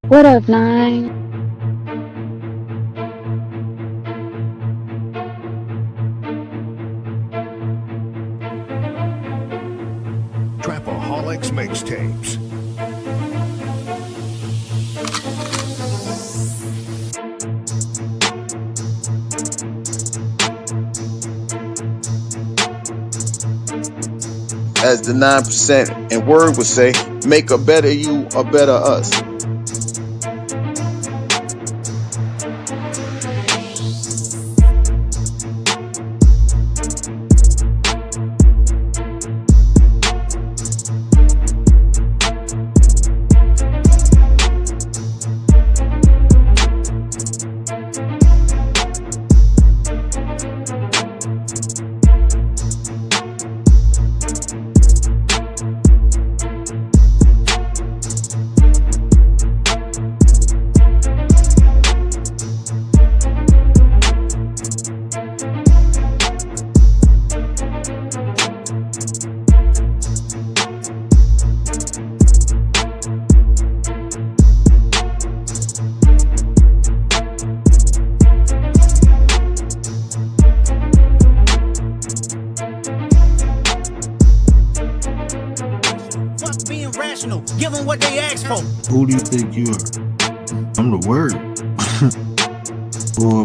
What up, Nine? Trapaholics Mixtapes. As the 9% and word would say, make a better you, a better us. Give them what they ask for. Who do you think you are? I'm the word. Boy,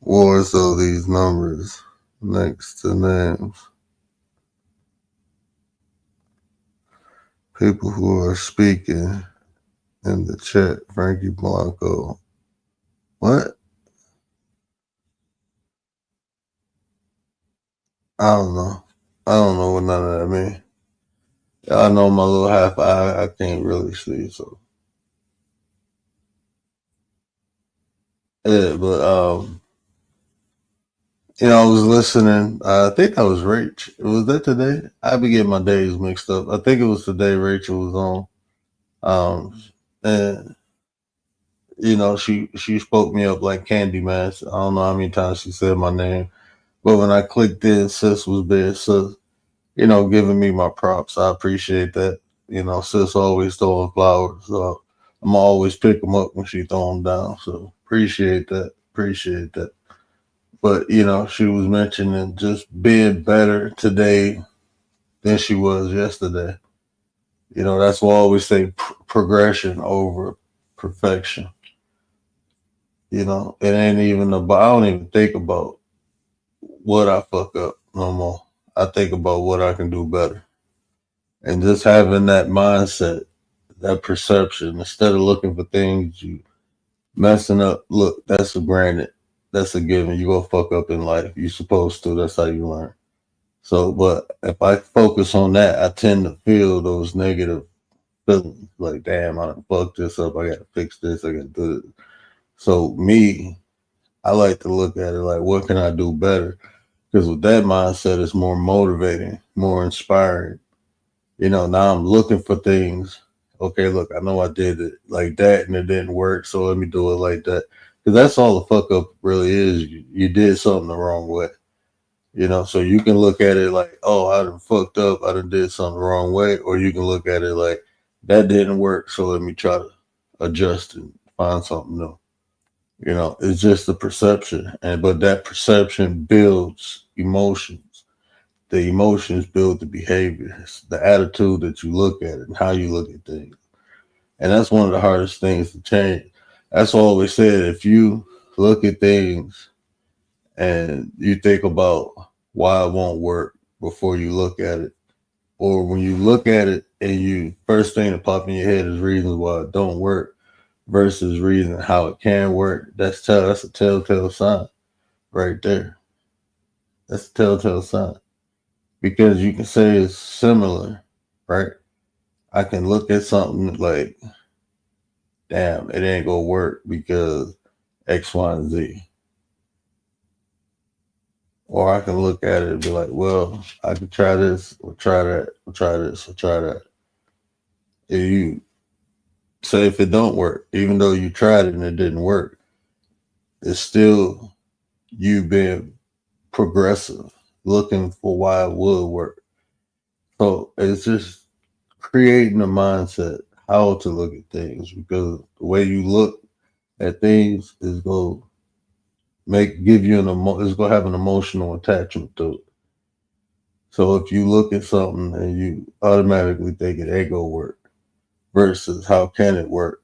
Wars of these numbers next to names. People who are speaking in the chat. Frankie Blanco. What? I don't know. I don't know what none of that mean. I know my little half eye. I can't really see. So yeah, but I was listening. I think that was Rach. Was that today? I be getting my days mixed up. I think it was today Rachel was on. And she spoke me up like Candy Mass. I don't know how many times she said my name, but when I clicked in, sis was there. Sis, giving me my props. I appreciate that. Sis always throwing flowers. So I'm always pick them up when she throw them down. So appreciate that. Appreciate that. But she was mentioning just being better today than she was yesterday. That's why I always say progression over perfection. It ain't even about. I don't even think about what I fuck up no more. I think about what I can do better, and just having that mindset, that perception, instead of looking for things you messing up. Look, that's a granted. That's a given. You go fuck up in life. You supposed to. That's how you learn. So, but if I focus on that, I tend to feel those negative feelings. Like, damn, I done fucked this up. I got to fix this. I got to do this. So, me, I like to look at it like, what can I do better? Because with that mindset, it's more motivating, more inspiring. Now I'm looking for things. Okay, look, I know I did it like that and it didn't work, so let me do it like that. Because that's all the fuck up really is. You did something the wrong way. So you can look at it like, oh, I done fucked up, I done did something the wrong way, or you can look at it like that didn't work, so let me try to adjust and find something new. It's just the perception, and but that perception builds emotions. The emotions build the behaviors, the attitude that you look at it, and how you look at things, and that's one of the hardest things to change. That's why I always said if you look at things and you think about why it won't work before you look at it, or when you look at it and you first thing that pop in your head is reasons why it don't work versus reason how it can work. That's a telltale sign right there. That's a telltale sign because you can say it's similar, right? I can look at something like, damn, it ain't gonna work because X, Y, and Z. Or I can look at it and be like, well, I can try this or try that or try this or try that. If you say if it don't work, even though you tried it and it didn't work, it's still you being progressive, looking for why it would work. So it's just creating a mindset how to look at things because the way you look at things is going to give you it's going to have an emotional attachment to it. So if you look at something and you automatically think it ain't gonna work versus how can it work,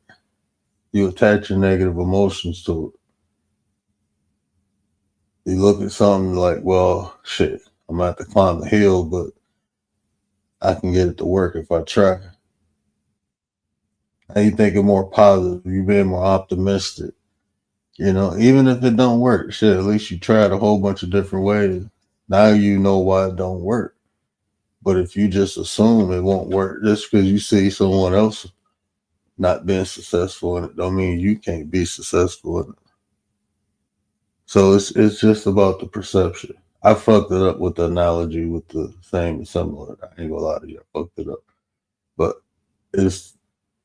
you attach your negative emotions to it. You look at something like, well, shit, I'm gonna have to climb the hill, but I can get it to work if I try. And you thinking more positive, you being more optimistic. Even if it don't work, shit, at least you tried a whole bunch of different ways. Now you know why it don't work. But if you just assume it won't work just because you see someone else not being successful in it, don't mean you can't be successful in it. So it's just about the perception. I fucked it up with the analogy with the same and similar. I ain't gonna lie to you, I fucked it up. But it's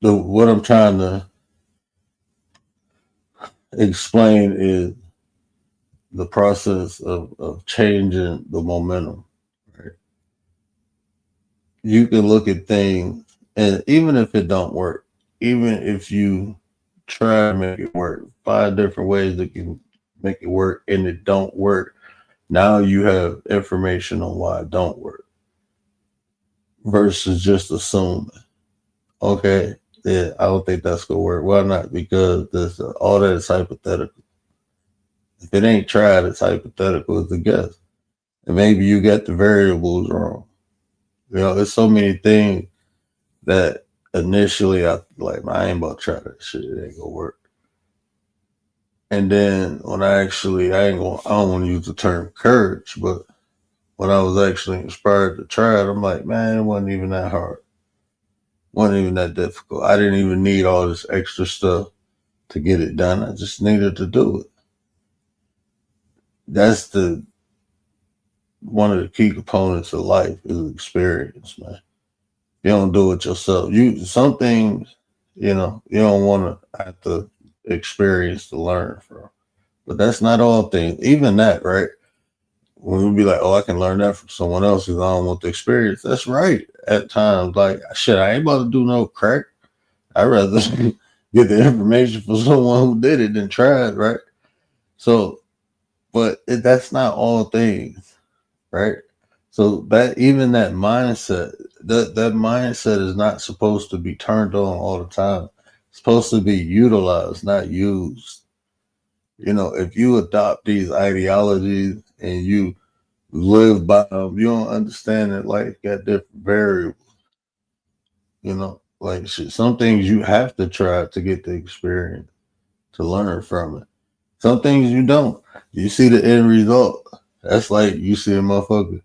what I'm trying to explain is the process of changing the momentum. Right? You can look at things and even if it don't work, even if you try to make it work, 5 different ways that can make it work and it don't work. Now you have information on why it don't work versus just assuming, okay, yeah, I don't think that's gonna work. Why not? Because all that is hypothetical. If it ain't tried, it's hypothetical. It's a guess. And maybe you get the variables wrong. There's so many things that initially I like, man, I ain't about to try that shit. It ain't gonna work. And then when I don't want to use the term courage, but when I was actually inspired to try it, I'm like, man, it wasn't even that hard. It wasn't even that difficult. I didn't even need all this extra stuff to get it done. I just needed to do it. That's the one of the key components of life is experience, man. You don't do it yourself. Some things, you don't want to have to experience to learn from. But that's not all things. Even that, right? When we be like, oh, I can learn that from someone else because I don't want the experience. That's right. At times, like, shit, I ain't about to do no crack. I'd rather get the information from someone who did it than try it, right? So, but that's not all things, right? So that even that mindset, that mindset is not supposed to be turned on all the time. It's supposed to be utilized, not used. If you adopt these ideologies and you live by them, you don't understand that life got different variables. Like shit, some things you have to try to get the experience to learn from it. Some things you don't. You see the end result. That's like you see a motherfucker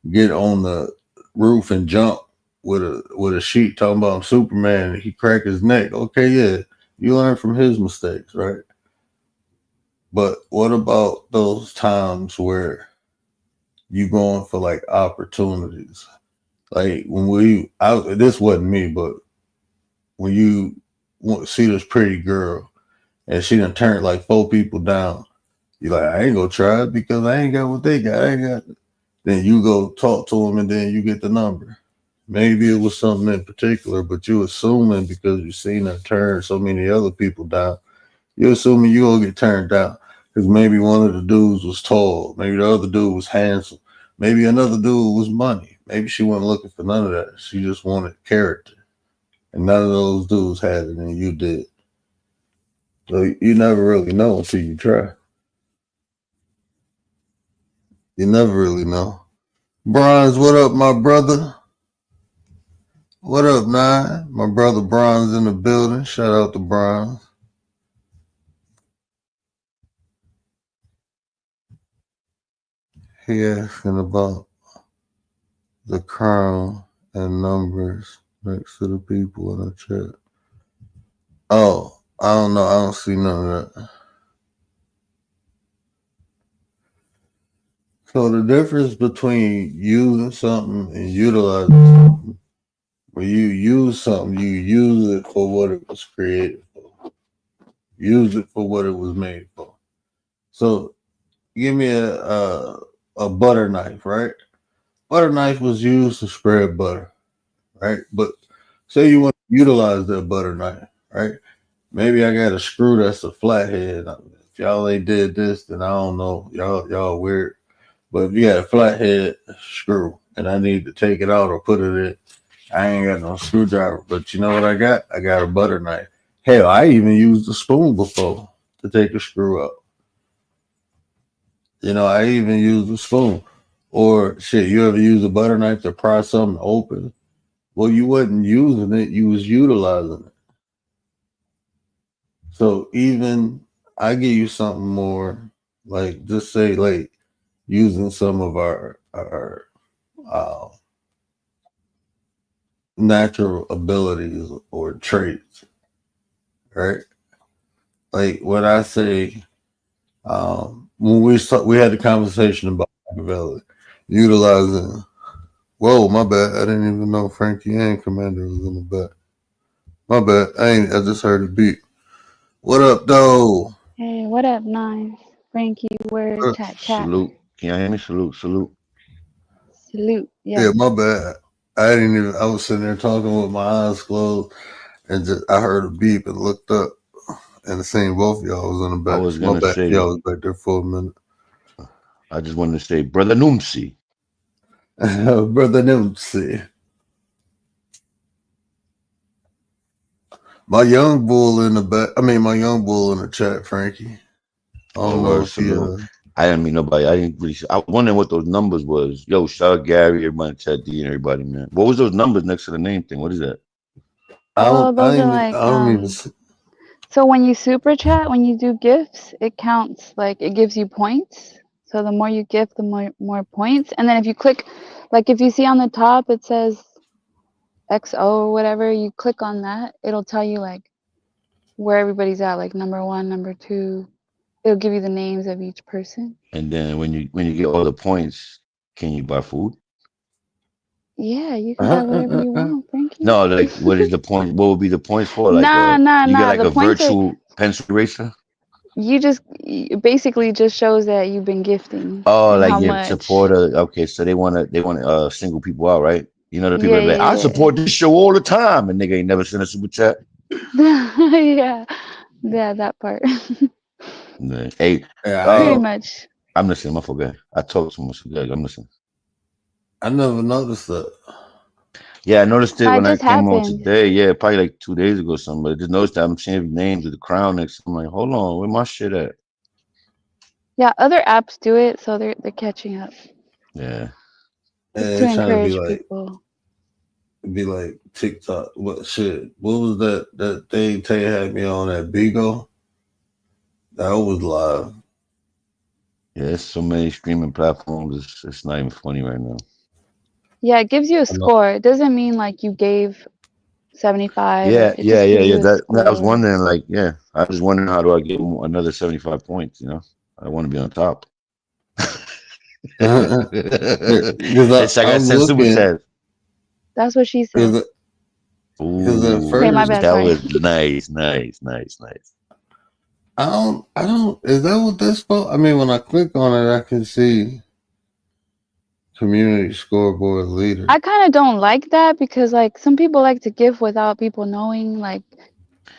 get on the roof and jump with a sheet talking about Superman and he crack his neck. Okay, yeah, you learn from his mistakes, right? But what about those times where you going for like opportunities? Like this wasn't me, but when you see this pretty girl and she done turned like four people down, you like, I ain't gonna try it because I ain't got what they got. I ain't got. Then you go talk to them and then you get the number. Maybe it was something in particular, but you assuming because you seen her turn so many other people down, you assuming you gonna get turned down because maybe one of the dudes was tall, maybe the other dude was handsome, maybe another dude was money. Maybe she wasn't looking for none of that. She just wanted character, and none of those dudes had it, and you did. So you never really know until you try. You never really know. Bronze, what up, my brother? What up, Nine? My brother Bronze in the building. Shout out to Bronze. He asking about the crown and numbers next to the people in the chat. Oh, I don't know. I don't see none of that. So the difference between using something and utilizing something, when you use something, you use it for what it was created for. Use it for what it was made for. So give me a butter knife, right? Butter knife was used to spread butter, right? But say you want to utilize that butter knife, right? Maybe I got a screw that's a flathead. If y'all ain't did this, then I don't know. Y'all weird. But if you got a flathead screw and I need to take it out or put it in, I ain't got no screwdriver. But you know what I got? I got a butter knife. Hell, I even used a spoon before to take a screw out. I even used a spoon. Or shit, you ever use a butter knife to pry something open? Well, you wasn't using it, you was utilizing it. So even I give you something more like just say like using some of our uh, natural abilities or traits, right? Like when I say when we had the conversation about Machiavelli, utilizing. Whoa, my bad. I didn't even know Frankie and Commander was in the back. My bad. I just heard a beat. What up, though? Hey, what up, Nine? Frankie, word, chat, chat. Salute. Can y'all hear me? Salute, salute. Salute. Yeah, Yes. my bad. I didn't even. I was sitting there talking with my eyes closed, and just I heard a beep and looked up, and seen both of y'all was in the I back. was So my gonna bad. say, Y'all was back there for a minute. I just wanted to say, Brother Numsi. Brother Nimsy. My young bull in the back. I mean, my young bull in the chat, Frankie. I Oh, don't know word, if he. salute. I didn't mean nobody. I didn't really. I was wondering what those numbers was. Yo, shout out Gary, everybody, Chad D, and everybody, man. What was those numbers next to the name thing? What is that? Oh, those are I like don't even. so when you super chat, when you do gifts, it counts, like it gives you points. So the more you gift, the more points. And then if you click, like if you see on the top it says XO or whatever, you click on that, it'll tell you like where everybody's at, like number 1, number 2. It'll give you the names of each person. And then when you get all the points, can you buy food? Yeah, you can buy whatever you want, Frankie. No, like what is the point? What would be the points for? Like Nah, nah, you get nah. like The a points are virtual pencil eraser. you just it basically just shows that you've been gifting Oh, and like how you much. support a okay, so they wanna single people out, right? You know the people Yeah, that be like, I yeah, support this show all the time, and nigga ain't never sent a super chat. yeah. Yeah, yeah, that part. Hey, Yeah, Pretty uh, much. I'm listening. I forget. I talk too much. Okay, I'm listening. I never noticed that. Yeah, I noticed it Nah, it when I just came on happened. today. Yeah, probably like 2 days ago or something. But I just noticed that I'm seeing names with the crown next. I'm like, hold on, where my shit at? Yeah, other apps do it, so they're catching up. Yeah. It's And to it's trying to encourage people. be like TikTok. What shit? What was that thing Tay had me on at B.O.T? That was live. Yeah, there's so many streaming platforms. It's not even funny right now. Yeah, it gives you a I know. score. It doesn't mean like you gave 75 or Yeah, it yeah, just yeah, gives yeah. you a That I was score. wondering, like, yeah, I was wondering how do I get another 75 points? I want to be on top. Because It's I got I'm 10 super looking. chats. That's what she said. Because at Okay, my Ooh, first bad, that sorry. was nice, nice, nice, nice. I don't. Is that what that's for? I mean, when I click on it, I can see community scoreboard leader. I kind of don't like that because like some people like to give without people knowing, like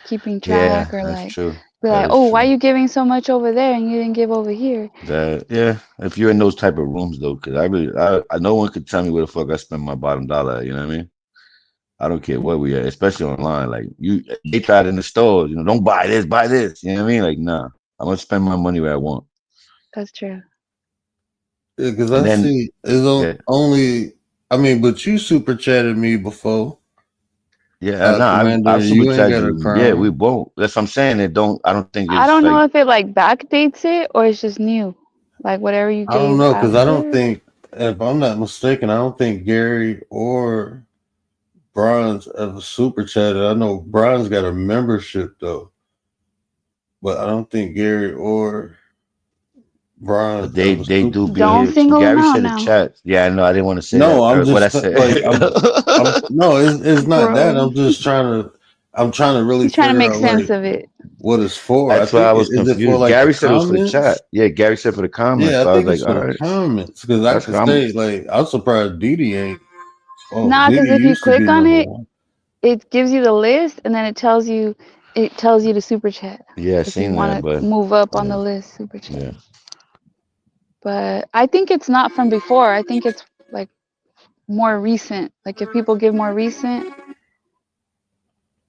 keeping Yeah, track or that's like true. be That like, is "Oh, why true. you giving so much over there and you didn't give over here?" That yeah, if you're in those type of rooms though, because I no one could tell me where the fuck I spend my bottom dollar. You know what I mean? I don't care what we are, especially online. Like they tried in the stores. Don't buy this, buy this. You know what I mean? Like nah, I'm gonna spend my money where I want. That's true. Yeah, because And I then see it's yeah, only. I mean, but you super chatted me before, yeah, nah, Commander, I'll and super you ain't chat got a you. Yeah, we crown. won't. That's what I'm saying. I don't think I it's don't like know if it like backdates it or it's just new. Like whatever you I don't gave know because I don't after. think, if I'm not mistaken, I don't think Gary or Bronze ever super chatted. I know Bronze got a membership though, but I don't think Gary or but Bronze they ever they super do be Don't here. chatted. single them Gary out said the now, chat. Yeah, I know. I didn't want to say No, that. I'm What I just said. like I'm no, it's not that. bro. I'm trying to really He's trying to figure make out sense like of it what it's for. I That's why think I was is it for confused. like the Gary said it was for the chat. comments? Yeah, Gary said for the comments. Yeah, I So I was think like, it's for all the right, comments because I that's could I'm say like I'm surprised Didi ain't. Oh, Nah, Didi because if you used to be click on number it, one. it gives you the list and then it tells you to super chat yeah, I if you seen that, want but to move up on yeah, the list, super chat. yeah. But I think it's not from before. I think it's like more recent. Like if people give more recent,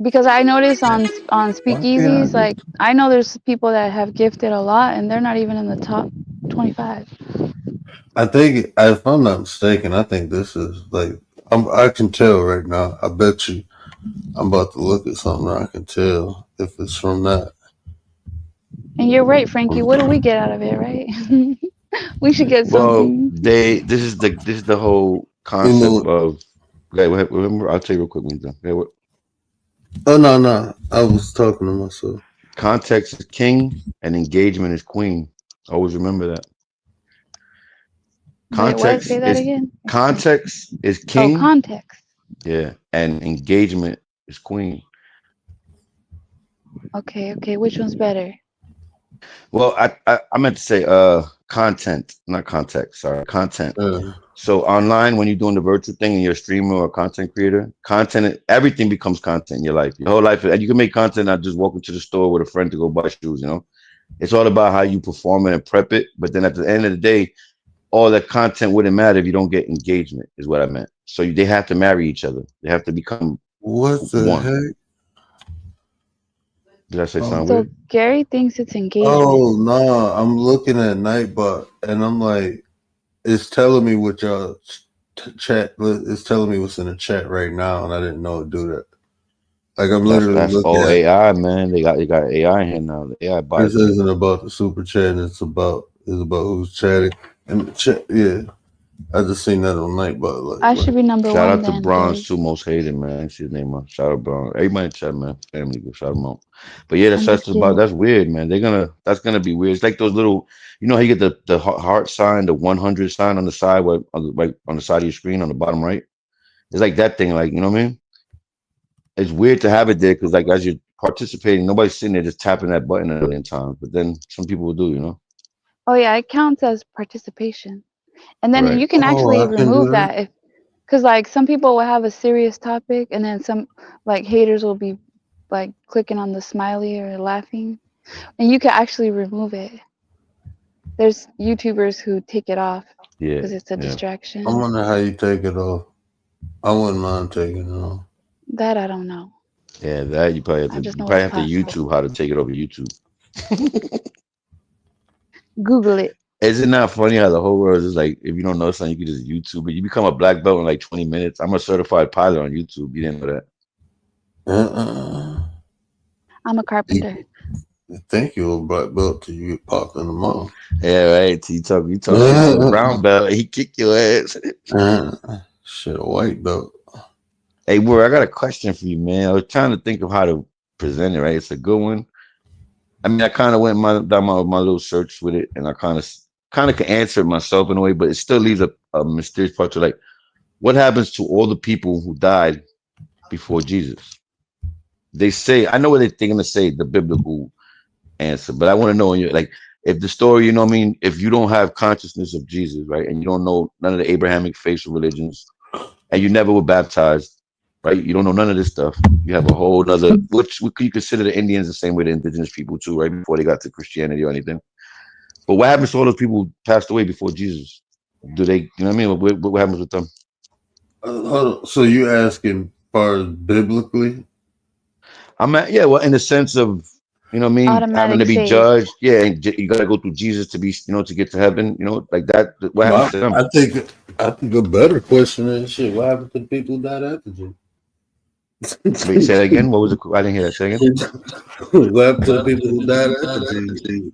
because I notice on Why can't I speakeasies, do? like I know there's people that have gifted a lot and they're not even in the top 25. I think if I'm not mistaken, I think this is like I can tell right now. I bet you I'm about to look at something. I can tell if it's from that. And you're right, Frankie. What do we get out of it, right? We should get Well, something. this is the whole You concept know? of. Okay, remember, I'll tell you real quick when you're done. Okay, Oh no! I was talking to myself. context is king and engagement is queen. Always remember that. Wait, what? Context Say that is again. context is Oh, king, context. yeah, and engagement is queen. Okay, okay. Which one's better? Well, I meant to say content, not context. Sorry, content. Yeah. So online, when you're doing the virtual thing and you're a streamer or a content creator, content, everything becomes content in your life. Your whole life, and you can make content not just walking to the store with a friend to go buy shoes. It's all about how you perform it and prep it. But then at the end of the day, all that content wouldn't matter if you don't get engagement. Is what I meant. So they have to marry each other. They have to become What the one. heck? Did I say Oh, something So weird? Gary thinks it's engagement. oh no, I'm looking at Nightbot and I'm like, it's telling me what y'all chat. It's telling me what's in the chat right now, and I didn't know it do that. Like I'm literally That's looking all at. AI, man. They got AI in here now. The AI This bots in here. isn't about the super chat. It's about who's chatting. And the chat, yeah, I just seen that on Nightbot. Like, I should what? be number Shout one out to then, Bronze because too, most hated man. I see his name on. Shout out Bronze. Everybody in chat, man. Family, go shout him out. But yeah, I'm just about kidding. that's weird, man. That's gonna be weird. It's like those little, you know how you get the heart sign, the 100 sign on the side, right on the side of your screen on the bottom right. It's like that thing, like you know what I mean? It's weird to have it there because like as you're participating, nobody's sitting there just tapping that button a million times. But then some people will do, you know? Oh yeah, it counts as participation. And then Right. you can Oh, actually I can do remove that. that if, because like some people will have a serious topic, and then some like haters will be like clicking on the smiley or laughing, and you can actually remove it. There's YouTubers who take it off Yeah. because it's a Yeah. I distraction. wonder how you take it off. I wouldn't mind taking it off. That I don't know. Yeah. That I just you know probably it's have to possible. YouTube how to take it over YouTube. Google it. Is it not funny how the whole world is like, if you don't know something, you can just YouTube it. You become a black belt in like 20 minutes. I'm a certified pilot on YouTube. You didn't know that. Uh-uh. I'm a carpenter. You think you're a black belt till you get popped in the mouth. Yeah, right. You talk shit to a brown belt, he kick your ass. Shit, a white belt. Hey, Ward, I got a question for you, man. I was trying to think of how to present it, right? It's a good one. I mean, I kind of went down my little search with it, and I kind of can answer it myself in a way, but it still leaves a mysterious part to like, what happens to all the people who died before Jesus? They say, I know what they're going to say, the biblical answer, but I want to know, like, if the story, you know what I mean, if you don't have consciousness of Jesus, right, and you don't know none of the Abrahamic faiths or religions, and you never were baptized, right, you don't know none of this stuff. You have a whole other, which you consider the Indians the same way the indigenous people too, right, before they got to Christianity or anything. But what happens to all those people who passed away before Jesus? Do they, you know what I mean? What happens with them? Hold on. So you asking far as biblically? I'm at, yeah, well, in the sense of, you know what I mean, having to Automatic be save. judged. Yeah, and you got to go through Jesus to be, to get to heaven, like that. What happens Well, to them? I think a better question is shit. What happened to the people who died after Jesus? Wait, say that again. What was it? I didn't hear that. Say again. What happened to the people who died after Jesus?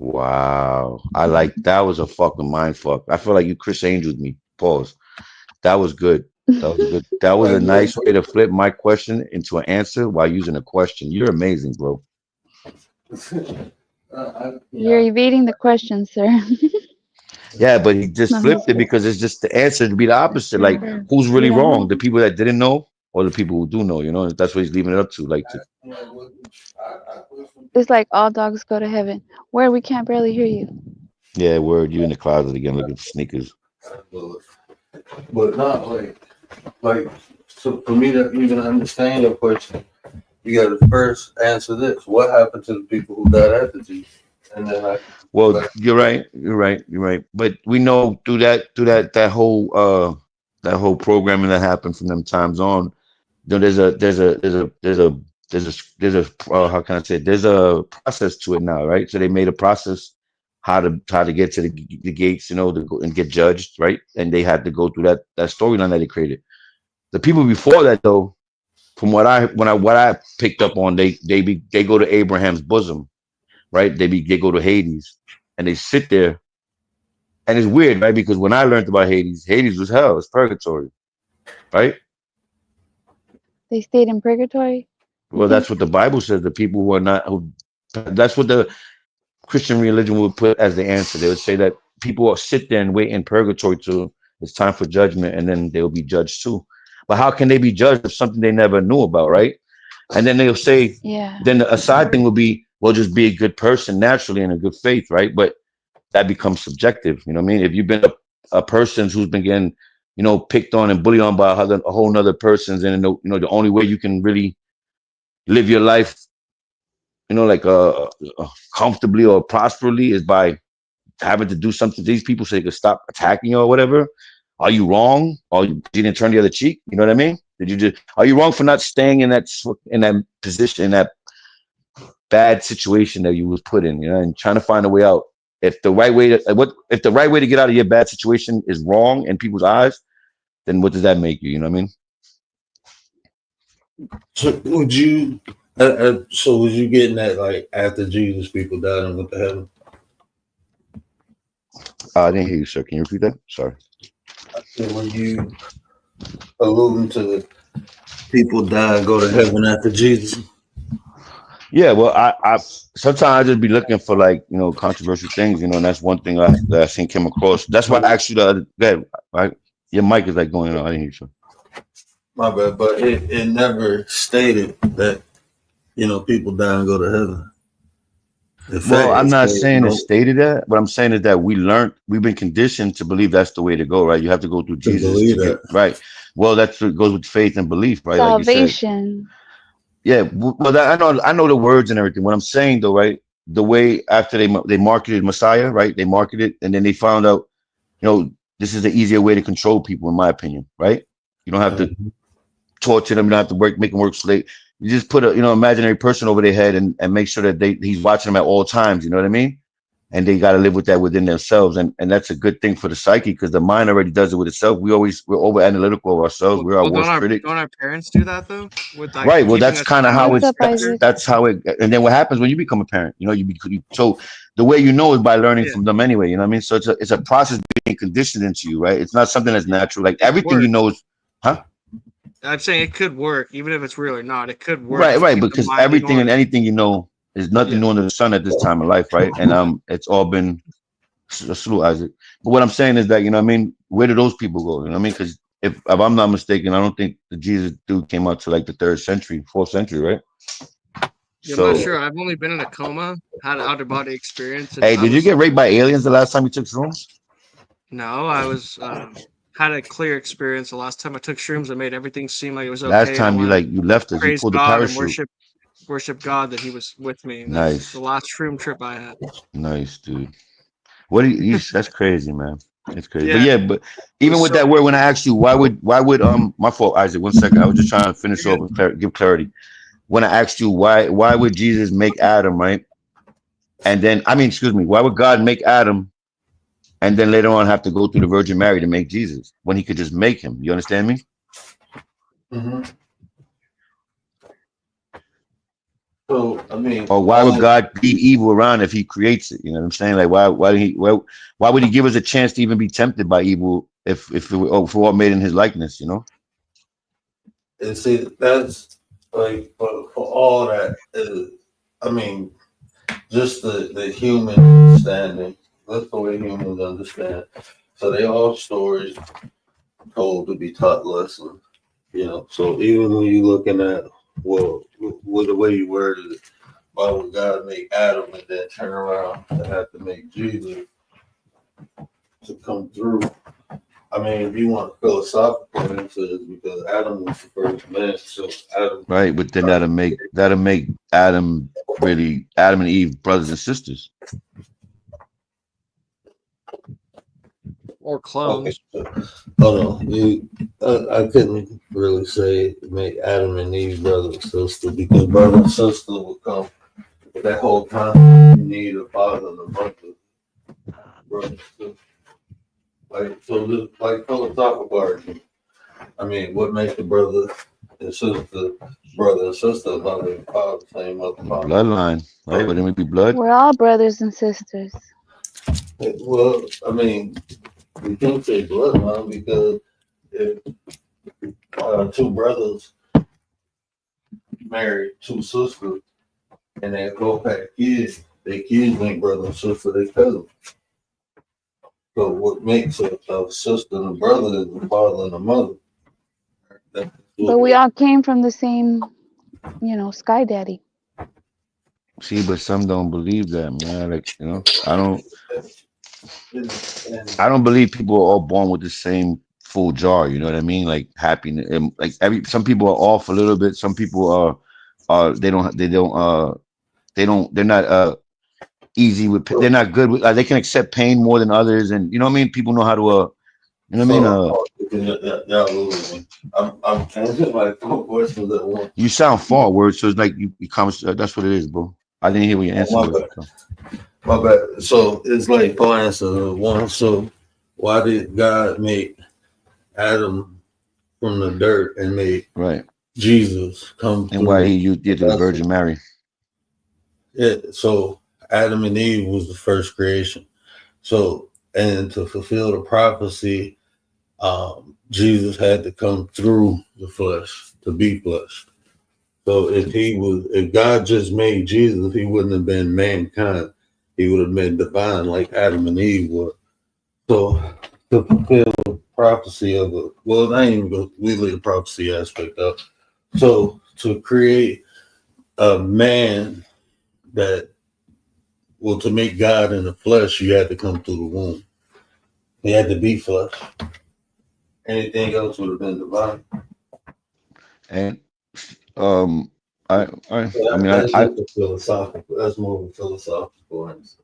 Wow. I like that was a fucking mind fuck. I feel like you Chris Angel with me. Pause. That was good. That was good. That was Like a what? nice way to flip my question into an answer while using a question. You're amazing, bro. You're evading the question, sir. Yeah, but he just No, I'm flipped just it kidding. because it's just the answer to be the opposite. Like, who's We really don't wrong? The know. people that didn't know or the people who do know, That's what he's leaving it up to. Like, It's like all dogs go to heaven. Where we can't barely hear you. yeah, word, you in the closet again looking for sneakers. But not like so for me to even understand your question, you got to first answer this: what happened to the people who died after Jesus? And then I can go Well, back. you're right. You're right. You're right. But we know through that whole programming that happened from them times on. There's a how can I say it? There's a process to it now, right? So they made a process how to get to the gates, to go and get judged, right? And they had to go through that storyline that they created. The people before that, though, from what I picked up on, they go to Abraham's bosom, right? They go to Hades, and they sit there, and it's weird, right? Because when I learned about Hades, Hades was hell, it's purgatory, right? They stayed in purgatory, you Well, that's think? what the Bible says. The people who are not who That's what the Christian religion would put as the answer. They would say that people will sit there and wait in purgatory till it's time for judgment, and then they'll be judged too. But how can they be judged of something they never knew about, right? And then they'll say, Yeah. then a side thing would be, well, just be a good person naturally and a good faith, right? But that becomes subjective. You know what I mean? If you've been a person who's been getting, picked on and bullied on by a whole nother person's, and the only way you can really live your life, like comfortably or prosperly is by having to do something to these people so they could stop attacking you or whatever. Are you wrong? Or you didn't turn the other cheek? You know what I mean? Did you just? Are you wrong for not staying in that position, in that bad situation that you was put in, you know, and trying to find a way out. If the right way to if the right way to get out of your bad situation is wrong in people's eyes, then what does that make you? You know what I mean? So was you getting that like after Jesus, people died and went to heaven? I didn't hear you, sir. Can you repeat that? Sorry. And when you alluding to people die and go to heaven after Jesus? Yeah, well, I sometimes I just be looking for like controversial things, and that's one thing that I seen came across. That's why I asked you the other day. Right, your mic is like going on. I didn't hear you. My bad, but it never stated that people die and go to heaven. In Well, fact, I'm it not said saying it no stated that. What I'm saying is that we've been conditioned to believe that's the way to go, right? You have to go through to Jesus believe to get that. right. Well, that's what goes with faith and belief, right? Like you said. Salvation. Yeah, well, I know the words and everything. What I'm saying though, right? The way after they marketed Messiah, right? They marketed, and then they found out, this is the easier way to control people, in my opinion, right? You don't have to Mhm. torture them. You don't have to make them work slave. You just put a imaginary person over their head and make sure that he's watching them at all times. You know what I mean? And they got to live with that within themselves, and that's a good thing for the psyche because the mind already does it with itself. We're over analytical of ourselves. We're our Well, worst critics. don't our parents do that though? With like Right. Well, keeping that's us kind of how What's grounded? it's up, Isaac? that's how it. And then what happens when you become a parent? So the way you know is by learning Yeah, from them anyway. You know what I mean? So it's a process being conditioned into you, right? It's not something that's natural. Like it could everything work. is, huh? I'm saying it could work, even if it's real or not. It could work Right, to right. keep the Because mind in everything and order. anything is nothing Yeah, new under the sun at this time of life, right? And it's all been a slew, Isaac. But what I'm saying is that what I mean, where do those people go? You know what I mean? Because if I'm not mistaken, I don't think the Jesus dude came out to like the third century, fourth century, right? yeah. I'm not So, sure. I've only been in a coma, had an out of body experience, and hey, I did you was get raped by aliens the last time you took shrooms? no, I was had a clear experience. The last time I took shrooms, I made everything seem like it was Last okay, and I time you wanted to you left us, you praise pulled the God and parachute. worship God that He was with me. And that's the Nice, last shroom trip I had. nice, dude. What do you that's crazy, man. It's crazy. But Yeah, yeah, but it even was with so that word, when I cool. asked you why would my fault, Isaac, 1 second. I was just trying to finish You're off good. and give clarity. When I asked you why would Jesus make Adam, right? And then excuse me, why would God make Adam and then later on have to go through the Virgin Mary to make Jesus when he could just make him? You understand me? Mhm. So I mean, Or why would all God leave evil around if he creates it? You know what I'm saying? Like why would he give us a chance to even be tempted by evil if we're all made in his likeness, you know? and see that's like for all that is, I mean, just the human standing. That's the way humans understand. So they all stories told to be taught lessons. So even when you're looking at with the way you worded it, why would God make Adam and then turn around and have to make Jesus to come through? I mean, if you want philosophical answers, because Adam was the first man, so Adam. Right? But then that'll make Adam and Eve brothers and sisters. Or Okay, clones. so, hold on. I couldn't really say make Adam and Eve brother and sister because brother and sister will come that whole time. You need a father and a mother, brother and sister. Like so, just like philosophical argument. I mean, what makes the brother and sister, mother and father, same mother and father? Bloodline, right? Wouldn't it be blood? We're all brothers and sisters. Well, I mean, we can't say bloodline because if two brothers marry two sisters and they go past kids, their kids ain't brother and sister, they cousin. So what makes a sister and a brother is the father and the mother. That's But what we makes. all came from the same, Sky Daddy. See, but some don't believe that, man. Like, And I don't believe people are all born with the same full jar. You know what I mean? Like happiness, and like some people are off a little bit. Some people they're not easy with. They're not good with. Like, they can accept pain more than others, and you know what I mean. People know how to you know what I mean. y'all lose me. I'm answering like four questions at once. You sound forward, so it's like you come. That's what it is, bro. I didn't hear what your answer My was. bad. So. My bad. So it's like for answer one. So why did God make Adam from the dirt and make Right. Jesus come And why through he used the it to the vessel? Virgin Mary. Yeah. So Adam and Eve was the first creation. So and to fulfill the prophecy, Jesus had to come through the flesh to be flesh. So if God just made Jesus, he wouldn't have been mankind. He would have been divine like Adam and Eve were. So to fulfill the prophecy of it, well, I ain't even go we leave the prophecy aspect up. So to create a man that well, to make God in the flesh, you had to come through the womb. He had to be flesh. Anything else would have been divine. And um, I So mean, that's I just a philosophical. That's more of a philosophical answer.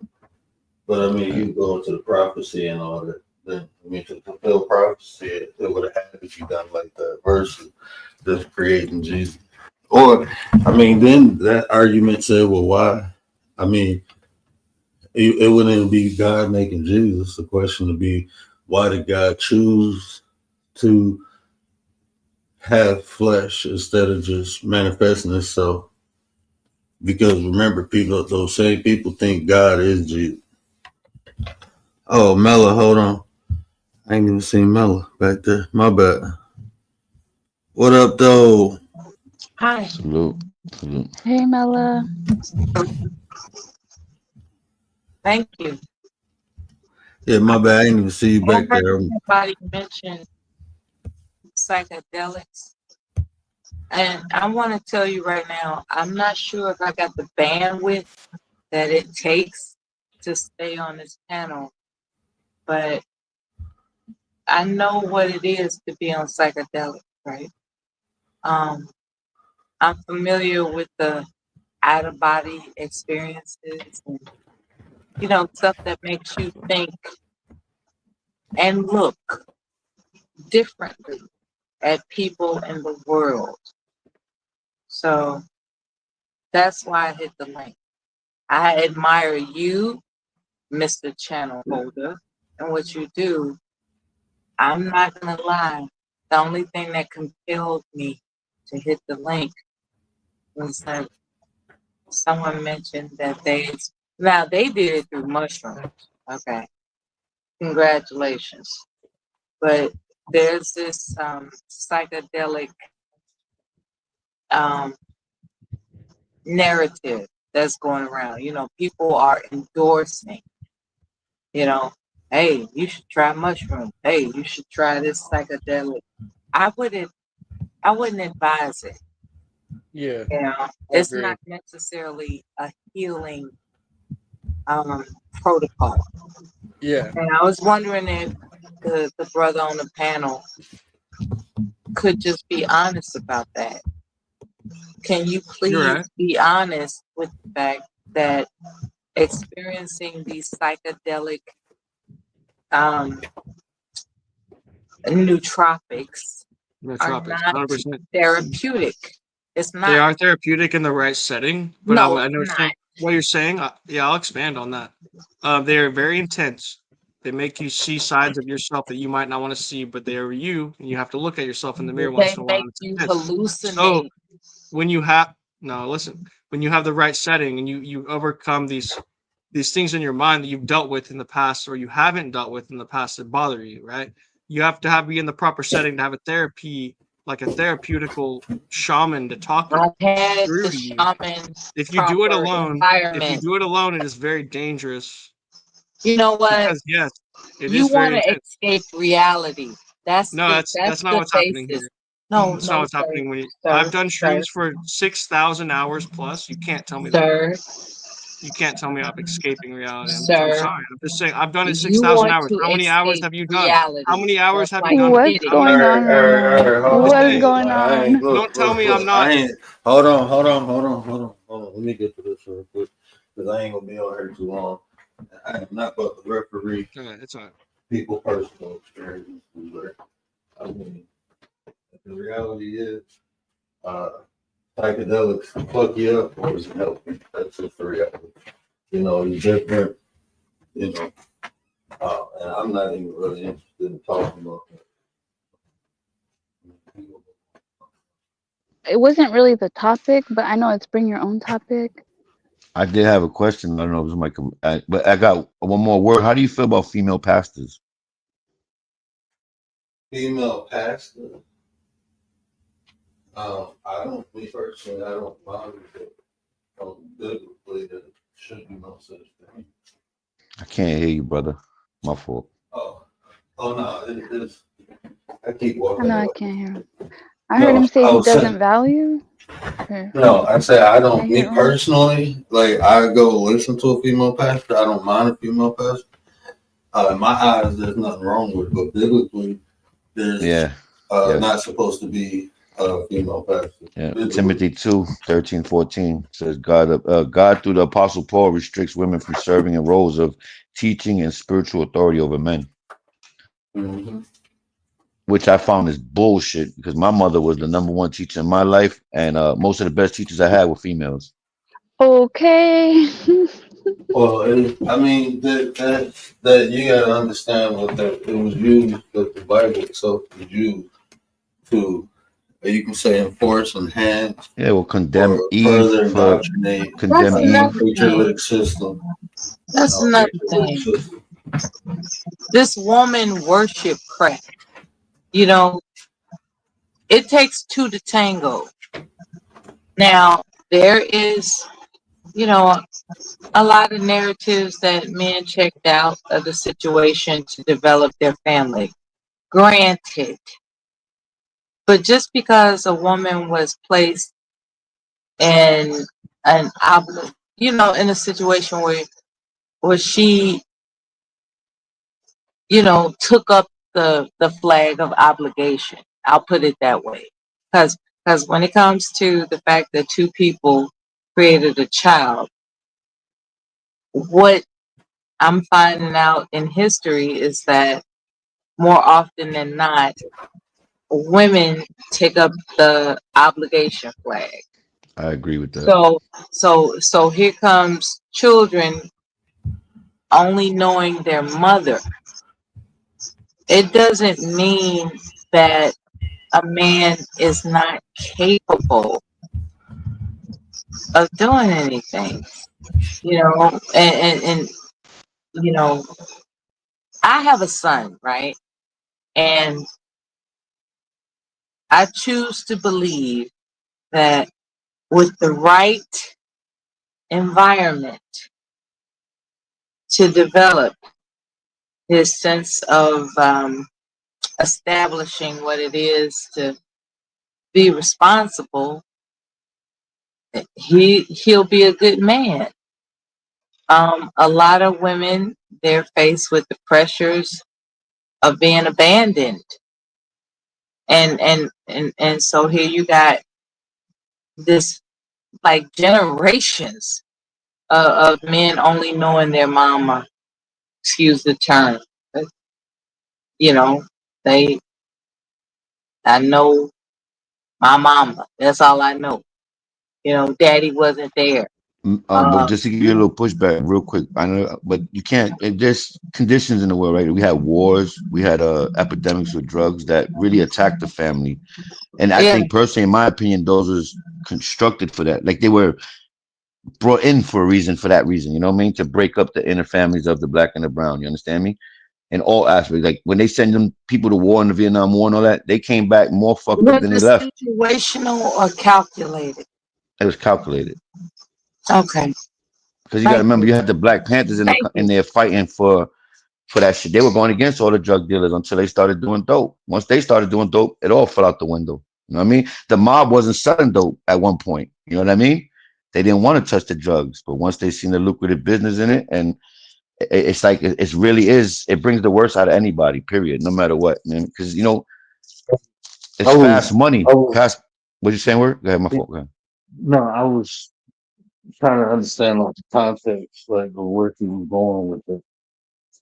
But I mean, you go into the prophecy and all that. Then I mean, to fulfill prophecy, it would have had to be done like that versus just creating Jesus. Or, I mean, then that argument said, well, why? I mean, it wouldn't be God making Jesus. The question would be, why did God choose to have flesh instead of just manifesting itself? Because remember, people, those same people think God is Jesus. Oh, Mella, hold on. I ain't even seen Mella back there. My bad. What up, though? Hi. salute, salute. Hey, Mella. Thank you. Yeah, my bad. I ain't even see you I back heard there. somebody mention psychedelics, and I want to tell you right now, I'm not sure if I got the bandwidth that it takes to stay on this panel, but I know what it is to be on psychedelics, right? Um, I'm familiar with the out of body experiences and stuff that makes you think and look differently at people in the world. So that's why I hit the link. I admire you, Mr. Channel Holder, and what you do. I'm not going to lie. The only thing that compelled me to hit the link was that someone mentioned that they did it through mushrooms. Okay. Congratulations. But there's this psychedelic um, narrative that's going around. People are endorsing, you know, hey, you should try mushrooms. Hey, you should try this psychedelic. I wouldn't I wouldn't advise it. Yeah, I It's agree. not necessarily a healing protocol. Yeah, And I was wondering if the brother on the panel could just be honest about that. Can you you're please right. be honest with the fact that experiencing these psychedelic um, nootropics are Nootropics, not 100%. therapeutic? It's They not. are therapeutic in the right setting, but No, I it's not. understand what you're saying. Yeah, I'll expand on that. They are very intense. They make you see sides of yourself that you might not want to see, but they are you, and you have to look at yourself in the mirror They once in a while. make And it's you intense. So hallucinate. when you have no, listen, when you have the right setting and you overcome these things in your mind that you've dealt with in the past or you haven't dealt with in the past that bother you, right? You have to be in the proper setting to have a therapy, like a therapeutical shaman to talk I've had through the to you. shaman's If you do it proper alone, environment. it is very dangerous You know what? because yes, it You is very want to intense. escape reality. That's No, the that's that's not the what's happening basis. here. No, That's not no, what's happening when I've sir, done sir, shrooms for 6,000 hours plus. You can't tell me that. sir, You can't tell me I'm escaping reality. I'm sir. sorry. I'm just saying I've done it You 6,000 want hours. to How many hours escape have you done? How reality. many hours That's have you like done it? What's How Diddy. going many? on right now? I'm Hold just What is saying. on. going I ain't on? look, Don't tell look, me I'm look. not. I ain't. Hold on. Let me get to this real quick because I ain't gonna be on here too long. I am not about to referee It's all right. people personal experiences. But I mean, the reality is, uh, psychedelics fuck you up or does it help you? That's just the reality. You're different, you know. And I'm not even really interested in talking about that. It wasn't really the topic, but I know it's bring your own topic. I did have a question. I don't know if somebody can, but I got one more word. How do you feel about female pastors? Female pastor. Me personally, I don't mind it. Biblically, there should be no such thing. I can't hear you, brother. My fault. Oh, oh no, it is. I keep I walking know I away. can't hear him. I heard No, him say I he was saying. doesn't value. Or, No, I say I did I don't. hear Me it wrong? personally, like I go listen to a female pastor. I don't mind a female pastor. In my eyes, there's nothing wrong with it, but biblically, there's Yeah. Yes. not supposed to be a female pastor. Yeah. Biblically. Timothy 2:13-14 says God through the apostle Paul restricts women from serving in roles of teaching and spiritual authority over men, Mm-hmm. which I found is bullshit because my mother was the number one teacher in my life, and most of the best teachers I had were females. Okay. Well, I mean that you gotta understand what that it was used, that the Bible itself was used to, you can say, enforce, enhance, Yeah, will or condemn Eve further for indoctrinate That's condemn a Eve. another thing. patriotic system. That's another Patriotic thing. system. This woman worship crap. You know, it takes two to tango. Now, there is, you know, a lot of narratives that men checked out of the situation to develop their family. Granted, but just because a woman was placed in in a situation where she, took up the flag of obligation. I'll put it that way, because when it comes to the fact that two people created a child, what I'm finding out in history is that more often than not, women take up the obligation flag. I agree with that. So here comes children only knowing their mother. It doesn't mean that a man is not capable of doing anything, and you know, I have a son, right? And I choose to believe that with the right environment to develop his sense of establishing what it is to be responsible, he'll be a good man. A lot of women, they're faced with the pressures of being abandoned, and so here you got this, like, generations of men only knowing their mama. Excuse the term, but, you know, they I know my mama. That's all I know. Daddy wasn't there. But Uh, just to give you a little pushback, real quick, I know, but you can't. There's conditions in the world, right? We had wars, we had epidemics with drugs that really attacked the family, and I yeah, think personally, in my opinion, those was constructed for that. Like they were brought in for a reason, for that reason. You know what I mean? To break up the inner families of the black and the brown. You understand me? In all aspects, like when they send them people to war in the Vietnam War and all that, they came back more fucked up was than they it left. situational or calculated? It was calculated. Okay, Because you got to thank remember, you, you had the Black Panthers thank in you. there fighting for that shit. They were going against all the drug dealers until they started doing dope. Once they started doing dope, it all fell out the window. You know what I mean? The mob wasn't selling dope at one point. You know what I mean? They didn't want to touch the drugs, but once they seen the lucrative business in it, and it's like it's really is. It brings the worst out of anybody. Period. No matter what, man. Because it's I was, fast money. I was, Fast. What you saying? Word? Go ahead. My fault. Go ahead. no, I was trying to understand like the context, like of where he was going with it.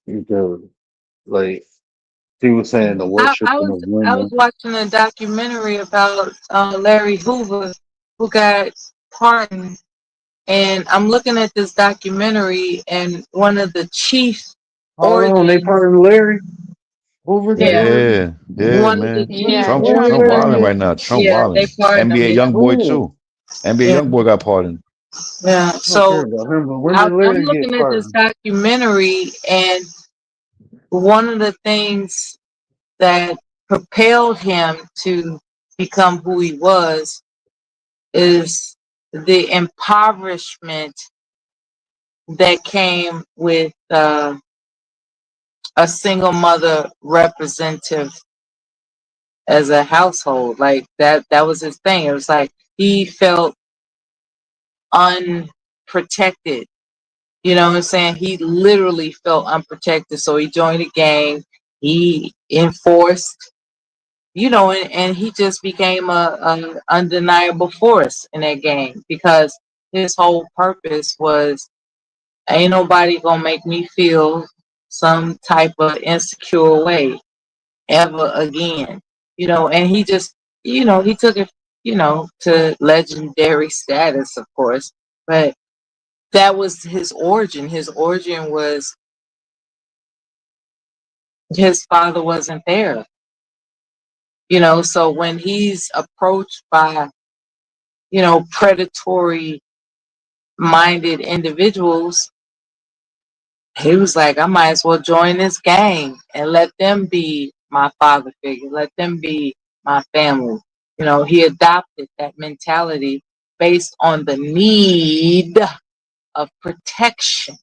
Because, like, he was saying the I worshiping was of I was women. watching a documentary about Larry Hoover, people got pardoned. And I'm looking at this documentary, and one of the chief Hold on, they origins, pardoned Larry. What was that yeah, word? Yeah, yeah, one of the man. chief Yeah, Trump, When they Trump Trump. wilding Larry right get now. Trump yeah, they wilding. pardoned NBA him. young boy cool? too. NBA Yeah, young boy got pardoned. yeah. I don't care So about him, but when did I'm Larry get looking at this pardoned? documentary, and one of the things that propelled him to become who he was is the impoverishment that came with a single mother representative as a household. Like that was his thing. It was like he felt unprotected. You know what I'm saying? He literally felt unprotected. So he joined a gang. He enforced, and he just became a undeniable force in that gang because his whole purpose was ain't nobody gonna make me feel some type of insecure way ever again. And he just, he took it, to legendary status, of course. But that was his origin. His origin was his father wasn't there. So when he's approached by, predatory minded individuals, he was like, I might as well join this gang and let them be my father figure, let them be my family. He adopted that mentality based on the need of protection.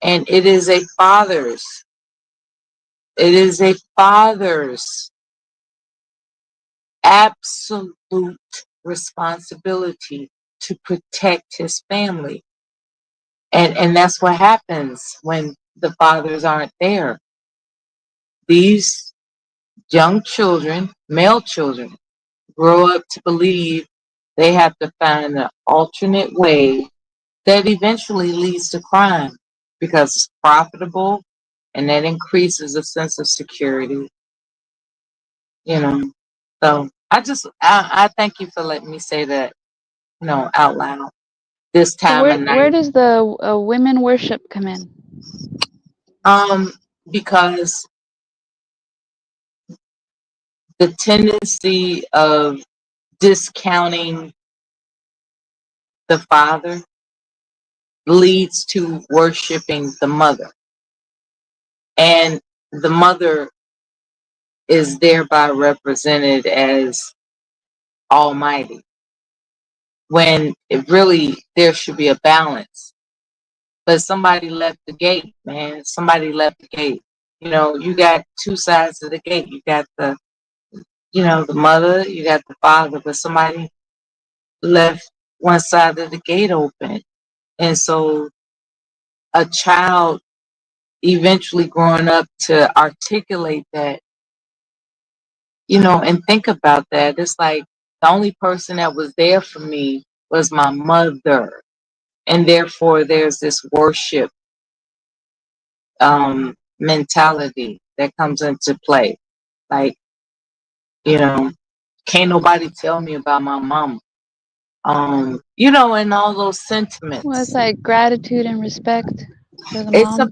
And it is a father's absolute responsibility to protect his family. And that's what happens when the fathers aren't there. These young children, male children, grow up to believe they have to find an alternate way that eventually leads to crime because it's profitable and that increases a sense of security, you know. So I thank you for letting me say that, out loud this So time where of where night. does the women worship come in? Um, because the tendency of discounting the father leads to worshiping the mother. And the mother is thereby represented as almighty. When it really there should be a balance. But somebody left the gate, man. Somebody left the gate. You got two sides of the gate. You got the mother, you got the father, but somebody left one side of the gate open. And so a child eventually growing up to articulate that, and think about that. It's like the only person that was there for me was my mother. And therefore there's this worship mentality that comes into play. Like, you know, can't nobody tell me about my mom. And all those Well, sentiments. it's like gratitude and respect for the It's a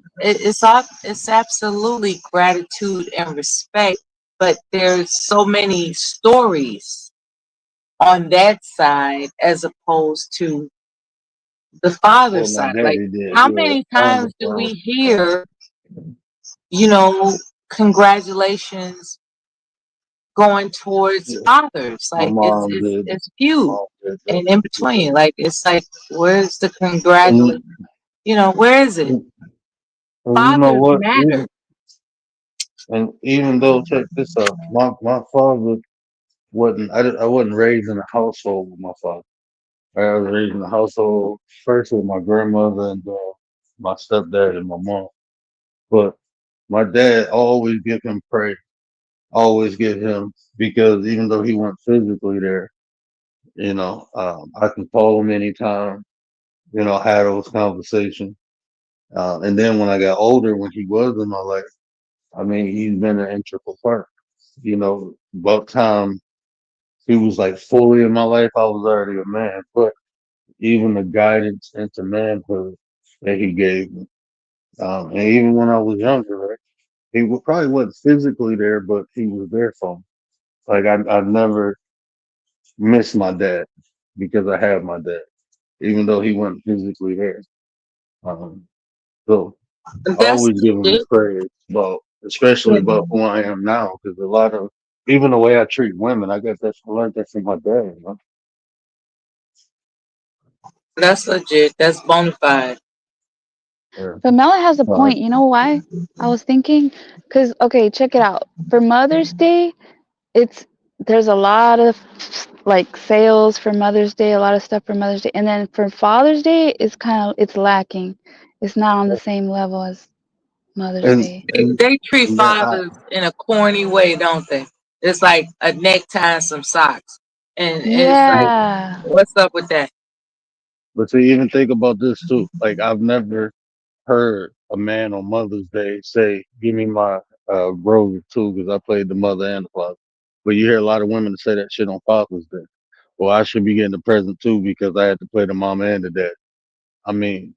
mom. it's absolutely gratitude and respect, but there's so many stories on that side as opposed to the father Well, my side. Like, daddy did. how Yeah, many I times do we understand. hear, you know, congratulations going towards Yeah, fathers? my Like, it's mom it's did. it's few Mom did that. and in Yeah. between. Like, it's like, where's the congratulation? And, Where is it? and you know Fathers what? matter. Even though check this out, my father wasn't. I wasn't raised in a household with my father. I was raised in a household first with my grandmother and my stepdad and my mom. But my dad always give him praise, always give him because even though he wasn't physically there, I can call him anytime. Have those conversations. And then when I got older, when he was in my life, I mean, he's been an integral part. About time he was like fully in my life, I was already a man. But even the guidance into manhood that he gave me, and even when I was younger, right, probably wasn't physically there, but he was there for me. Like I never missed my dad because I had my dad, even though he wasn't physically there. Um, so I That's always give him legit. praise about, especially about who I am now, because a lot of even the way I treat women, I learned that from my dad. That's legit. That's bona fide. Yeah. But Mela has a Uh, point. You know why? I was thinking, because, okay, check it out. For Mother's Day, it's there's a lot of like sales for Mother's Day, a lot of stuff for Mother's Day, and then for Father's Day, it's lacking. It's not on the same level as Mother's and Day. and They treat yeah, fathers in a corny way, don't they? It's like a necktie and some socks. And it's like, Yeah. what's up with that? but to even think about this too, like I've never heard a man on Mother's Day say, "Give me my rose too," because I played the mother and the father. But you hear a lot of women say that shit on Father's Day. Well, I should be getting the present too because I had to play the mama and the dad. I mean,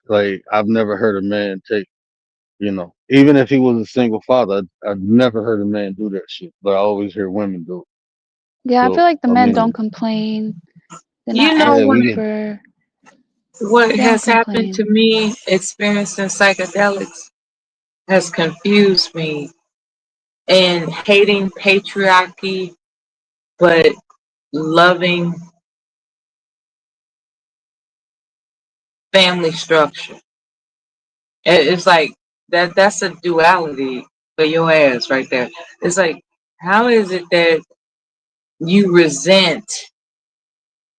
like I've never heard a man take, even if he was a single father, I've never heard a man do that shit. But I always hear women do it. Yeah, I feel So like the I men don't mean, complain. They're You not know yeah, what? asking we for. What They don't has happened to complain. me experiencing psychedelics has confused me and hating patriarchy, but loving family structure. It's like that's a duality for your ass right there. It's like, how is it that you resent,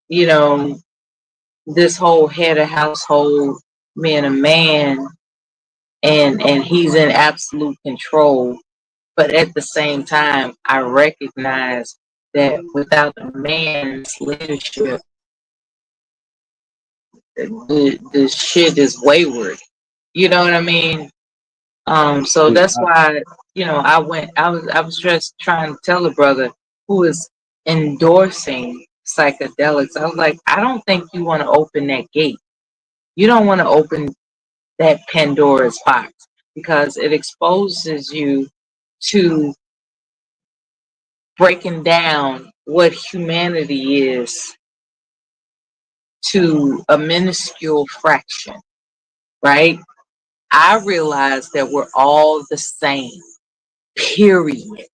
you know, this whole head of household being a man and he's in absolute control, but at the same time I recognize that without a man's leadership, the shit is wayward. You know what I mean? So see, that's why, I was just trying to tell a brother who is endorsing psychedelics. I was like, I don't think you want to open that gate. You don't want to open that Pandora's box because it exposes you to breaking down what humanity is to a minuscule fraction, right? I realize that we're all the same. Period.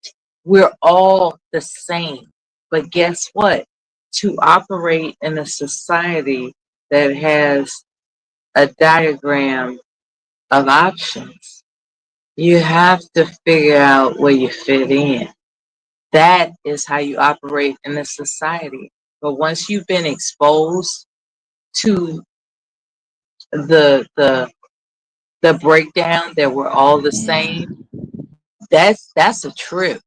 We're all the same. But guess what? To operate in a society that has a diagram of options, you have to figure out where you fit in. That is how you operate in a society. But once you've been exposed to the the breakdown that we're all the Yeah. same, that's a trip.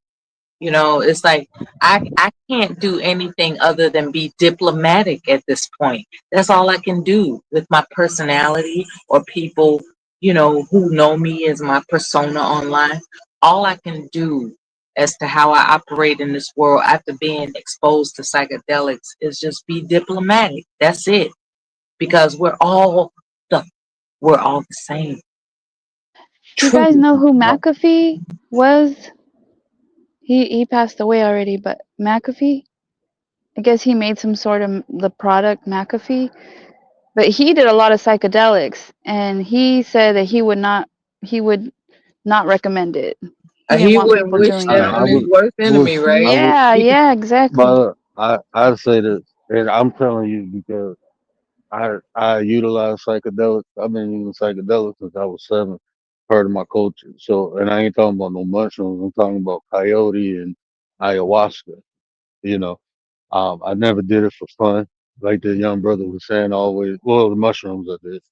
It's like I can't do anything other than be diplomatic at this point. That's all I can do with my personality or people, who know me as my persona online. All I can do as to how I operate in this world after being exposed to psychedelics is just be diplomatic. That's it. Because the we're all the same. Do you guys Truly. know who McAfee was? He passed away already, but McAfee, I guess he made some sort of the product McAfee, but he did a lot of psychedelics, and he said that he would not recommend it. He didn't He want wouldn't people wish doing that it. I on his would, worst would, enemy, right? I would, Yeah, yeah, exactly. but I'd say this, and I'm telling you because I utilize psychedelics. I've been using psychedelics since I was 7, part of my culture. So, and I ain't talking about no mushrooms. I'm talking about peyote and ayahuasca. You know, I never did it for fun, like the young brother was saying. Always, well, the mushrooms I did,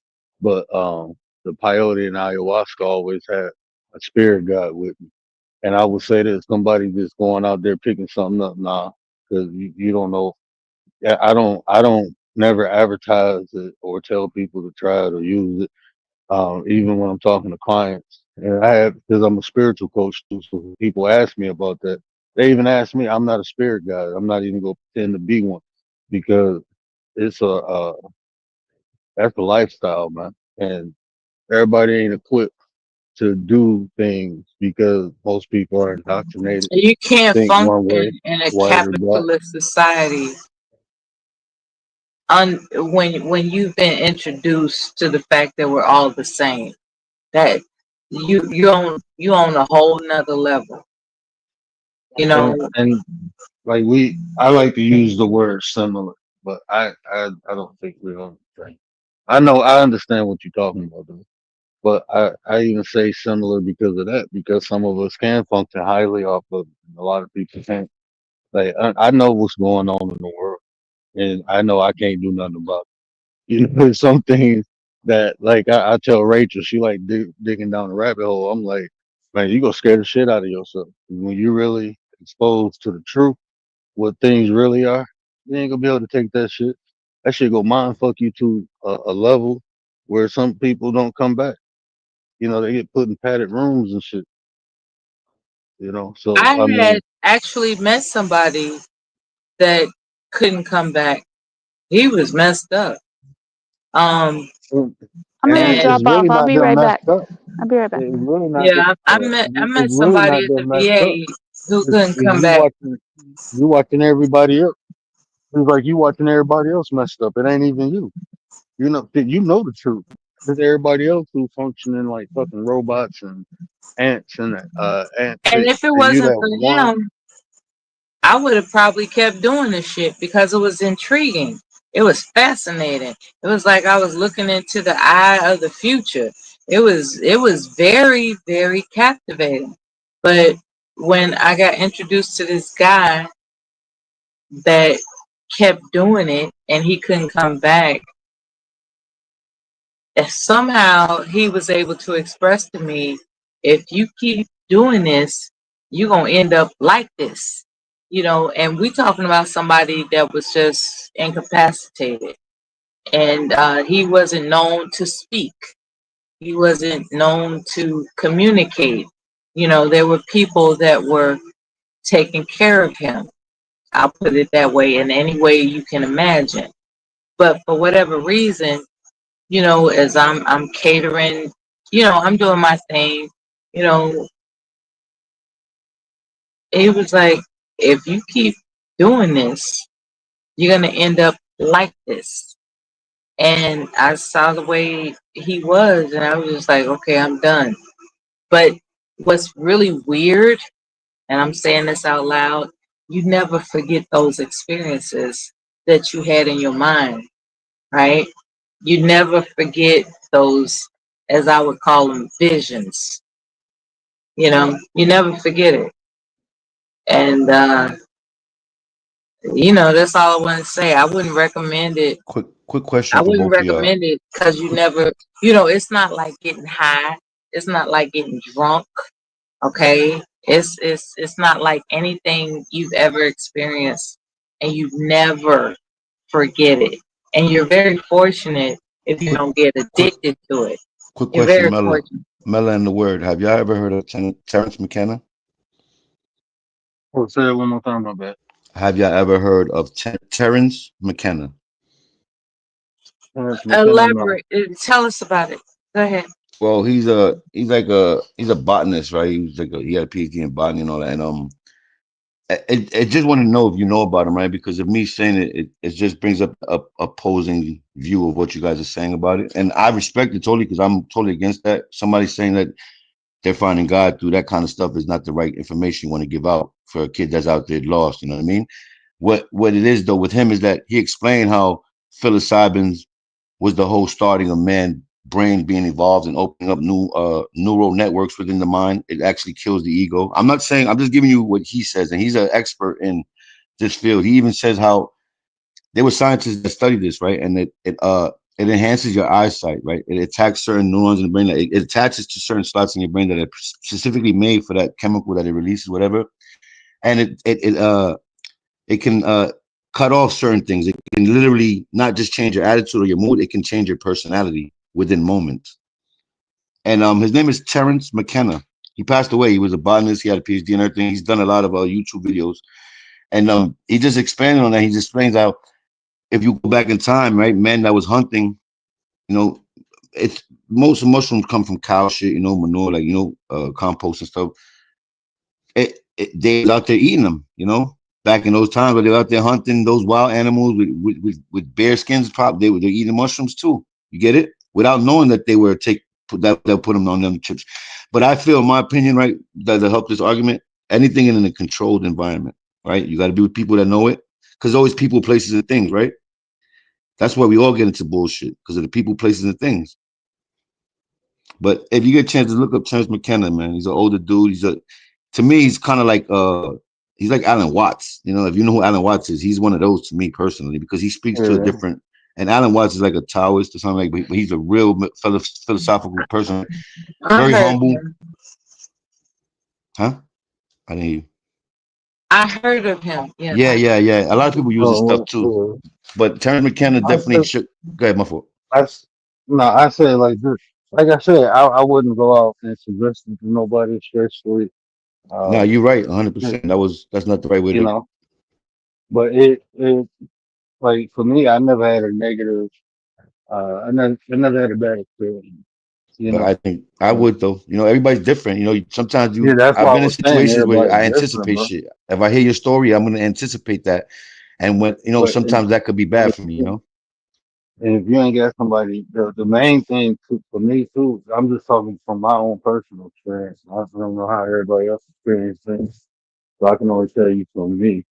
but the peyote and ayahuasca always had a spirit guide with me. And I would say that somebody just going out there picking something up, nah, because you don't know. Yeah, I don't never advertise it or tell people to try it or use it. Even when I'm talking to clients, and I have because I'm a spiritual coach too, so people ask me about that. They even asked me. I'm not a spirit guide. I'm not even gonna pretend to be one because it's a that's a lifestyle, man. And everybody ain't equipped to do things because most people are indoctrinated, You can't think function one way, in a white or black. capitalist society when you've been introduced to the fact that we're all the same. That you on a whole nother level. You know, And like I like to use the word similar, but I don't think we're on the same. I understand what you're talking about, though. But I even say similar because of that, because some of us can function highly off of it, and a lot of people can't. Like I know what's going on in the world, and I know I can't do nothing about it. You know, there's some things that like I tell Rachel, she like digging down the rabbit hole. I'm like, man, you gonna scare the shit out of yourself when you really exposed to the truth, what things really are. You ain't gonna be able to take that shit. That shit go mind fuck you to a level where some people don't come back. You know, they get put in padded rooms and shit. You know, so I I had mean, actually met somebody that couldn't come back. He was messed up. Um, and I'm gonna it's and drop off. really I'll not be them right back. messed up. I'll be right back. It's really not. yeah, I met It's really somebody not at the them messed up. VA who couldn't It's come back. you watching everybody else. It's like you watching everybody else messed up. It ain't even you. You know the truth. There's everybody else who functioning like fucking robots and ants and ant And chicks, if it and you wasn't that for one. him, I would have probably kept doing this shit because it was intriguing. It was fascinating. It was like I was looking into the eye of the future. It was very, very captivating. But when I got introduced to this guy that kept doing it and he couldn't come back, and somehow he was able to express to me, if you keep doing this, you're gonna end up like this. And we talking about somebody that was just incapacitated. And he wasn't known to speak. He wasn't known to communicate. There were people that were taking care of him. I'll put it that way, in any way you can imagine. But for whatever reason, as I'm catering, I'm doing my thing, you know, it was like, if you keep doing this, you're gonna end up like this. And I saw the way he was, and I was just like, okay, I'm done. But what's really weird, and I'm saying this out loud, you never forget those experiences that you had in your mind, right? You never forget those, as I would call them, visions. You never forget it. And, that's all I want to say. I wouldn't recommend it. Quick question I for wouldn't both of y'all. recommend it because you Quick, never, it's not like getting high. It's not like getting drunk. Okay. It's not like anything you've ever experienced, and you never forget it. And you're very fortunate if you quick, don't get quick, addicted to it. quick You're question, very Mela. fortunate. Mela and the word. Have y'all ever heard of Terrence McKenna? Oh, say it one more time, my bad. Have y'all ever heard of Terrence McKenna? Terrence McKenna, no. Elaborate. Tell us about it. Go ahead. Well, he's a botanist, right? He had a PhD in botany and all that. And I just want to know if you know about him, right? Because of me saying it, it just brings up a opposing view of what you guys are saying about it. And I respect it totally because I'm totally against that. Somebody saying that they're finding God through that kind of stuff is not the right information you want to give out for a kid that's out there lost. You know what I mean? What it is though with him is that he explained how psilocybin was the whole starting of man brain being evolved and opening up new neural networks within the mind. It actually kills the ego. I'm not saying, I'm just giving you what he says, and he's an expert in this field. He even says how there were scientists that studied this, right? And it enhances your eyesight, right? It attacks certain neurons in the brain. It attaches to certain slots in your brain that are specifically made for that chemical that it releases, whatever. And it can cut off certain things. It can literally not just change your attitude or your mood, it can change your personality within moments. And his name is Terrence McKenna. He passed away. He was a botanist. He had a PhD and everything. He's done a lot of YouTube videos, and he just expanded on that. He just explains how if you go back in time, right, men that was hunting, you know, it's most of mushrooms come from cow shit, manure, like compost and stuff. They was out there eating them, back in those times where they were out there hunting those wild animals with bear skins. They're eating mushrooms too. You get it without knowing that they were they'll put them on them chips. But I feel, in my opinion, right, that to help this argument, anything in a controlled environment, right? You got to be with people that know it, because always people, places, and things, right? That's why we all get into bullshit, because of the people, places, and things. But if you get a chance to look up Terrence McKenna, man, he's an older dude. To me, he's kind of like he's like Alan Watts. If you know who Alan Watts is, he's one of those to me personally, because he speaks to a Yeah. different. And Alan Watts is like a Taoist or something like, but he's a real philosophical person, I very heard humble. him. Huh? I didn't hear you. I heard of him. Yeah. Yeah, yeah, yeah. A lot of people use his stuff Oh, too, but Terrence McKenna I definitely said, should. Go ahead, my fault. I, s- no, I say it like this. Like I said, I wouldn't go out and suggest it to nobody, especially, No, uh, you're right, just, 100%. That's not the right way you to. know, but like for me, I never had a negative, I never had a bad experience, you But know. I think I Uh, would though. Everybody's different. Sometimes yeah, that's I've why I been in was saying situations where everybody's I different, anticipate bro. shit. If I hear your story, I'm gonna anticipate that. And when But sometimes that could be bad for me. and if you ain't got somebody, the main thing for me too, I'm just talking from my own personal experience. I don't know how everybody else experiences things, so I can only tell you from me.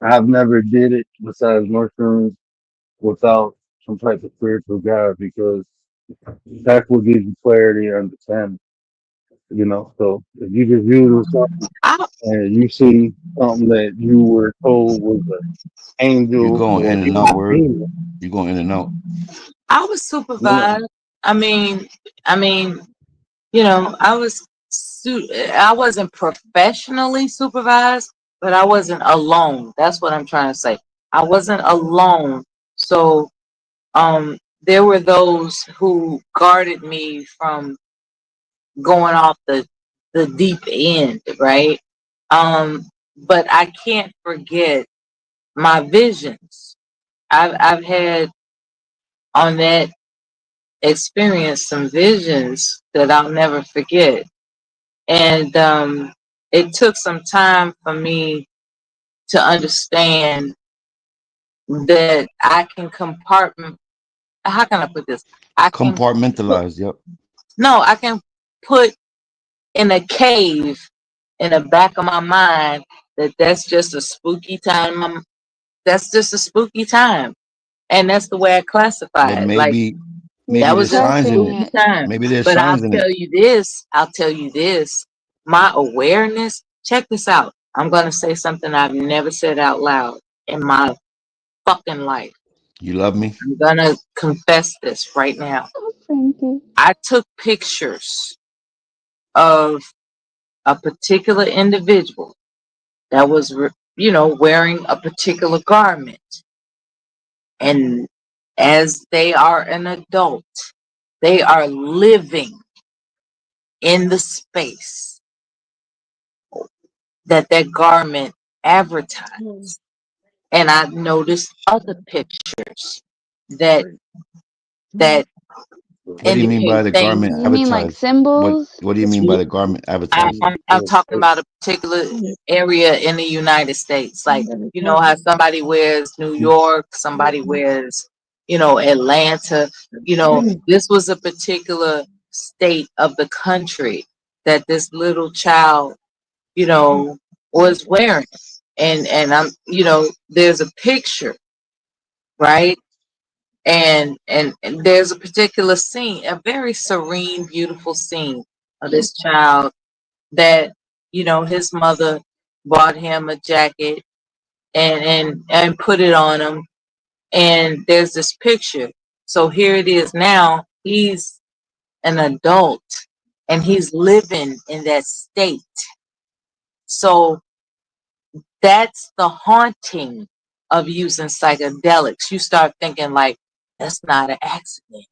I've never did it besides mushrooms without some type of spiritual guide, because that's what gives you clarity and understanding. So if you just use something I and you see something that you were told was an You're angel going or in and even out. a Word. demon, You're going in and out. I was you know, supervised. I mean, I mean, I I wasn't professionally supervised, but I wasn't alone. That's what I'm trying to say. I wasn't alone. So there were those who guarded me from going off the deep end, right? But I can't forget my visions. I've had on that experience some visions that I'll never forget. And it took some time for me to understand that I can compartment. How can I put this? I can put, Compartmentalized. Yep. no, I can put in a cave in the back of my mind that that's just a spooky time. That's just a spooky time, and that's the way I classify Then it. Like He's that maybe was there's just a signs in stressing it. spooky it. time. Maybe there's But I'll signs in it. tell you this. I'll tell you this. My awareness. Check this out. I'm gonna say something I've never said out loud in my fucking life. You love me. I'm gonna confess this right now. Oh, Frankie. I took pictures of a particular individual that was, wearing a particular garment, and as they are an adult, they are living in the space that that garment advertised. And I've noticed other pictures that that What do you mean indicate by the things. garment You mean like advertised? What symbols? What do you mean by the garment advertised? I'm talking about a particular area in the United States. Like, how somebody wears New York, somebody wears, Atlanta. This was a particular state of the country that this little child, was wearing. And there's a picture, right? And there's a particular scene, a very serene, beautiful scene of this child that his mother bought him a jacket and put it on him, and there's this picture. So here it is now. He's an adult and he's living in that state. So that's the haunting of using psychedelics. You start thinking like, that's not an accident.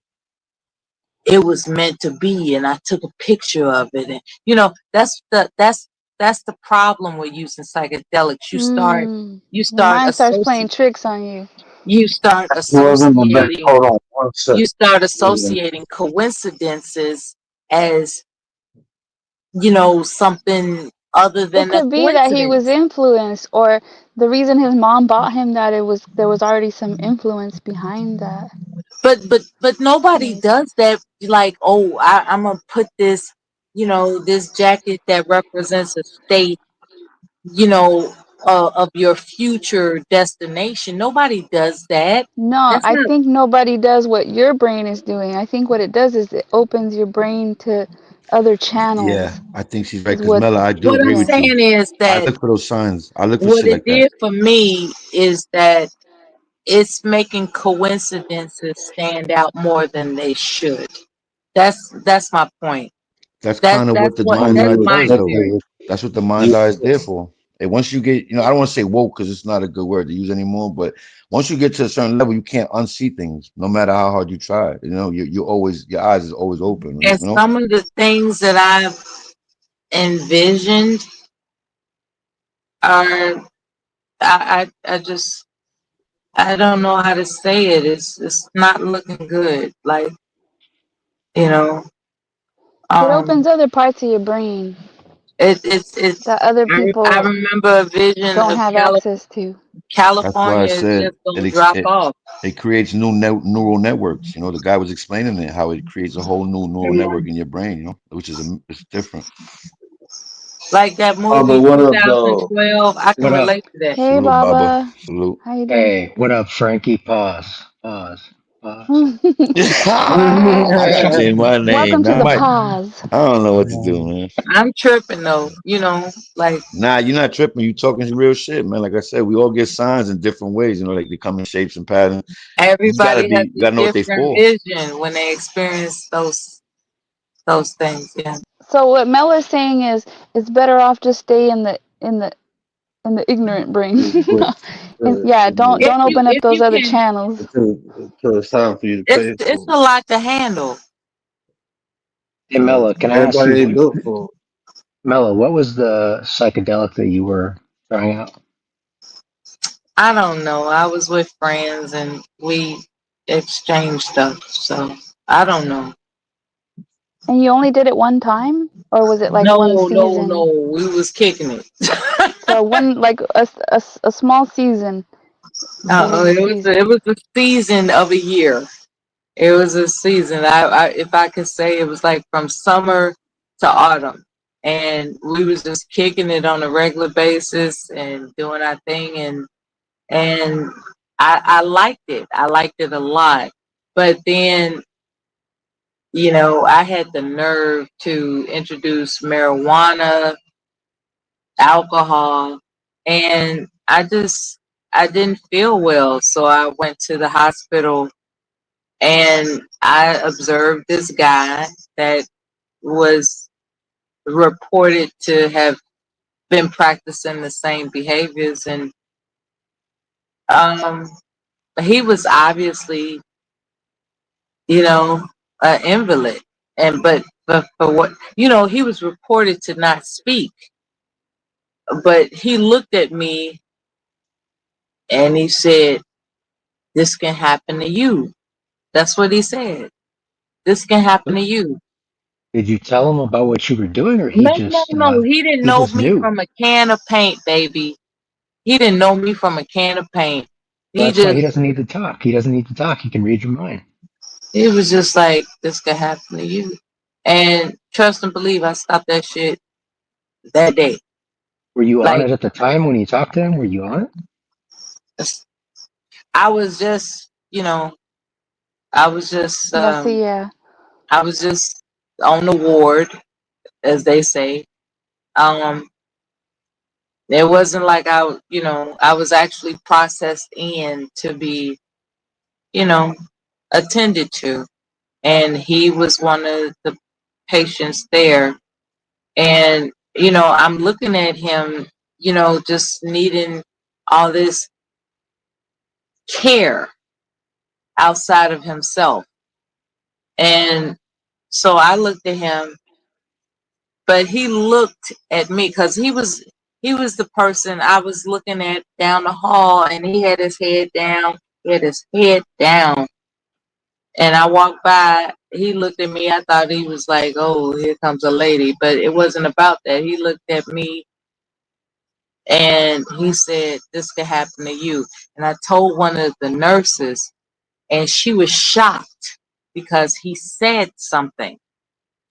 it was meant to be, and I took a picture of it. And that's the problem with using psychedelics. You Your start mind starts playing associating tricks on you. you start Wasn't the best. associating Hold on one you second. start Wasn't associating coincidences as something other It than a could be that he was coincidence. influenced, or the reason his mom bought him that it was there was already some influence behind that. But nobody Maybe. does that. Like, oh, I'm gonna put this jacket that represents a state, you know, of your future destination. Nobody does that. No, That's I not think nobody does what your brain is doing. I think what it does is it opens your brain to other Yeah, channels. I think she's right. Is Cause what? Mela, I do what agree I'm Yeah. with you. saying is I that look for those signs. I look for what shit it like that. did for me is that it's making coincidences stand out more than they should. That's my point. That's That kind of that's what the what when mind's you that's eye were my does, though. experience. picking, That's what the mind's you eye is there for. And once you get, I don't want to say woke because it's not a good word to use anymore, but once you get to a certain level, you can't unsee things, no matter how hard you try. You always your eyes is always open. And some of the things that I've envisioned are I just I don't know how to say it. It's not looking good. Like, you know, It um opens other parts of your brain it's that other I people remember a vision don't of have access to. That's why I California is said just gonna drop off. it creates neural networks. The guy was explaining it how it creates a whole new neural network in your brain. Which is it's different. Like that but movie what up though? 2012, I can What up? relate to that. Hey, Salute, Baba. Baba. Salute. How you doing? Hey, what up, Frankie? Pause. Pause. Pause. I should change my name. Welcome to Now I the might. pause. I don't know what to do, man. I'm tripping though, like Nah, you're not tripping. You talking real shit, man. Like I said, we all get signs in different ways. Like they come in shapes and patterns. You just gotta everybody has be. You a gotta know what they different for. vision when they experience those things. Yeah. So what Mel is saying is, it's better off just stay in the ignorant brain. Wait, And yeah, don't open up If those you other can, channels. until it's time for you to pay it's for a it. lot to handle. Hey, Mela, can I ask you Everybody ain't what, built for it. Mela, what was the psychedelic that you were trying out? I don't know. I was with friends and we exchanged stuff. So I don't know. And you only did it one time, or was it like one No. season? We was kicking it. So one like a small season. It was a It season. was a season of a year. It was a season. If I could say, it was like from summer to autumn, and we was just kicking it on a regular basis and doing our thing, and I liked it. I liked it a lot. But then, I had the nerve to introduce marijuana, alcohol, and I didn't feel well, so I went to the hospital and I observed this guy that was reported to have been practicing the same behaviors, and um he was obviously, an invalid. And but for what, he was reported to not speak, but he looked at me and he said, "This can happen to you." That's what he said. This can happen to you. Did you tell him about what you were doing, or No. he just Me knew? from a can of paint, baby. He didn't know me from a can of paint. He That's why he just doesn't need to talk. He doesn't need to talk. He can read your mind. he was just like, "This could happen to you." And trust and believe, I stopped that shit that day. Were you on Like, it at the time when you talked to him? Were you on it? I was just, I was just, Yeah. See, yeah. I was just on the ward, as they say. Um, it wasn't like I was actually processed in to be, you know, attended to. And he was one of the patients there. And, I'm looking at him, just needing all this care outside of himself. And So I looked at him, but he looked at me because he was the person I was looking at down the hall, and he had his head down. He had his head down, and I walked by. He looked at me. I thought he was like, "Oh, here comes a lady," but it wasn't about that. He looked at me and he said, "This could happen to you." And I told one of the nurses, and she was shocked because he said something.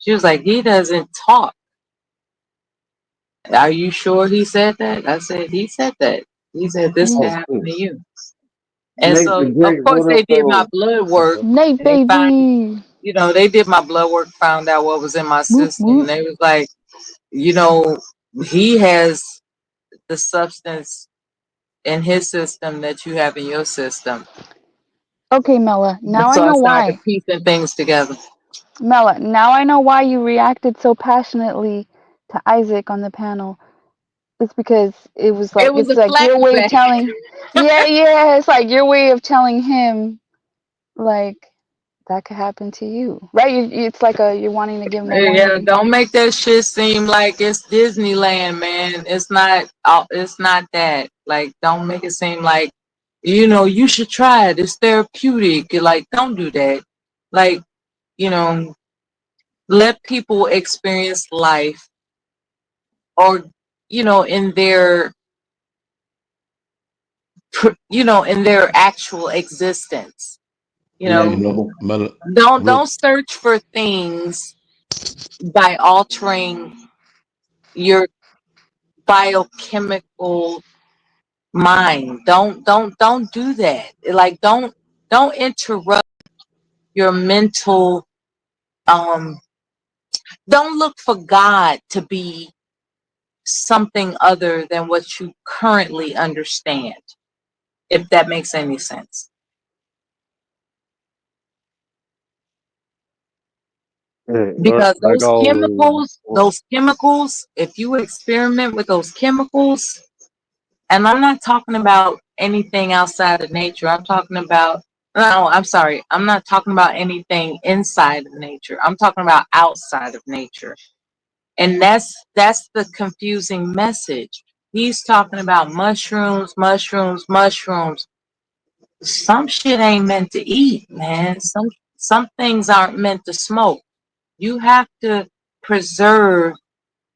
She was like, "He doesn't talk. Are you sure he said that?" I said, "He said that. He said this Mm. could Oh, happen cool. to you." And Nate the so, of Great, course, what they up, did my though? blood Okay. work, Nate, and they find, baby. they did my blood work, found out what was in my Whoop, system. And whoop. they was like, you know, he has the substance in his system that you have in your system. Okay, Mela. Now I So I know started why. piecing things together. Mela, now I know why you reacted so passionately to Isaac on the panel. It's because It was it's a like your way of flashback. telling. Yeah, yeah. It's like your way of telling him, like that could happen to you, right? It's like you're wanting to give him a Yeah, warning. don't make that shit seem like it's Disneyland, man. It's not. It's not that. Like, don't make it seem like, you should try it. It's therapeutic. Like, don't do that. Like, you know, let people experience life, or in their actual existence. You Mm. know, Mel, don't real, search for things by altering your biochemical mind. Don't do that. Like, don't interrupt your mental. um don't look for God to be something other than what you currently understand, if that makes any sense. Yeah, Because like always. those chemicals, if you experiment with those chemicals, and I'm not talking about anything outside of nature. I'm talking about, no, I'm sorry. I'm not talking about anything inside of nature. I'm talking about outside of nature. And that's the confusing message. He's talking about mushrooms, mushrooms, mushrooms. Some shit ain't meant to eat, man. Some things aren't meant to smoke. You have to preserve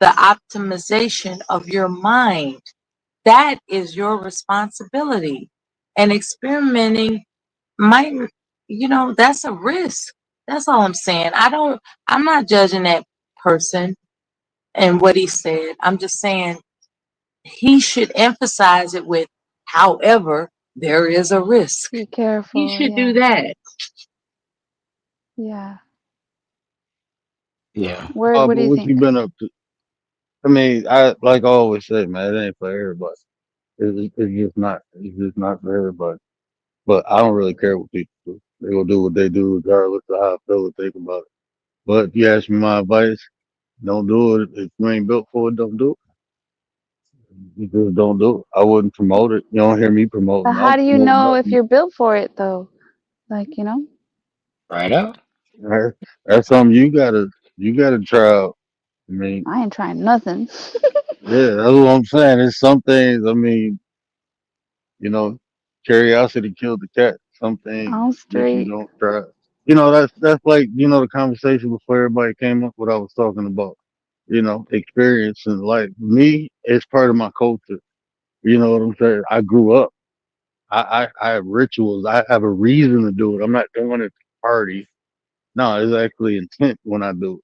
the optimization of your mind. That is your responsibility. And experimenting might, that's a risk. That's all I'm saying. I'm not judging that person and what he said. I'm just saying he should emphasize it with, however, there is a risk. Be He careful. should do Yeah, that. yeah. yeah. Word. What But do you what you think? been up to? I mean, I like I always say, man, it ain't for everybody. It's just not. It's just not for everybody. But I don't really care what people do. They gonna do what they do, regardless of how I feel or think about it. But if you ask me my advice, don't do it. If you ain't built for it, don't do it. You just don't do it. I wouldn't promote it. You don't hear me But promoting. I how don't do you promote know if nothing. you're built for it, though? Like, Right out. Right? That's something you gotta try out. I mean, I ain't trying nothing. yeah, that's what I'm saying. There's some things. I mean, you know, curiosity killed the cat. Some things I'm that you straight. don't try. That's like the conversation before everybody came up. What I was talking about. Experience in life. Me, it's part of my culture. You know what I'm saying? I grew up. I have rituals. I have a reason to do it. I'm not doing it to party. No, it's actually intent when I do it.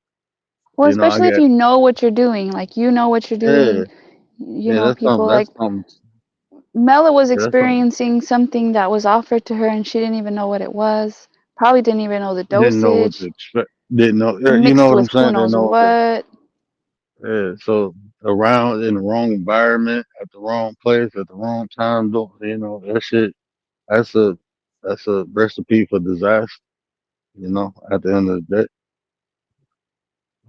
Well, I especially if got you know what you're doing. Like, you know what you're yeah, doing. yeah. That's People something. like That's something. Mela was Yeah, that's something. experiencing something that was offered to her and she didn't even know what it was. Probably didn't even know the Didn't know what to dosage. expect. Didn't know. Yeah, you know Mixed what I'm with who saying? Didn't knows know what to. what. Yeah. So around in the wrong environment, at the wrong place, at the wrong time. Don't that shit? That's a that's a recipe for disaster. At the end of the day.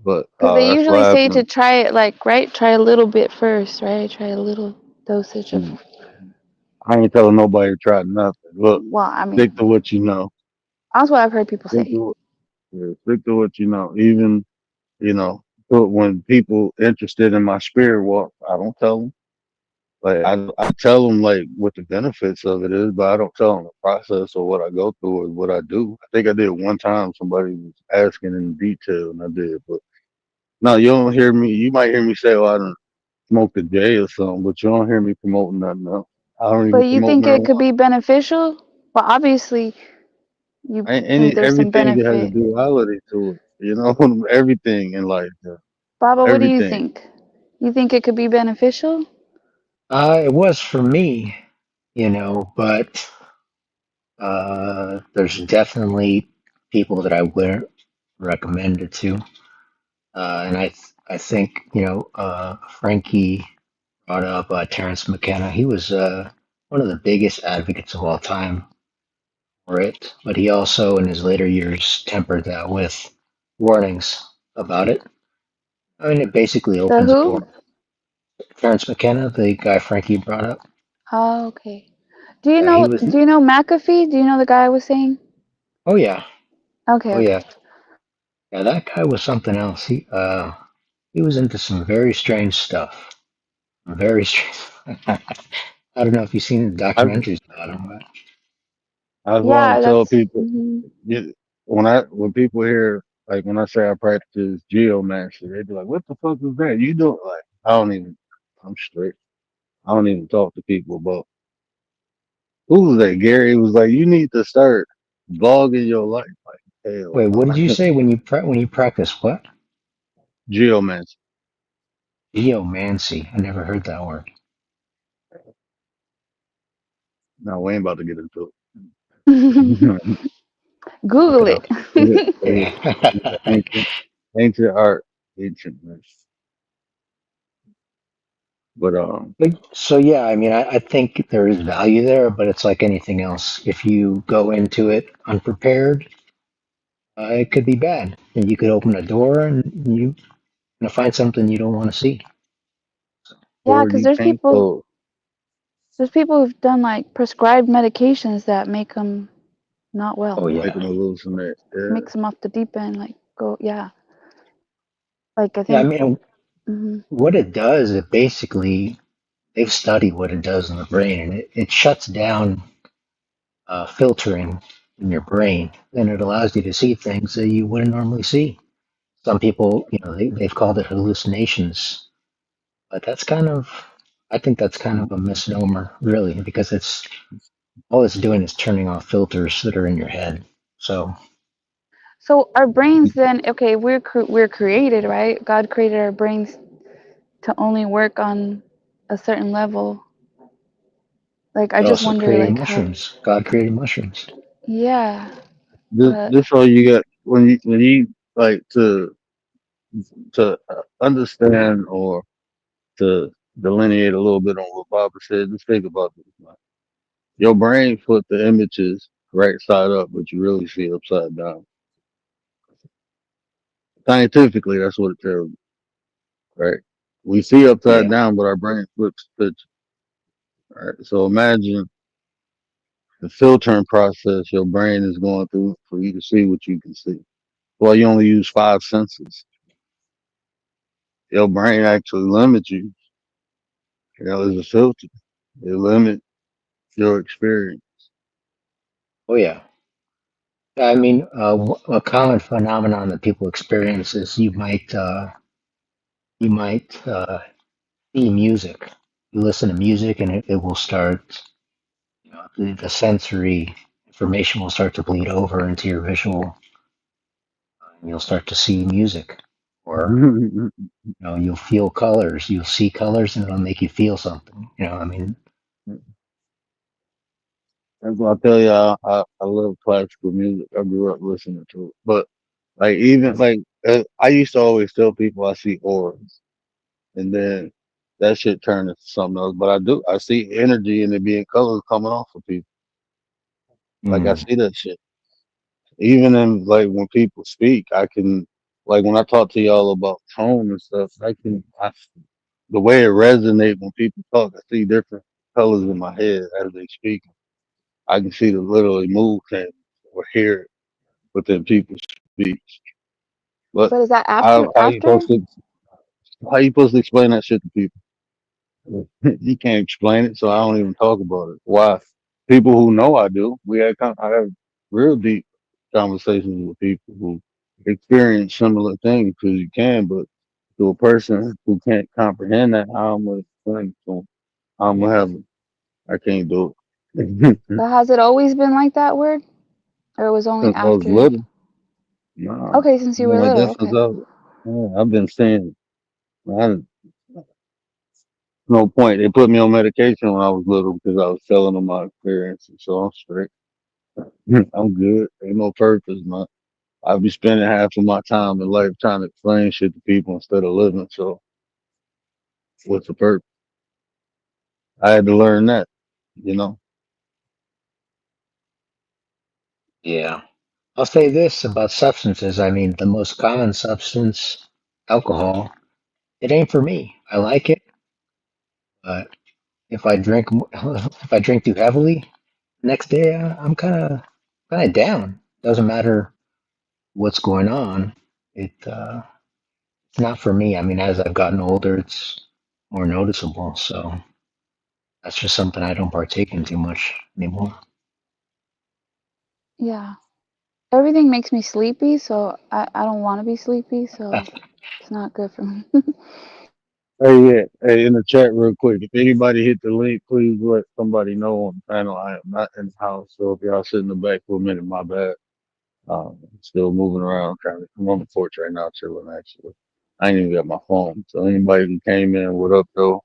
But Because they that's usually what say to happened. try it, like, right? Try a little bit first, right? Try a little dosage of. Mm, I ain't telling nobody to try nothing. Look, Well, I stick mean, to what you know. that's what I've heard people Stick say. to Yeah, stick to what you know. Even you know, but when people interested in my spirit walk, I don't tell them. Like I tell them like what the benefits of it is, but I don't tell them the process or what I go through or what I do. I think I did one time. Somebody was asking in detail, and I did. But no, you don't hear me. You might hear me say, "Oh, I don't smoke the J or something," but you don't hear me promoting nothing else. I don't even But you promote think it could marijuana. be beneficial? Well, obviously you think Any there's some everything that has a benefit. duality to it. You know, everything in life, Baba, what do you everything. think? You think it could be beneficial? It was for me, but there's definitely people that I wouldn't recommend it to. And I think, Frankie brought up Terrence McKenna. He was one of the biggest advocates of all time for it, but he also, in his later years, tempered that with warnings about it. I mean, it basically The opens a who? door. Terrence McKenna, the guy Frankie brought up, Oh, okay. yeah, he was. Do you know McAfee? Do you know the guy I was saying? Oh yeah, Okay, oh yeah, okay. yeah. That guy was something else. He was into some very strange stuff. Very strange. I don't know if you've seen the I documentaries about him, but I want Yeah, to tell that's people hmm you, when people hear like when I say I practice geomancy, they be like, "What the fuck is that?" You don't like. I don't even. I'm straight. I don't even talk to people about who was that. Gary was like, "You need to start vlogging your life." Like, hell wait, what did you no. say when you practice what? Geomancy. Geomancy. I never heard that word. No, we ain't about to get into Google it. Look it up. it. It's ancient, ancient art, ancient. But So yeah, I mean, I think there is value there, but it's like anything else. If you go into it unprepared, it could be bad, and you could open a door and you gonna find something you don't want to see. Yeah, or because you can't close. there's people who've done like prescribed medications that make them not Oh well. Make yeah, them hallucinate. Yeah. Makes them off the deep end, like go, yeah. Like I yeah. I think, mean, hmm what it does, it basically they've studied what it does in the brain, and it shuts down filtering in your brain, and it allows you to see things that you wouldn't normally see. Some people, they've called it hallucinations, but I think that's kind of a misnomer, really, because it's all it's doing is turning off filters that are in your head. So, so our brains then, okay, we're created, right? God created our brains to only work on a certain level. Like I but just also wonder, created like how, mushrooms. God created mushrooms. yeah, but This all you got when you like to understand or to delineate a little bit on what Baba said. Just think about this. Man. Your brain put the images right side up, but you really see it upside down. Scientifically, that's what it tells you, right? We see upside Yeah. down, but our brain flips the picture. Right? So imagine the filtering process your brain is going through for you to see what you can see. Well, you only use five senses. Your brain actually limits you. You know, there's a filter. It limits your experience. Oh yeah. I mean, a common phenomenon that people experience is you might see music. You listen to music, and it will start. The sensory information will start to bleed over into your visual, and you'll start to see music, or you'll feel colors. You'll see colors, and it'll make you feel something. I mean, That's why I tell you I love classical music. I grew up listening to it. But like even like I used to always tell people I see auras, and then that shit turned into something else. But I see energy and it being colors coming off of people. Like I mm, see that shit. Even in like when people speak, I can like when I talk to y'all about tone and stuff. The way it resonates when people talk. I see different colors in my head as they speak. I can see the literally move things or hear it within people. speech. But But is that how after how you after? supposed to how you supposed to explain that shit to people? You can't explain it, so I don't even talk about it. Why? People who know I do. I have real deep conversations with people who experience similar things because you can, but to a person who can't comprehend that, how I'm gonna explain it to them? How I'm gonna have them? I can't do it. But has it always been like that word? Or it was only Since I was after? little, nah, Okay, since you been were like little, that since okay. I've been saying. I, no point. They put me on medication when I was little because I was telling them my experiences, so I'm straight. I'm good. Ain't no purpose, man. I be spending half of my time in life trying to explain shit to people instead of living. So what's the purpose? I had to learn that, you know. Yeah. I'll say this about substances. I mean, the most common substance, alcohol, it ain't for me. I like it, but if I drink if I drink too heavily, next day I'm kind of down. Doesn't matter what's going on. It's not for me. I mean, as I've gotten older, it's more noticeable. So that's just something I don't partake in too much anymore. Yeah. Everything makes me sleepy, so I don't want to be sleepy, so it's not good for me. Hey, yeah. Hey, in the chat, real quick. If anybody hit the link, please let somebody know on the panel. I am not in the house, so if y'all sit in the back for a minute, my bad. Still moving around, trying to. I'm on the porch right now, chilling. Actually, I ain't even got my phone. So anybody who came in, what up though?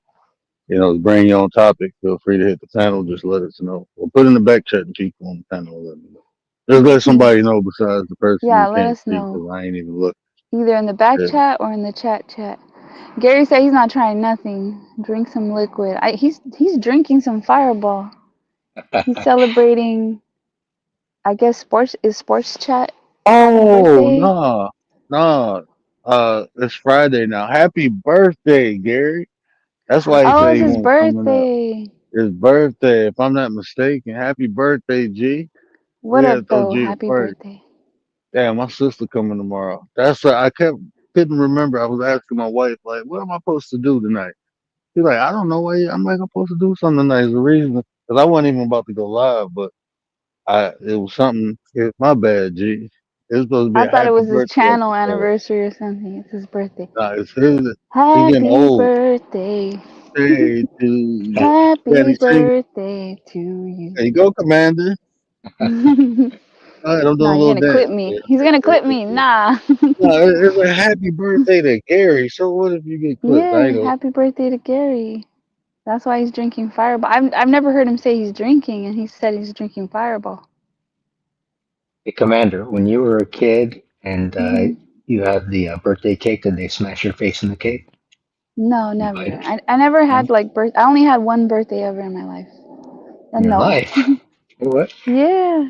You know, to bring your own topic, feel free to hit the panel. Just let us know. Or put in the back chat and people on the panel. Let me know. Just let somebody know besides the person Yeah, who let can't us speak know. because I ain't even looked. Either in the back Yeah. chat or in the chat. Gary said he's not trying nothing. Drink some liquid. He's drinking some Fireball. He's celebrating. I guess sports chat having a Oh birthday. no, no. It's Friday now. Happy birthday, Gary. That's why he Oh, said it's he his won't come in up. birthday. His birthday, if I'm not mistaken. Happy birthday, G. We What had to up throw though? G a Happy party. birthday. Damn, my sister coming tomorrow. That's what couldn't remember. I was asking my wife like, what am I supposed to do tonight? She's like, I don't know. I'm like, I'm supposed to do something tonight. Is the reason because I wasn't even about to go live, but it was something. It's my bad, G. It's supposed to be I a thought it happy was his birthday channel episode. anniversary or something. It's his birthday. Nah, it's his. He getting Happy old. birthday. Hey, to you. Yeah, Happy he sing. birthday to you. There you go, Commander. All right, I'm doing Nah, a you're little gonna dance. clip me. Yeah, He's happy gonna clip birthday me. to you. Nah. No, it's a happy birthday to Gary. So what if you get clipped? I Yeah, ain't gonna. happy birthday to Gary. That's why he's drinking Fireball. I've never heard him say he's drinking, and he said he's drinking Fireball. Hey, Commander, when you were a kid and Hmm. you had the birthday cake, did they smash your face in the cake No, and never. bite it? I never No? had like birth. I only had one birthday ever in my life. In And your no. life? What? Yeah.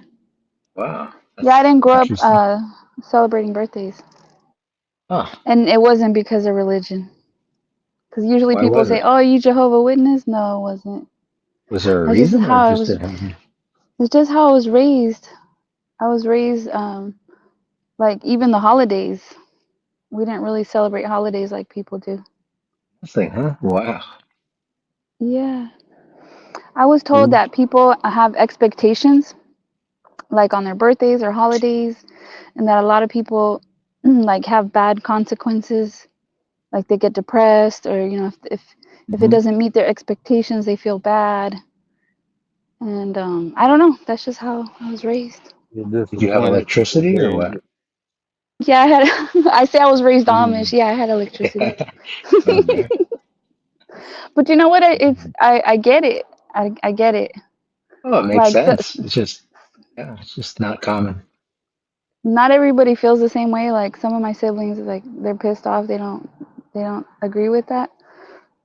Wow, Yeah, I that's didn't grow up interesting. celebrating birthdays, Huh? and it wasn't because of religion. Because usually Why people was say, it? "Oh, you Jehovah Witness?" No, it wasn't. Was there a That's just reason, or how I just was. it happened? It's just how I was raised. I was raised like even the holidays. We didn't really celebrate holidays like people do. Nothing, huh? Wow. Yeah. I was told Mhm. that people have expectations like on their birthdays or holidays, and that a lot of people like have bad consequences, like they get depressed, or if it Mhm. doesn't meet their expectations they feel bad. And I don't know, that's just how I was raised. You're Did you have disappointed because electricity or they. what? Yeah, I had I say I was raised Amish. Mhm. Yeah, I had electricity. Okay. But you know what, I get it. I get it. Oh, it makes Like so, sense. It's just, yeah, it's just not common. not everybody feels the same way. Like some of my siblings, like they're pissed off. They don't agree with that.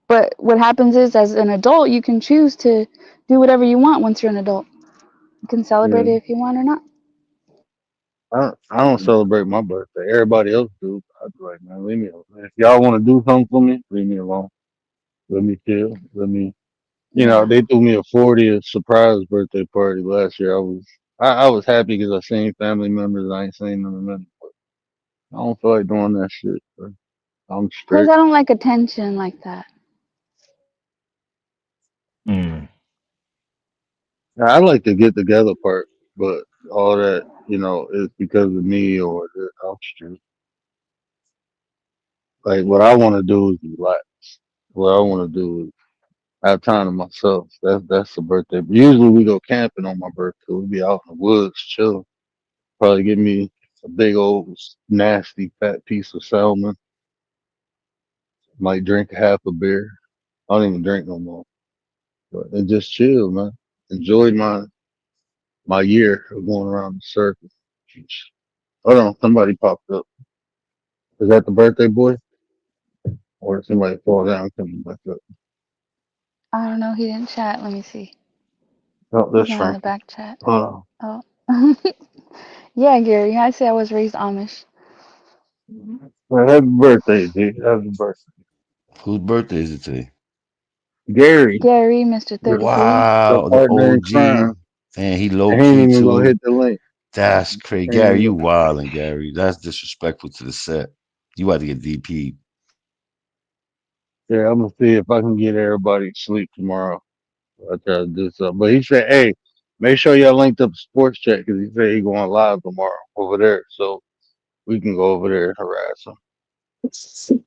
But what happens is, as an adult, you can choose to do whatever you want once you're an adult. You can celebrate Yeah. it if you want or not. I don't celebrate my birthday. Everybody else do. I'd be like, man, leave me alone. If y'all want to do something for me, leave me alone. Let me chill. Let me. Yeah. They threw me a 40th surprise birthday party last year. I was happy because I seen family members I ain't seen them in a minute. I don't feel like doing that shit. Bro. I'm Plus, straight. I don't like attention like that. Hmm. I like the get together part, but all that, is because of me or I'm straight. Like what I want to do is relax. What I want to do is have time to myself. That's the birthday. But usually we go camping on my birthday. We be out in the woods, chill. Probably give me a big old nasty fat piece of salmon. Might drink half a beer. I don't even drink no more. But and just chill, man. Enjoy my year of going around the circle. Hold on, somebody popped up. Is that the birthday boy? Or did somebody fall down coming back up? I don't know. He didn't chat. Let me see. Oh, He's that's not in the Frankie. back chat. Hold Oh. Yeah, Gary. I say I was raised Amish. on. Well, happy birthday, dude. Happy birthday. Whose birthday is it today? Gary, Gary, Mr. your, 33. your Wow, the partner in crime. OG. And he low And he ain't key even gonna too. hit the link. That's crazy. Ain't Gary, even you gonna- wildin', Gary. That's disrespectful to the set. You about to get DP. Yeah, I'm gonna see if I can get everybody to sleep tomorrow. I try to do something. But he said, hey, make sure y'all linked up sports chat because he said he going live tomorrow over there. So we can go over there and harass him.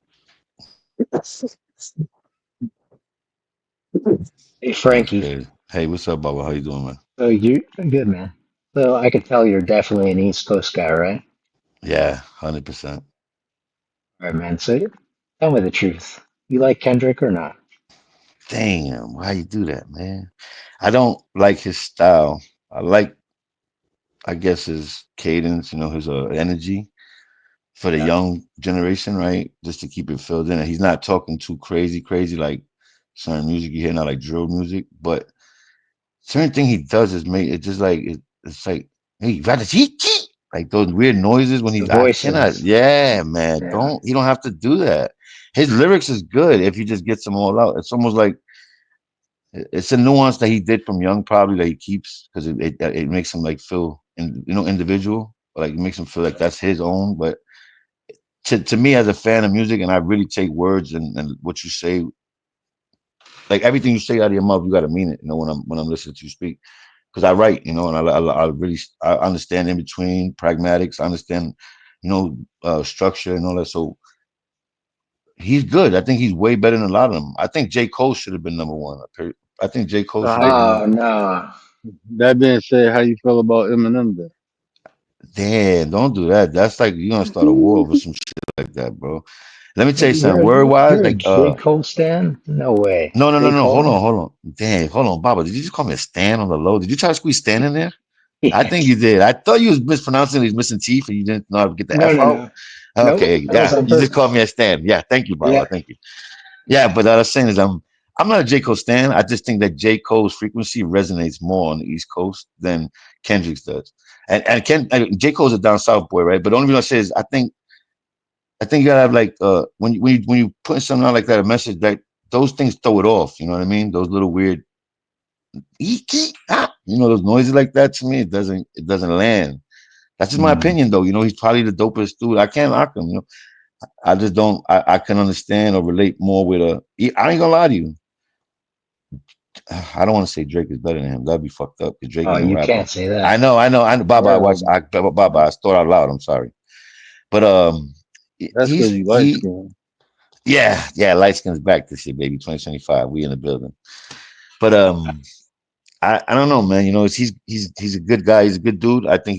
Hey, That's Frankie. crazy. Hey, what's up, Baba? How you doing, man? So you good, man. So I could tell you're definitely an East Coast guy, right? Yeah, 100%. All right, man. So tell me the truth. You like Kendrick or not? Damn, why you do that, man? I don't like his style. I like, I guess, his cadence, his energy for the Yeah. young generation, right? Just to keep it filled in. And he's not talking too crazy, crazy like certain music you hear, not like drill music, but certain thing he does is make it just like it's like hey, like those weird noises when The he I cannot, voices. yeah, man, Yeah. you don't have to do that. His lyrics is good if he just gets them all out. It's almost like it's a nuance that he did from young, probably that he keeps because it makes him like feel individual, like it makes him feel like that's his own. But to me as a fan of music, and I really take words and what you say, like everything you say out of your mouth, you got to mean it. When I'm listening to you speak, because I write, and I really I understand in between pragmatics. I understand, structure and all that. So he's good. I think he's way better than a lot of them. I think J. Cole should have been number one. I think J. Cole So should how, have been. Oh no. that being said, how you feel about Eminem then? Damn, don't do that. That's like you're gonna start a war over some shit like that, bro. Let me tell you something. You're Word wise, you're a like J. Cole stan? No way. no, no, no, J. no. Hold Cole? on, hold on. Damn, hold on, Baba. Did you just call me a Stan on the low? Did you try to squeeze Stan in there? I Yeah. think you did. I thought you was mispronouncing these missing teeth and you didn't know how to get the No, F no, out. no. Nope. Okay, That was yeah. on You just called me purpose. a Stan. Yeah, thank you, Baba. Yeah. Thank you. Yeah, but what I was saying is I'm not a J. Cole Stan. I just think that J. Cole's frequency resonates more on the East Coast than Kendrick's does. And J. Cole's a down south boy, right? But the only reason I say is I think you gotta have like when you put something out like that, a message that those things throw it off. You know what I mean? Those little weird those noises like that to me, it doesn't land. That's just my Mm. opinion though. He's probably the dopest dude. I can't knock him. I just don't I can understand or relate more with I ain't gonna lie to you. I don't want to say Drake is better than him. That'd be fucked up because Drake Oh, ain't a you rapper. can't say I that. know, I know, I know. Baba, I Hell watch. no. Baba, I thought out loud. I'm sorry, but That's because he's you light he. skin. Yeah. Light skin's back this year, baby. 2025. We in the building. But I don't know, man. He's a good guy. He's a good dude. I think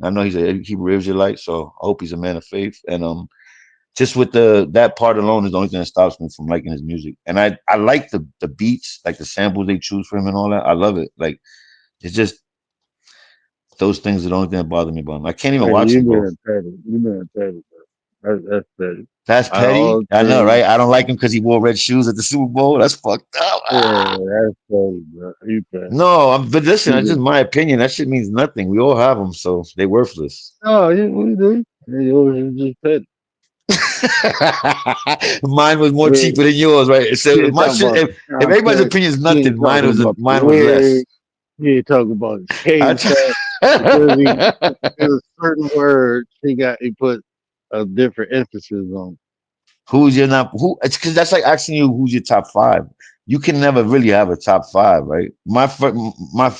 I know he's a Hebrew Israelite, so I hope he's a man of faith. And just with that part alone is the only thing that stops me from liking his music. And I like the beats, like the samples they choose for him and all that. I love it. Like it's just those things are the only thing that bother me about him. I can't even Hey, watch you him, bro. being petty. You being petty, bro. That's petty. That's Out of petty. all I know, things, right? I don't like him because he wore red shoes at the Super Bowl. That's fucked up. yeah, that's petty, bro. You petty. No, but listen, You that's just just, my opinion. That shit means nothing. We all have them, so they worthless. no, we do. You just petty. Mine was more Yeah. cheaper than yours, right? So You if ain't my talking shit, about if, the if everybody's context. opinion is You ain't nothing, mine talking was about the mine was less. lyrics. You ain't talking about his I cadence. t- Because he there's a certain word he put. a different emphasis on. Who's your not who? It's because that's like asking you who's your top five. You can never really have a top five, right? My